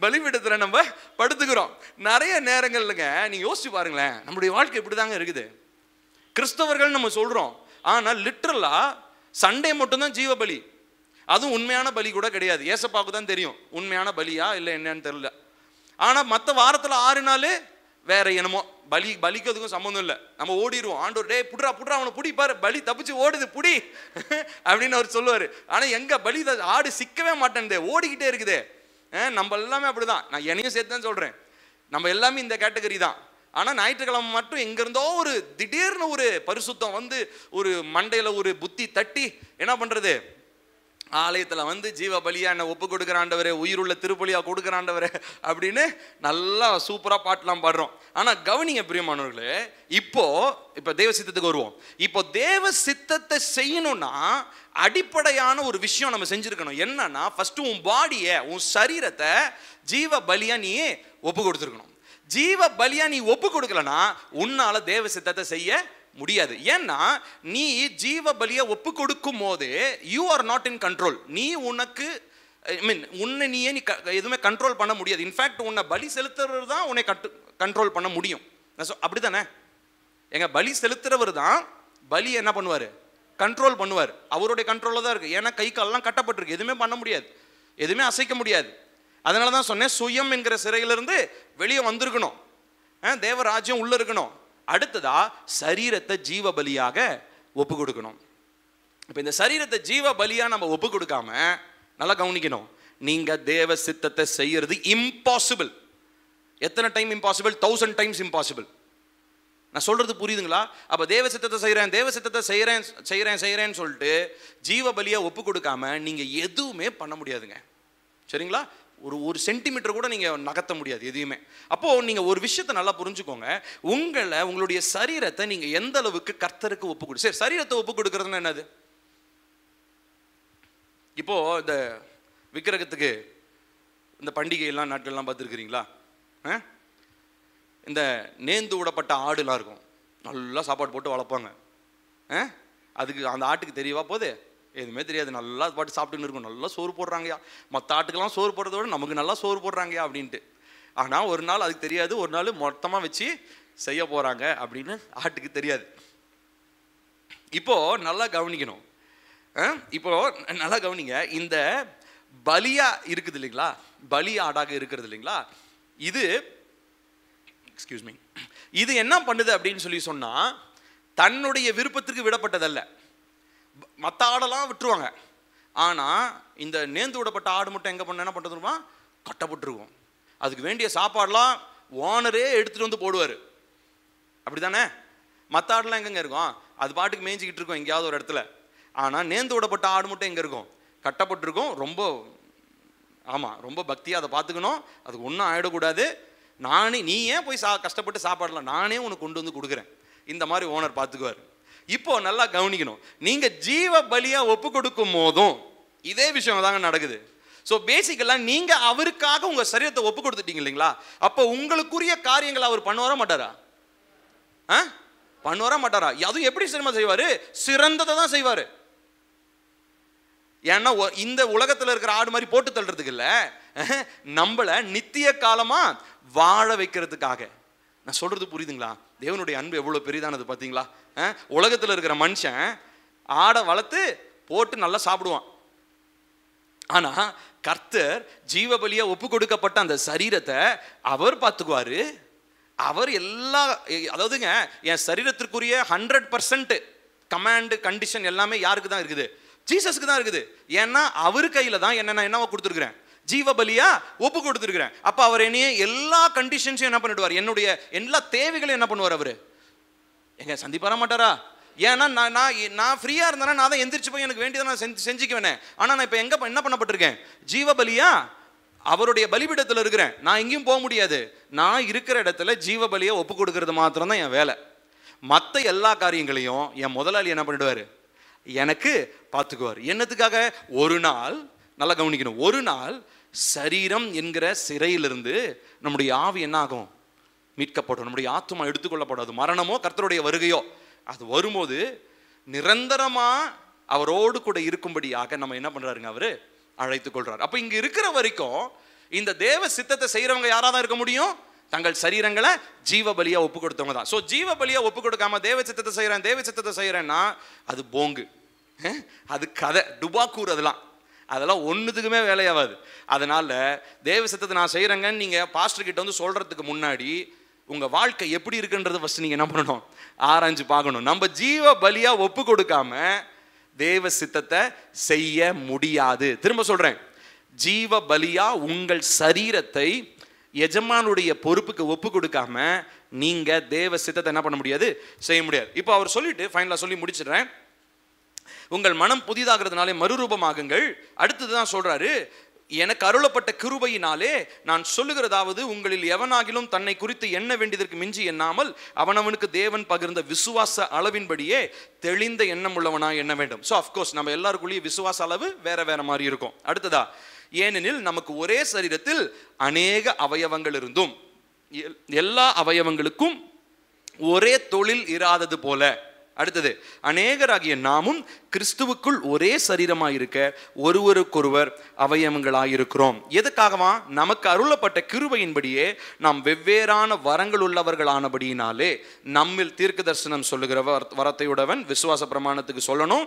பலிபீடத்துல நம்ம படுத்துக்கிறோம். நிறைய நேரங்கள்லங்க நீங்க யோசிச்சு பாருங்களேன், நம்முடைய வாழ்க்கை இப்படிதாங்க இருக்குது. கிறிஸ்தவர்கள் நம்ம சொல்றோம், ஆனா லிட்டரலா சண்டே மட்டும்தான் ஜீவ பலி, அதுவும் உண்மையான பலி கூட கிடையாது. ஏசப்பாவுக்கு தான் தெரியும் உண்மையான பலியா இல்லை என்னன்னு தெரியல. ஆனா மற்ற வாரத்துல 6 நாள் வேற என்னமோ பலிக்கிறதுக்கும் சம்மந்தம் இல்லை. நம்ம ஓடிடுவோம், ஆண்டவர் டே புட்ரா அவனை புடி பாரு, பலி தப்பிச்சு ஓடுது புடி அப்படின்னு அவர் சொல்லுவாரு. ஆனா எங்க பலி, ஆடு சிக்கவே மாட்டேன்தே, ஓடிக்கிட்டே இருக்குதே. நம்ம எல்லாமே அப்படிதான், நான் என்னையும் சேர்த்து தான் சொல்றேன், நம்ம எல்லாமே இந்த கேட்டகரி தான். ஆனா ஞாயிற்றுக்கிழமை மட்டும் எங்க இருந்தோ ஒரு திடீர்னு ஒரு பரிசுத்தம் வந்து ஒரு மண்டையில ஒரு புத்தி தட்டி என்ன பண்றது, ஆலயத்தில் வந்து ஜீவ பலியா என்ன ஒப்பு கொடுக்குறாண்டவரே, உயிருள்ள திருப்பலியா கொடுக்குறாண்டவரே அப்படின்னு நல்லா சூப்பராக பாட்டெலாம் பாடுறோம். ஆனால் கவனிங்க பிரியமானவர்களே, இப்போ தேவ சித்தத்துக்கு வருவோம். இப்போ தேவ சித்தத்தை செய்யணும்னா அடிப்படையான ஒரு விஷயம் நம்ம செஞ்சுருக்கணும். என்னன்னா, ஃபஸ்ட்டு உன் பாடியை, உன் சரீரத்தை ஜீவ பலியா நீ ஒப்பு கொடுத்துருக்கணும். ஜீவ பலியா நீ ஒப்பு கொடுக்கலன்னா உன்னால தேவ சித்தத்தை செய்ய முடியாது. ஏன்னா நீ ஜீவ பலியை ஒப்பு கொடுக்கும் போது you are not in control. நீ உனக்கு உன்னை நீயே நீ எதுவுமே கண்ட்ரோல் பண்ண முடியாது. இன்ஃபேக்ட் உன்னை பலி செலுத்துறவர் தான் உன்னை கண்ட்ரோல் பண்ண முடியும். அப்படித்தானே? எங்க பலி செலுத்துறவர் தான் பலி என்ன பண்ணுவாரு, கண்ட்ரோல் பண்ணுவார். அவருடைய கண்ட்ரோலில் தான் இருக்குது. ஏன்னா கை காலெல்லாம் கட்டப்பட்டிருக்கு, எதுவுமே பண்ண முடியாது, எதுவுமே அசைக்க முடியாது. அதனால தான் சொன்னேன், சுயம் என்கிற சிறையிலிருந்து வெளியே வந்திருக்கணும், தேவராஜ்யம் உள்ள இருக்கணும். அடுத்ததா சரீரத்தை ஜீவ பலியாக ஒப்பு கொடுக்கணும். இப்போ இந்த சரீரத்தை ஜீவ பலியாக நம்ம ஒப்பு கொடுக்காம, நல்லா கவனிக்கணும், நீங்க தேவ சித்தத்தை செய்யறது இம்பாசிபிள். எத்தனை டைம் இம்பாசிபிள்? 1000 times impossible. நான் சொல்றது புரியுதுங்களா? அப்ப தேவ சித்தத்தை செய்யறேன், தேவ சித்தத்தை செய்யறேன்னு சொல்லிட்டு ஜீவ பலியா ஒப்பு கொடுக்காம நீங்க எதுவுமே பண்ண முடியாதுங்க. சரிங்களா? ஒரு சென்டிமீட்டர் கூட நீங்க நகர்த்த முடியாது எதையுமே. அப்போ நீங்க ஒரு விஷயத்தை நல்லா புரிஞ்சுக்கோங்க, உங்களுடைய சரீரத்தை நீங்க எந்த அளவுக்கு கர்த்தருக்கு ஒப்பு கொடு. சரி, சரீரத்தை ஒப்பு கொடுக்கறதுன்னா என்னது? இப்போ இந்த விக்கிரகத்துக்கு இந்த பண்டிகை எல்லாம் நாட்கள்லாம் பார்த்துருக்கிறீங்களா? இந்த நேந்து விடப்பட்ட ஆடுலாம் இருக்கும், நல்லா சாப்பாடு போட்டு வளர்ப்பாங்க. அதுக்கு அந்த ஆட்டுக்கு தெரியவா போகுது? எதுவுமே தெரியாது, நல்லா பாட்டு சாப்பிட்டுன்னு இருக்கும். நல்லா சோறு போடுறாங்கயா, மற்ற ஆட்டுக்கெல்லாம் சோறு போடுறத விட நமக்கு நல்லா சோறு போடுறாங்கயா அப்படின்ட்டு. ஆனால் ஒரு நாள் அதுக்கு தெரியாது, ஒரு நாள் மொத்தமாக வச்சு செய்ய போகிறாங்க அப்படின்னு ஆட்டுக்கு தெரியாது. இப்போ நல்லா கவனிக்கணும், இப்போ நல்லா கவனிங்க. இந்த பலியா இருக்குது இல்லைங்களா, பலி ஆடாக இருக்கிறது இல்லைங்களா, இது என்ன பண்ணுது அப்படின்னு சொல்லி சொன்னா, தன்னுடைய விருப்பத்திற்கு விடப்பட்டதல்ல. மற்ற ஆடெல்லாம் விட்டுருவாங்க, ஆனா இந்த நேர்ந்து விடப்பட்ட ஆடு மட்டும் என்ன பண்றதுமா, கட்டப்பட்டிருக்கும். அதுக்கு வேண்டிய சாப்பாடுலாம் ஓனரே எடுத்துட்டு வந்து போடுவார், அப்படித்தானே? மற்ற ஆடுலாம் எங்கெங்க இருக்கும்? அது பாட்டுக்கு மேய்ஞ்சிக்கிட்டு இருக்கும் எங்கேயாவது ஒரு இடத்துல. ஆனா நேர்ந்து விடப்பட்ட ஆடு மட்டும் எங்க இருக்கும்? கட்டப்பட்டிருக்கும். ரொம்ப பக்தியாக அதை பார்த்துக்கணும், அதுக்கு ஒன்றும் ஆகிடக்கூடாது. நீ ஏன் போய் கஷ்டப்பட்டு சாப்பாடலாம், நானே உனக்கு கொண்டு வந்து கொடுக்குறேன், இந்த மாதிரி ஓனர் பார்த்துக்குவார். இப்போ நல்லா கவனிக்கணும், நீங்க ஜீவ பலியா ஒப்பு கொடுக்கும் போதும் இதே விஷயம் தாங்க நடக்குது. ஸோ பேசிக்கலாக நீங்க அவருக்காக உங்க சரீரத்தை ஒப்பு கொடுத்துட்டீங்க இல்லைங்களா, அப்போ உங்களுக்குரிய காரியங்களை அவர் பண்ணுவாரா மாட்டாரா? பண்ணுவாரா மாட்டாரா? அதுவும் எப்படி செய்வாரு? சிறந்ததை தான் செய்வாரு. ஏன்னா இந்த உலகத்தில் இருக்கிற ஆடு மாதிரி போட்டு தள்ளுறதுக்கு இல்லை, நம்மளை நித்திய காலமா வாழ வைக்கிறதுக்காக. நான் சொல்றது புரியுதுங்களா? தேவனுடைய அன்பு எவ்வளவு பெரிதானது பார்த்தீங்களா? உலகத்தில் இருக்கிற மனுஷன் ஆடை வளர்த்து போட்டு நல்லா சாப்பிடுவான். ஆனா கர்த்தர் ஜீவபலியா ஒப்பு கொடுக்கப்பட்ட அந்த சரீரத்தை அவர் பார்த்துக்குவாரு. அவர் அதாவதுங்க, என் சரீரத்திற்குரிய 100% கமாண்ட் கண்டிஷன் எல்லாமே யாருக்கு தான் இருக்குது? ஜீசஸ்க்கு தான் இருக்குது. ஏன்னா அவர் கையில தான் என்னவா கொடுத்துருக்கிறேன்? ஜீவபலியா ஒப்பு கொடுத்துருக்கிறேன். அப்ப அவர் என்னைய எல்லா கண்டிஷன்ஸையும் என்ன பண்ணிடுவார்? என்னுடைய எல்லா தேவைகளையும் என்ன பண்ணுவார்? அவரு எங்க சந்திப்பார மாட்டாரா? ஏன்னா நான் ஃப்ரீயா இருந்தேன்னா நான் தான் எந்திரிச்சு போய் எனக்கு வேண்டியதை நான் செஞ்சுக்குவேனே. ஆனா நான் இப்ப என்ன பண்ணப்பட்டிருக்கேன்? ஜீவபலியா அவருடைய பலிபீடத்தில் இருக்கிறேன். நான் எங்கேயும் போக முடியாது. நான் இருக்கிற இடத்துல ஜீவபலியை ஒப்பு கொடுக்கறது மாத்திரம் தான் என் வேலை. மற்ற எல்லா காரியங்களையும் என் முதலாளி என்ன பண்ணிடுவாரு? எனக்கு பார்த்துக்குவார். என்னத்துக்காக? ஒரு நாள், நல்லா கவனிக்கணும், ஒரு நாள் சரீரம் என்கிற சிறையிலிருந்து நம்முடைய ஆவி என்ன ஆகும்? மீட்கப்படும். நம்முடைய ஆத்மா எடுத்துக்கொள்ளப்படாது. மரணமோ கர்த்தருடைய வருகையோ அது வரும்போது நிரந்தரமா அவரோடு கூட இருக்கும்படியாக நம்ம என்ன பண்றாருங்க? அவரு அழைத்துக் கொள்றாரு. அப்ப இங்க இருக்கிற வரைக்கும் இந்த தேவ சித்தத்தை செய்யறவங்க யாராதான் இருக்க முடியும்? தங்கள் சரீரங்களை ஜீவபலியா ஒப்பு கொடுத்தவங்க தான். ஸோ ஜீவபலியா ஒப்பு கொடுக்காம தேவ சித்தத்தை செய்யறேன்னா அது போங்கு, அது கதை, டுபாக்கூர், அதெல்லாம் ஒன்றுத்துக்குமே வேலையாகாது. அதனால தேவ சித்தத்தை நான் செய்யறேங்கன்னு நீங்க பாஸ்டர் கிட்ட வந்து சொல்றதுக்கு முன்னாடி உங்க வாழ்க்கை எப்படி இருக்குன்றது ஃபர்ஸ்ட் நீங்க என்ன பண்ணணும்? ஆராய்ஞ்சு பார்க்கணும். நம்ம ஜீவ பலியா ஒப்பு கொடுக்காம தேவ சித்தத்தை செய்ய முடியாது. திரும்ப சொல்றேன், ஜீவ பலியா உங்கள் சரீரத்தை எஜமானுடைய பொறுப்புக்கு ஒப்பு கொடுக்காம நீங்க தேவ சித்தத்தை என்ன பண்ண முடியாது? செய்ய முடியாது. இப்போ அவர் சொல்லிட்டு ஃபைனலா சொல்லி முடிச்சிடுறேன். உங்கள் மனம் புதிதாகிறதுனாலே மறுரூபமாகுங்கள். அடுத்ததுதான் சொல்றாரு, எனக்கு அருளப்பட்ட கிருபையினாலே நான் சொல்லுகிறதாவது, உங்களில் எவனாகிலும் தன்னை குறித்து எண்ண வேண்டியதற்கு மிஞ்சி எண்ணாமல் அவனவனுக்கு தேவன் பகிர்ந்த விசுவாச அளவின்படியே தெளிந்த எண்ணம் உள்ளவனா எண்ண வேண்டும். ஸோ அஃப்கோர்ஸ் நம்ம எல்லாருக்குள்ளேயும் விசுவாச அளவு வேற வேற மாதிரி இருக்கும். அடுத்ததா, ஏனெனில் நமக்கு ஒரே சரீரத்தில் அநேக அவயவங்கள் இருந்தும் எல்லா அவயவங்களுக்கும் ஒரே தொழில் இராதது போல. அடுத்தது, அநேகராகிய நாமும் கிறிஸ்துவுக்குள் ஒரே சரீரமாயிருக்க ஒருவருக்கொருவர் அவயவங்களாயிருக்கிறோம். எதுக்காகவா? நமக்கு அருளப்பட்ட கிருபையின்படியே நாம் வெவ்வேறான வரங்கள் உள்ளவர்களானபடியினாலே நம்மில் தீர்க்க தரிசனம் சொல்லுகிற வரத்தையுடவன் விசுவாச பிரமாணத்துக்கு சொல்லணும்,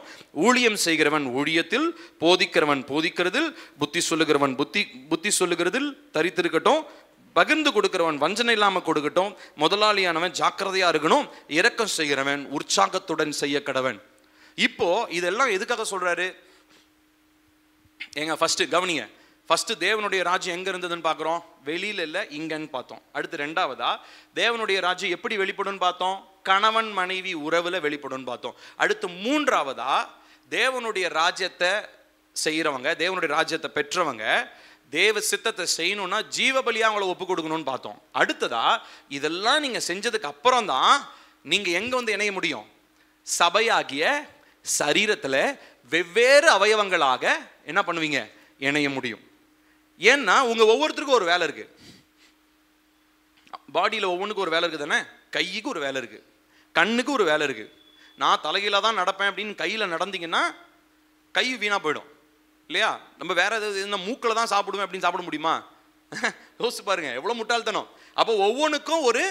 ஊழியம் செய்கிறவன் ஊழியத்தில், போதிக்கிறவன் போதிக்கிறதில், புத்தி சொல்லுகிறவன் புத்தி சொல்லுகிறதில் தரித்திருக்கட்டும், பகிர்ந்து கொடுக்கிறவன் வஞ்சனை இல்லாம கொடுக்கட்டும், முதலாளியானவன் ஜாக்கிரதையா இருக்கணும், இரக்கம் செய்கிறவன் உற்சாகத்துடன் செய்ய கடவன். இப்போ இதெல்லாம் எதுக்காக சொல்றாரு? ஏங்க ஃபர்ஸ்ட் கவனிங்க. ஃபர்ஸ்ட் தேவனுடைய ராஜ்யம் எங்க இருந்ததுன்னு பார்க்குறோம்? வெளியில இல்லை, இங்கன்னு பார்த்தோம். அடுத்து ரெண்டாவதா தேவனுடைய ராஜ்யம் எப்படி வெளிப்படும் பார்த்தோம்? கணவன் மனைவி உறவுல வெளிப்படும் பார்த்தோம். அடுத்து மூன்றாவதா தேவனுடைய ராஜ்யத்தை செய்யறவங்க, தேவனுடைய ராஜ்யத்தை பெற்றவங்க தேவ சித்தத்தை செய்யணும்னா ஜீவபலியா அவங்கள ஒப்பு கொடுக்கணும்னு பார்த்தோம். அடுத்ததா இதெல்லாம் நீங்க செஞ்சதுக்கு அப்புறம் தான் நீங்க எங்க வந்து இணைய முடியும்? சபையாகிய சரீரத்துல வெவ்வேறு அவயவங்களாக என்ன பண்ணுவீங்க? இணைய முடியும். ஏன்னா உங்க ஒவ்வொருத்தருக்கும் ஒரு வேலை இருக்கு. பாடியில ஒவ்வொன்றுக்கும் ஒரு வேலை இருக்கு தானே? கைக்கு ஒரு வேலை இருக்கு, கண்ணுக்கு ஒரு வேலை இருக்கு. நான் தலைகீழா தான் நடப்பேன் அப்படின்னு கையில நடந்தீங்கன்னா கை வீணா போயிடும் இல்லையா? நம்ம வேற எதாவது மூக்கில் தான் சாப்பிடுவேன் அப்படின்னு சாப்பிட முடியுமா? யோசிச்சு பாருங்க, எவ்வளவு முட்டாள்தனம். அப்போ ஒவ்வொன்றுக்கும் ஒரு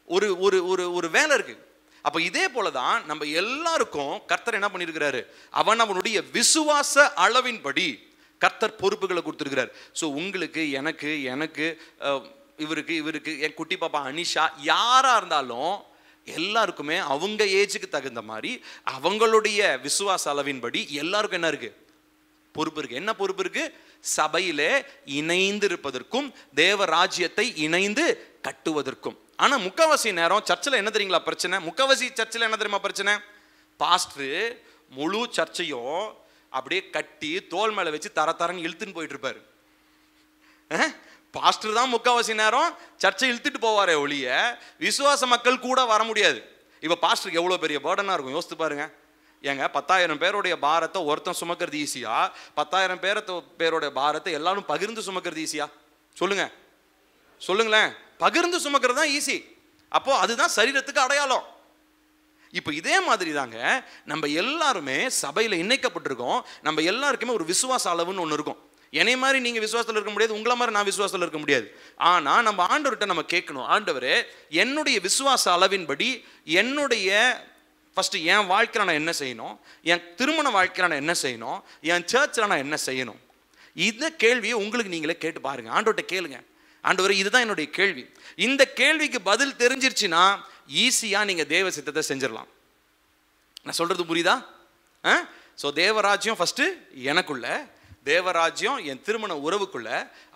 ஒரு ஒரு ஒரு ஒரு வேலை இருக்கு. அப்போ இதே போலதான் நம்ம எல்லாருக்கும் கர்த்தர் என்ன பண்ணியிருக்கிறாரு? அவனுடைய விசுவாச அளவின்படி கர்த்தர் பொறுப்புகளை கொடுத்துருக்கிறார். ஸோ உங்களுக்கு, எனக்கு, இவருக்கு, என் குட்டி பாப்பா அனிஷா, யாரா இருந்தாலும் எல்லாருக்குமே அவங்க ஏஜுக்கு தகுந்த மாதிரி அவங்களுடைய விசுவாச அளவின்படி எல்லாருக்கும் என்ன இருக்கு? பொறுப்பு இருக்கு. என்ன பொறுப்பு இருக்கு? சபையிலே இணைந்து இருப்பதற்கும் தேவ ராஜ்யத்தை இணைந்து கட்டுவதற்கும். ஆனா முக்காவாசி நேரம் சர்ச்சில் என்ன தெரியுங்களா பிரச்சனை? முக்காவாசி சர்ச்சில் என்ன தெரியுமா பிரச்சனை? பாஸ்டர் முழு சர்ச்சையும் அப்படியே கட்டி தோல் மேல வச்சு தரன்னு இழுத்துன்னு போயிட்டு இருப்பாரு. பாஸ்டர் தான் முக்காவாசி நேரம் சர்ச்சை இழுத்துட்டு போவாரே ஒழிய விசுவாச மக்கள் கூட வர முடியாது. இப்ப பாஸ்டருக்கு எவ்வளவு பெரிய பேர்டனா இருக்கும் யோசித்து பாருங்க. ஏங்க 10,000 பேருடைய பாரத்தை ஒருத்தன் சுமக்கிறது ஈஸியா? 10,000 பேருடைய பாரத்தை எல்லாரும் பகிர்ந்து சுமக்கிறது ஈஸியா? சொல்லுங்களேன். பகிர்ந்து சுமக்கிறது தான் ஈஸி. அப்போ அதுதான் சரீரத்துக்கு அடையாளம். இப்போ இதே மாதிரி தாங்க நம்ம எல்லாருமே சபையில இணைக்கப்பட்டிருக்கோம். நம்ம எல்லாருக்குமே ஒரு விசுவாச அளவுன்னு ஒன்று இருக்கும். என்னை மாதிரி நீங்க விசுவாசத்தில் இருக்க முடியாது, உங்களை மாதிரி நான் விசுவாசத்தில் இருக்க முடியாது. ஆனா நம்ம ஆண்டவர்கிட்ட நம்ம கேட்கணும், ஆண்டவரே என்னுடைய விசுவாச அளவின்படி என்னுடைய ஃபர்ஸ்ட் என் வாழ்க்கையில் நான் என்ன செய்யணும், என் திருமண வாழ்க்கையில் நான் என்ன செய்யணும், என் சர்ச்சில் நான் என்ன செய்யணும். இந்த கேள்வியை உங்களுக்கு நீங்களே கேட்டு பாருங்க. ஆண்டவர்கிட்ட கேளுங்க, ஆண்டவரே இதுதான் என்னுடைய கேள்வி. இந்த கேள்விக்கு பதில் தெரிஞ்சிருச்சுன்னா ஈஸியா நீங்க தேவ சித்தத்தை செஞ்சிடலாம். நான் சொல்றது புரியுதா? ஸோ தேவராஜ்யம் ஃபர்ஸ்ட் எனக்குள்ள, தேவராஜ்யம் என் திருமண உறவுக்குள்ள,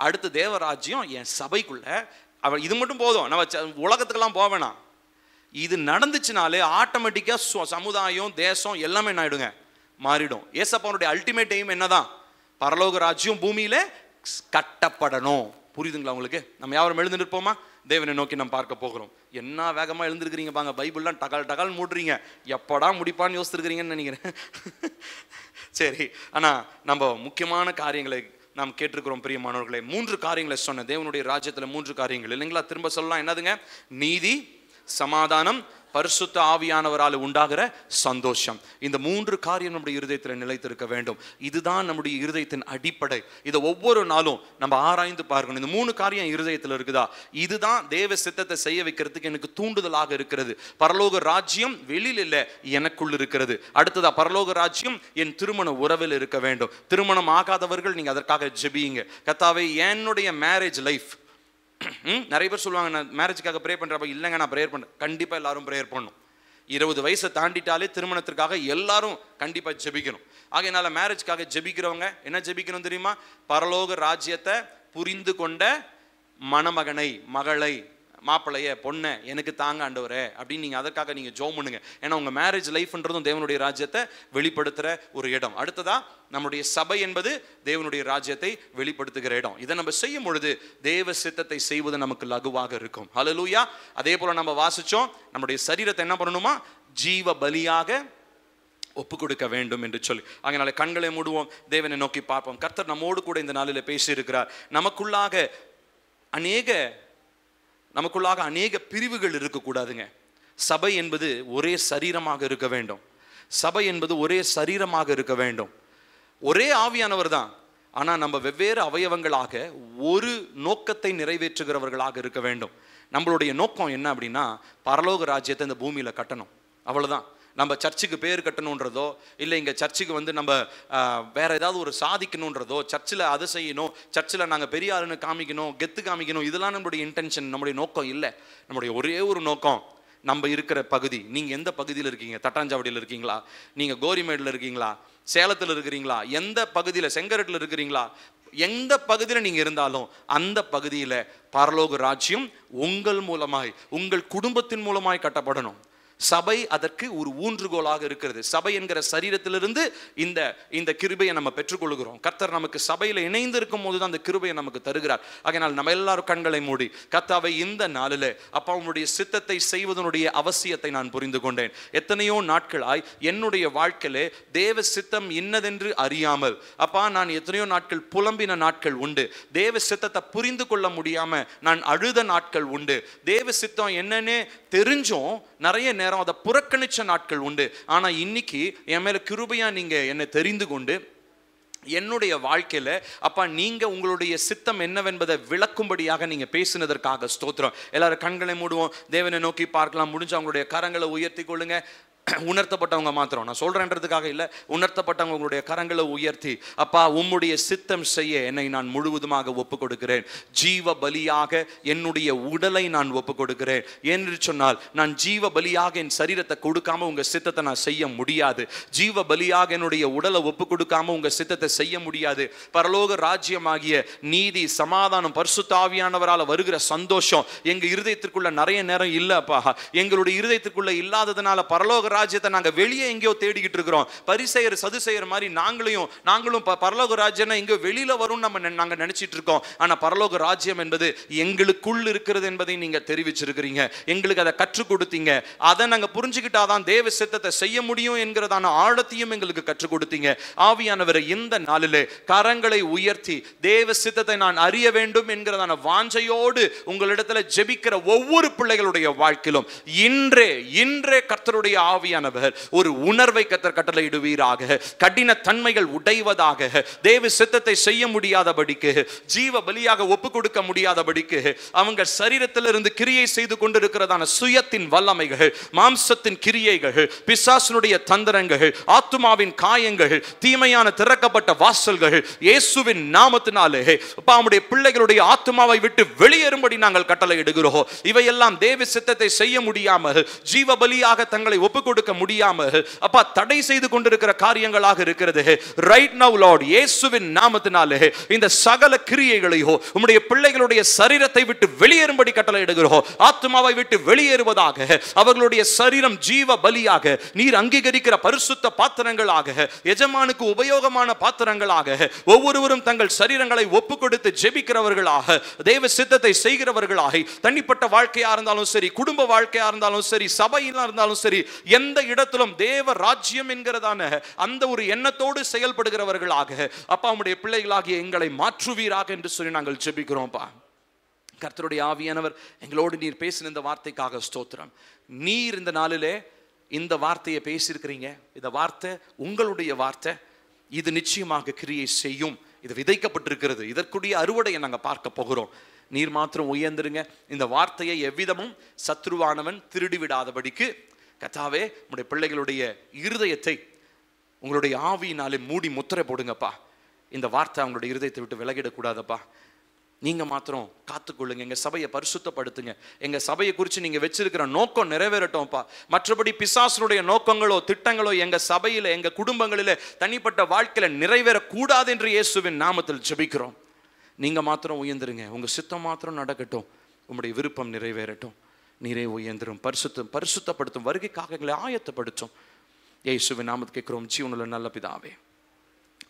அடுத்து தேவராஜ்யம் என் சபைக்குள்ள. இது மட்டும் போதும், நம்ம உலகத்துக்கெல்லாம் போக வேணாம். இது நடந்துச்சுனாலே ஆட்டோமேட்டிக்கா சமுதாயம், தேசம் எல்லாமே என்ன ஆயிடுங்க? மாறிடும். ஏசப்பாவுடைய அல்டிமேட் எய்ம் என்னதான்? பரலோக ராஜ்யம் பூமியில கட்டப்படணும். புரியுதுங்களா உங்களுக்கு? நம்ம யாரும் எழுந்து நிற்போமா? தேவனை நோக்கி நம்ம பார்க்க போகிறோம். என்ன வேகமா எழுந்திருக்கிறீங்க பாங்க, பைபிள்லாம் டகால் மூடுறீங்க, எப்படா முடிப்பான்னு யோசிச்சிருக்கிறீங்கன்னு நினைக்கிறேன். சரி, ஆனா நம்ம முக்கியமான காரியங்களை நாம் கேட்டிருக்கிறோம் பிரியமானவர்களே. 3 காரியங்களை சொன்ன தேவனுடைய ராஜ்யத்துல 3 காரியங்கள் இல்லைங்களா? திரும்ப சொல்லலாம். என்னதுங்க? நீதி, சமாதானம், பரிசுத்த ஆவியானவரால் உண்டாகிற சந்தோஷம். இந்த 3 காரியம் நம்முடைய இருதயத்தில் நிலைத்திருக்க வேண்டும். இதுதான் நம்முடைய இருதயத்தின் அடிப்படை. இதை ஒவ்வொரு நாளும் நம்ம ஆராய்ந்து பார்க்கணும். இந்த 3 காரியம் இருதயத்தில் இருக்குதா? இதுதான் தேவ சித்தத்தை செய்ய வைக்கிறதுக்கு எனக்கு தூண்டுதலாக இருக்கிறது. பரலோக ராஜ்யம் வெளியில் இல்லை, எனக்குள் இருக்கிறது. அடுத்ததா பரலோக ராஜ்யம் என் திருமண உறவில் இருக்க வேண்டும். திருமணம் ஆகாதவர்கள் நீங்க அதற்காக ஜெபியுங்க. கர்த்தாவே என்னுடைய மேரேஜ் லைஃப், நிறைய பேர் சொல்லுவாங்க நான் மேரேஜுக்காக ப்ரே பண்றப்ப, இல்லைங்க நான் ப்ரேயர் பண்ண. கண்டிப்பா எல்லாரும் ப்ரேயர் பண்ணணும். 20 வயசை தாண்டிட்டாலே திருமணத்திற்காக எல்லாரும் கண்டிப்பா ஜெபிக்கணும். ஆகையினால மேரேஜ்க்காக ஜெபிக்கிறவங்க என்ன ஜெபிக்கணும் தெரியுமா? பரலோக ராஜ்யத்தை புரிந்து கொண்ட மணமகனை, மகளை, மாப்பிள்ளைய, பொண்ணை எனக்கு தாங்க ஆண்டவரே அப்படின்னு நீங்க அதற்காக நீங்க ஜெபம் பண்ணுங்க. ஏன்னா உங்க மேரேஜ் லைஃப்ன்றதும் தேவனுடைய ராஜ்யத்தை வெளிப்படுத்துற ஒரு இடம். அடுத்ததா நம்முடைய சபை என்பது தேவனுடைய ராஜ்யத்தை வெளிப்படுத்துகிற இடம். இதை நம்ம செய்யும் பொழுது தேவ சித்தத்தை செய்வது நமக்கு லகுவாக இருக்கும். ஹல்லேலூயா. அதே போல நம்ம வாசிச்சோம், நம்முடைய சரீரத்தை என்ன பண்ணணுமா? ஜீவ பலியாக ஒப்பு கொடுக்க வேண்டும் என்று சொல்லி. அதனால கண்களை மூடுவோம், தேவனை நோக்கி பார்ப்போம். கர்த்தர் நம்மோடு கூட இந்த நாளில் பேசி இருக்கிறார். நமக்குள்ளாக அநேக பிரிவுகள் இருக்கக்கூடாதுங்க. சபை என்பது ஒரே சரீரமாக இருக்க வேண்டும். சபை என்பது ஒரே சரீரமாக இருக்க வேண்டும். ஒரே ஆவியானவர் தான், ஆனா நம்ம வெவ்வேறு அவயவங்களாக ஒரு நோக்கத்தை நிறைவேற்றுகிறவர்களாக இருக்க வேண்டும். நம்மளுடைய நோக்கம் என்ன அப்படின்னா, பரலோக ராஜ்யத்தை இந்த பூமியில கட்டணும், அவ்வளவுதான். நம்ம சர்ச்சுக்கு பேர் கட்டணுன்றதோ, இல்லை இங்கே சர்ச்சுக்கு நம்ம வேற ஏதாவது ஒரு சாதிக்கணுன்றதோ, சர்ச்சில் அதை செய்யணும், சர்ச்சில் நாங்கள் பெரிய ஆளுன்னு காமிக்கணும், கெத்து காமிக்கணும், இதெல்லாம் நம்மளுடைய இன்டென்ஷன், நம்முடைய நோக்கம் இல்லை. நம்முடைய ஒரே ஒரு நோக்கம், நம்ம இருக்கிற பகுதி. நீங்கள் எந்த பகுதியில் இருக்கீங்க? தட்டாஞ்சாவடியில் இருக்கீங்களா? நீங்கள் கோரிமேடில் இருக்கீங்களா? சேலத்தில் இருக்கிறீங்களா? எந்த பகுதியில், செங்கரட்டில் இருக்கிறீங்களா? எந்த பகுதியில் நீங்கள் இருந்தாலும் அந்த பகுதியில் பரலோக ராஜ்யம் உங்கள் மூலமாய், உங்கள் குடும்பத்தின் மூலமாய் கட்டப்படணும். சபை அதற்கு ஒரு ஊன்றுகோலாக இருக்கிறது. சபை என்கிற சரீரத்திலிருந்து இந்த கிருபையை நம்ம பெற்றுக்கொள்கிறோம். கர்த்தர் நமக்கு சபையில் இணைந்து இருக்கும் போது தான் அந்த கிருபையை நமக்கு தருகிறார். ஆகையால் நம்ம எல்லாரும் கண்களை மூடி, கர்த்தாவை இந்த நாளில் அப்பா உம்முடைய சித்தத்தை செய்வதனுடைய அவசியத்தை நான் புரிந்து கொண்டேன். எத்தனையோ நாட்களாய் என்னுடைய வாழ்க்கையிலே தேவ சித்தம் இன்னதென்று அறியாமல் அப்பா நான் எத்தனையோ நாட்கள் புலம்பின நாட்கள் உண்டு. தேவ சித்தத்தை புரிந்து கொள்ள முடியாம நான் அழுத நாட்கள் உண்டு. தேவ சித்தம் என்னன்னே தெரிஞ்சும் நிறைய நேரம் அதை புறக்கணிச்ச நாட்கள் உண்டு. ஆனா இன்னைக்கு என் மேல கிருபையா நீங்க என்னை தெரிந்து கொண்டு என்னுடைய வாழ்க்கையில அப்பா நீங்க உங்களுடைய சித்தம் என்னவென்பதை விளக்கும்படியாக நீங்க பேசினதற்காக ஸ்தோத்திரம். எல்லாரும் கண்களை மூடுவோம், தேவனை நோக்கி பார்க்கலாம். முடிஞ்ச அவங்களுடைய கரங்களை உயர்த்தி கொள்ளுங்க. உணர்த்தப்பட்டவங்க மாத்திரம், நான் சொல்றேன்றதுக்காக இல்லை, உணர்த்தப்பட்டவங்க உங்களுடைய கரங்களை உயர்த்தி, அப்பா உம்முடைய சித்தம் செய்ய என்னை நான் முழுவதுமாக ஒப்பு கொடுக்கிறேன். ஜீவ பலியாக என்னுடைய உடலை நான் ஒப்பு கொடுக்கிறேன் என்று சொன்னால், நான் ஜீவ பலியாக என் சரீரத்தை கொடுக்காம உங்க சித்தத்தை நான் செய்ய முடியாது. ஜீவ பலியாக என்னுடைய உடலை ஒப்பு கொடுக்காம உங்க சித்தத்தை செய்ய முடியாது. பரலோக ராஜ்யமாகிய நீதி, சமாதானம், பரிசுத்த ஆவியானவரால் வருகிற சந்தோஷம் எங்க இருதயத்திற்குள்ள நிறைய நேரம் இல்லப்பா. எங்களுடைய இருதயத்திற்குள்ள இல்லாததுனால பரலோக ராஜ்யத்தை நாங்க வெளியே எங்கேயோ தேடிக்கிட்டு இருக்கிறோம். பரிசேயர் சதுசேயர் மாதிரி நாங்களும் பரலோக ராஜ்யம் எங்கேயோ வெளியில வரும் நாங்க நினைச்சிட்டு இருக்கோம். ஆனா பரலோக ராஜ்யம் என்பது எங்களுக்குள் இருக்கிறது என்பதை நீங்க தெரிவிச்சிருக்கிறீங்க. எங்களுக்கு அதை கற்றுக் கொடுத்தீங்க. அதை நாங்க புரிஞ்சுக்கிட்டாதான் தேவ சித்தத்தை செய்ய முடியும் என்கிறதான ஆழத்தையும் எங்களுக்கு கற்றுக் கொடுத்தீங்க. ஆவியானவரை இந்த நாளிலே கரங்களை உயர்த்தி தேவ சித்தத்தை நான் அறிய வேண்டும் என்கிறதான வாஞ்சையோடு உங்களிடத்துல ஜெபிக்கிற ஒவ்வொரு பிள்ளைகளுடைய வாழ்க்கையிலும் இன்றே கர்த்தருடைய ஆவியானவர் ஒரு உணர்வை கர்த்தர் கட்டளையிடுவீராக. கடின தன்மைகள் உடைவதாக, தேவ சித்தத்தை செய்ய முடியாதபடிக்கு, ஜீவ பலியாக ஒப்பு கொடுக்க முடியாதபடிக்கு, அவங்க சரீரத்திலிருந்து கிரியை செய்து கொண்டிருக்கிறதான சுயத்தின் வல்லமைகள், மாம்சத்தின் கிரியைகள், பிசாசுனுடைய தந்திரங்கள், ஆத்துமாவின் காயங்கள், தீமையான திறக்கப்பட்ட வாசல்கள் இயேசுவின் நாமத்தினாலே நம்முடைய பிள்ளைகளுடைய ஆத்துமாவை விட்டு வெளியேறும்படி நாங்கள் கட்டளையிடுகிறோம். இவையெல்லாம் தேவ சித்தத்தை செய்ய முடியாமல், ஜீவ பலியாக தங்களை ஒப்பு கொடுக்க முடியாமல் அப்பா தடை செய்து கொண்டிருக்கிற காரியங்களாக இருக்கிறது. ரைட் நவ லார்ட், இயேசுவின் நாமத்தினாலே இந்த சகல கிரியைகளையோ உம்முடைய பிள்ளைகளுடைய சரீரத்தை விட்டு வெளியேறும்படி கட்டளையிடுகிறோம். ஆத்துமாவை விட்டு வெளியேறுவதாக, அவர்களுடைய சரீரம் ஜீவ பலியாக நீர் அங்கீகரிக்கிற பரிசுத்த பாத்திரங்களாக, எஜமானுக்கு உபயோகமான பாத்திரங்களாக ஒவ்வொருவரும் தங்கள் சரீரங்களை ஒப்பு கொடுத்து ஜெபிக்கிறவர்களாக, தேவ சித்தத்தை செய்கிறவர்களாக, தனிப்பட்ட வாழ்க்கையா இருந்தாலும் சரி, குடும்ப வாழ்க்கையா இருந்தாலும் சரி, சபையில இருந்தாலும் சரி, எந்த இடத்திலும் தேவ ராஜ்யம் என்கிறதான அந்த ஒரு எண்ணத்தோடு செயல்படுகிறவர்களாக அப்பா உம்முடைய பிள்ளைகளாகிய எங்களை மாற்றுவீராக என்று சொல்லி நாங்கள் ஜெபிக்கிறோம்ப்பா. கர்த்தருடைய ஆவியானவர் எங்களோடு நீர் பேசின இந்த வார்த்தைக்காக ஸ்தோத்திரம். நீர் இந்த நாளிலே இந்த வார்த்தையை பேசியிருக்கிறீங்க. இந்த வார்த்தை உங்களுடைய வார்த்தை. இது நிச்சயமாக கிரியை செய்யும். இது விதைக்கப்பட்டிருக்கிறது. இதற்குரிய அறுவடையை நாங்கள் பார்க்க போகிறோம். நீர் மாத்திரம் உயர்ந்திருங்க. இந்த வார்த்தையை எவ்விதமும் சத்ருவானவன் திருடி விடாதபடிக்கு கர்த்தாவே உங்களுடைய பிள்ளைகளுடைய இருதயத்தை உங்களுடைய ஆவியினாலே மூடி முத்திரை போடுங்கப்பா. இந்த வார்த்தை அவங்களுடைய இருதயத்தை விட்டு விலகிடக்கூடாதப்பா. நீங்க மாத்திரம் காத்துக்கொள்ளுங்க. எங்க சபையை பரிசுத்தப்படுத்துங்க. எங்க சபையை குறித்து நீங்க வச்சிருக்கிற நோக்கம் நிறைவேறட்டும்ப்பா. மற்றபடி பிசாசுடைய நோக்கங்களோ திட்டங்களோ எங்க சபையில, எங்க குடும்பங்களில, தனிப்பட்ட வாழ்க்கையில நிறைவேறக்கூடாது என்று இயேசுவின் நாமத்தில் ஜெபிக்கிறோம். நீங்க மாத்திரம் உயர்ந்துருங்க. உங்க சித்தம் மாத்திரம் நடக்கட்டும். உங்களுடைய விருப்பம் நிறைவேறட்டும். நீரே உயர்ந்திரும். பரிசுத்தப்படுத்தும். வருகைக்காக எங்களை ஆயத்தப்படுத்தும். இயேசுவின் நாமத்தில் கேட்கிறோம் ஜீவனுள்ள நல்ல பிதாவே,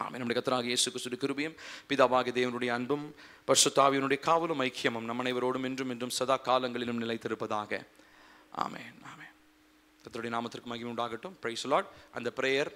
ஆமென். நம்முடைய கர்த்தராகிய இயேசு கிறிஸ்துவின் கிருபையும் பிதாவாகிய தேவனுடைய அன்பும் பரிசுத்த ஆவியினுடைய காவலும் ஐக்கியமும் நம் அனைவரோடும் என்றும் சதா காலங்களிலும் நிலைத்திருப்பதாக. ஆமென், ஆமென். கர்த்தருடைய நாமத்திற்கு மகிமை உண்டாகட்டும். Praise the Lord. அந்த பிரேயர்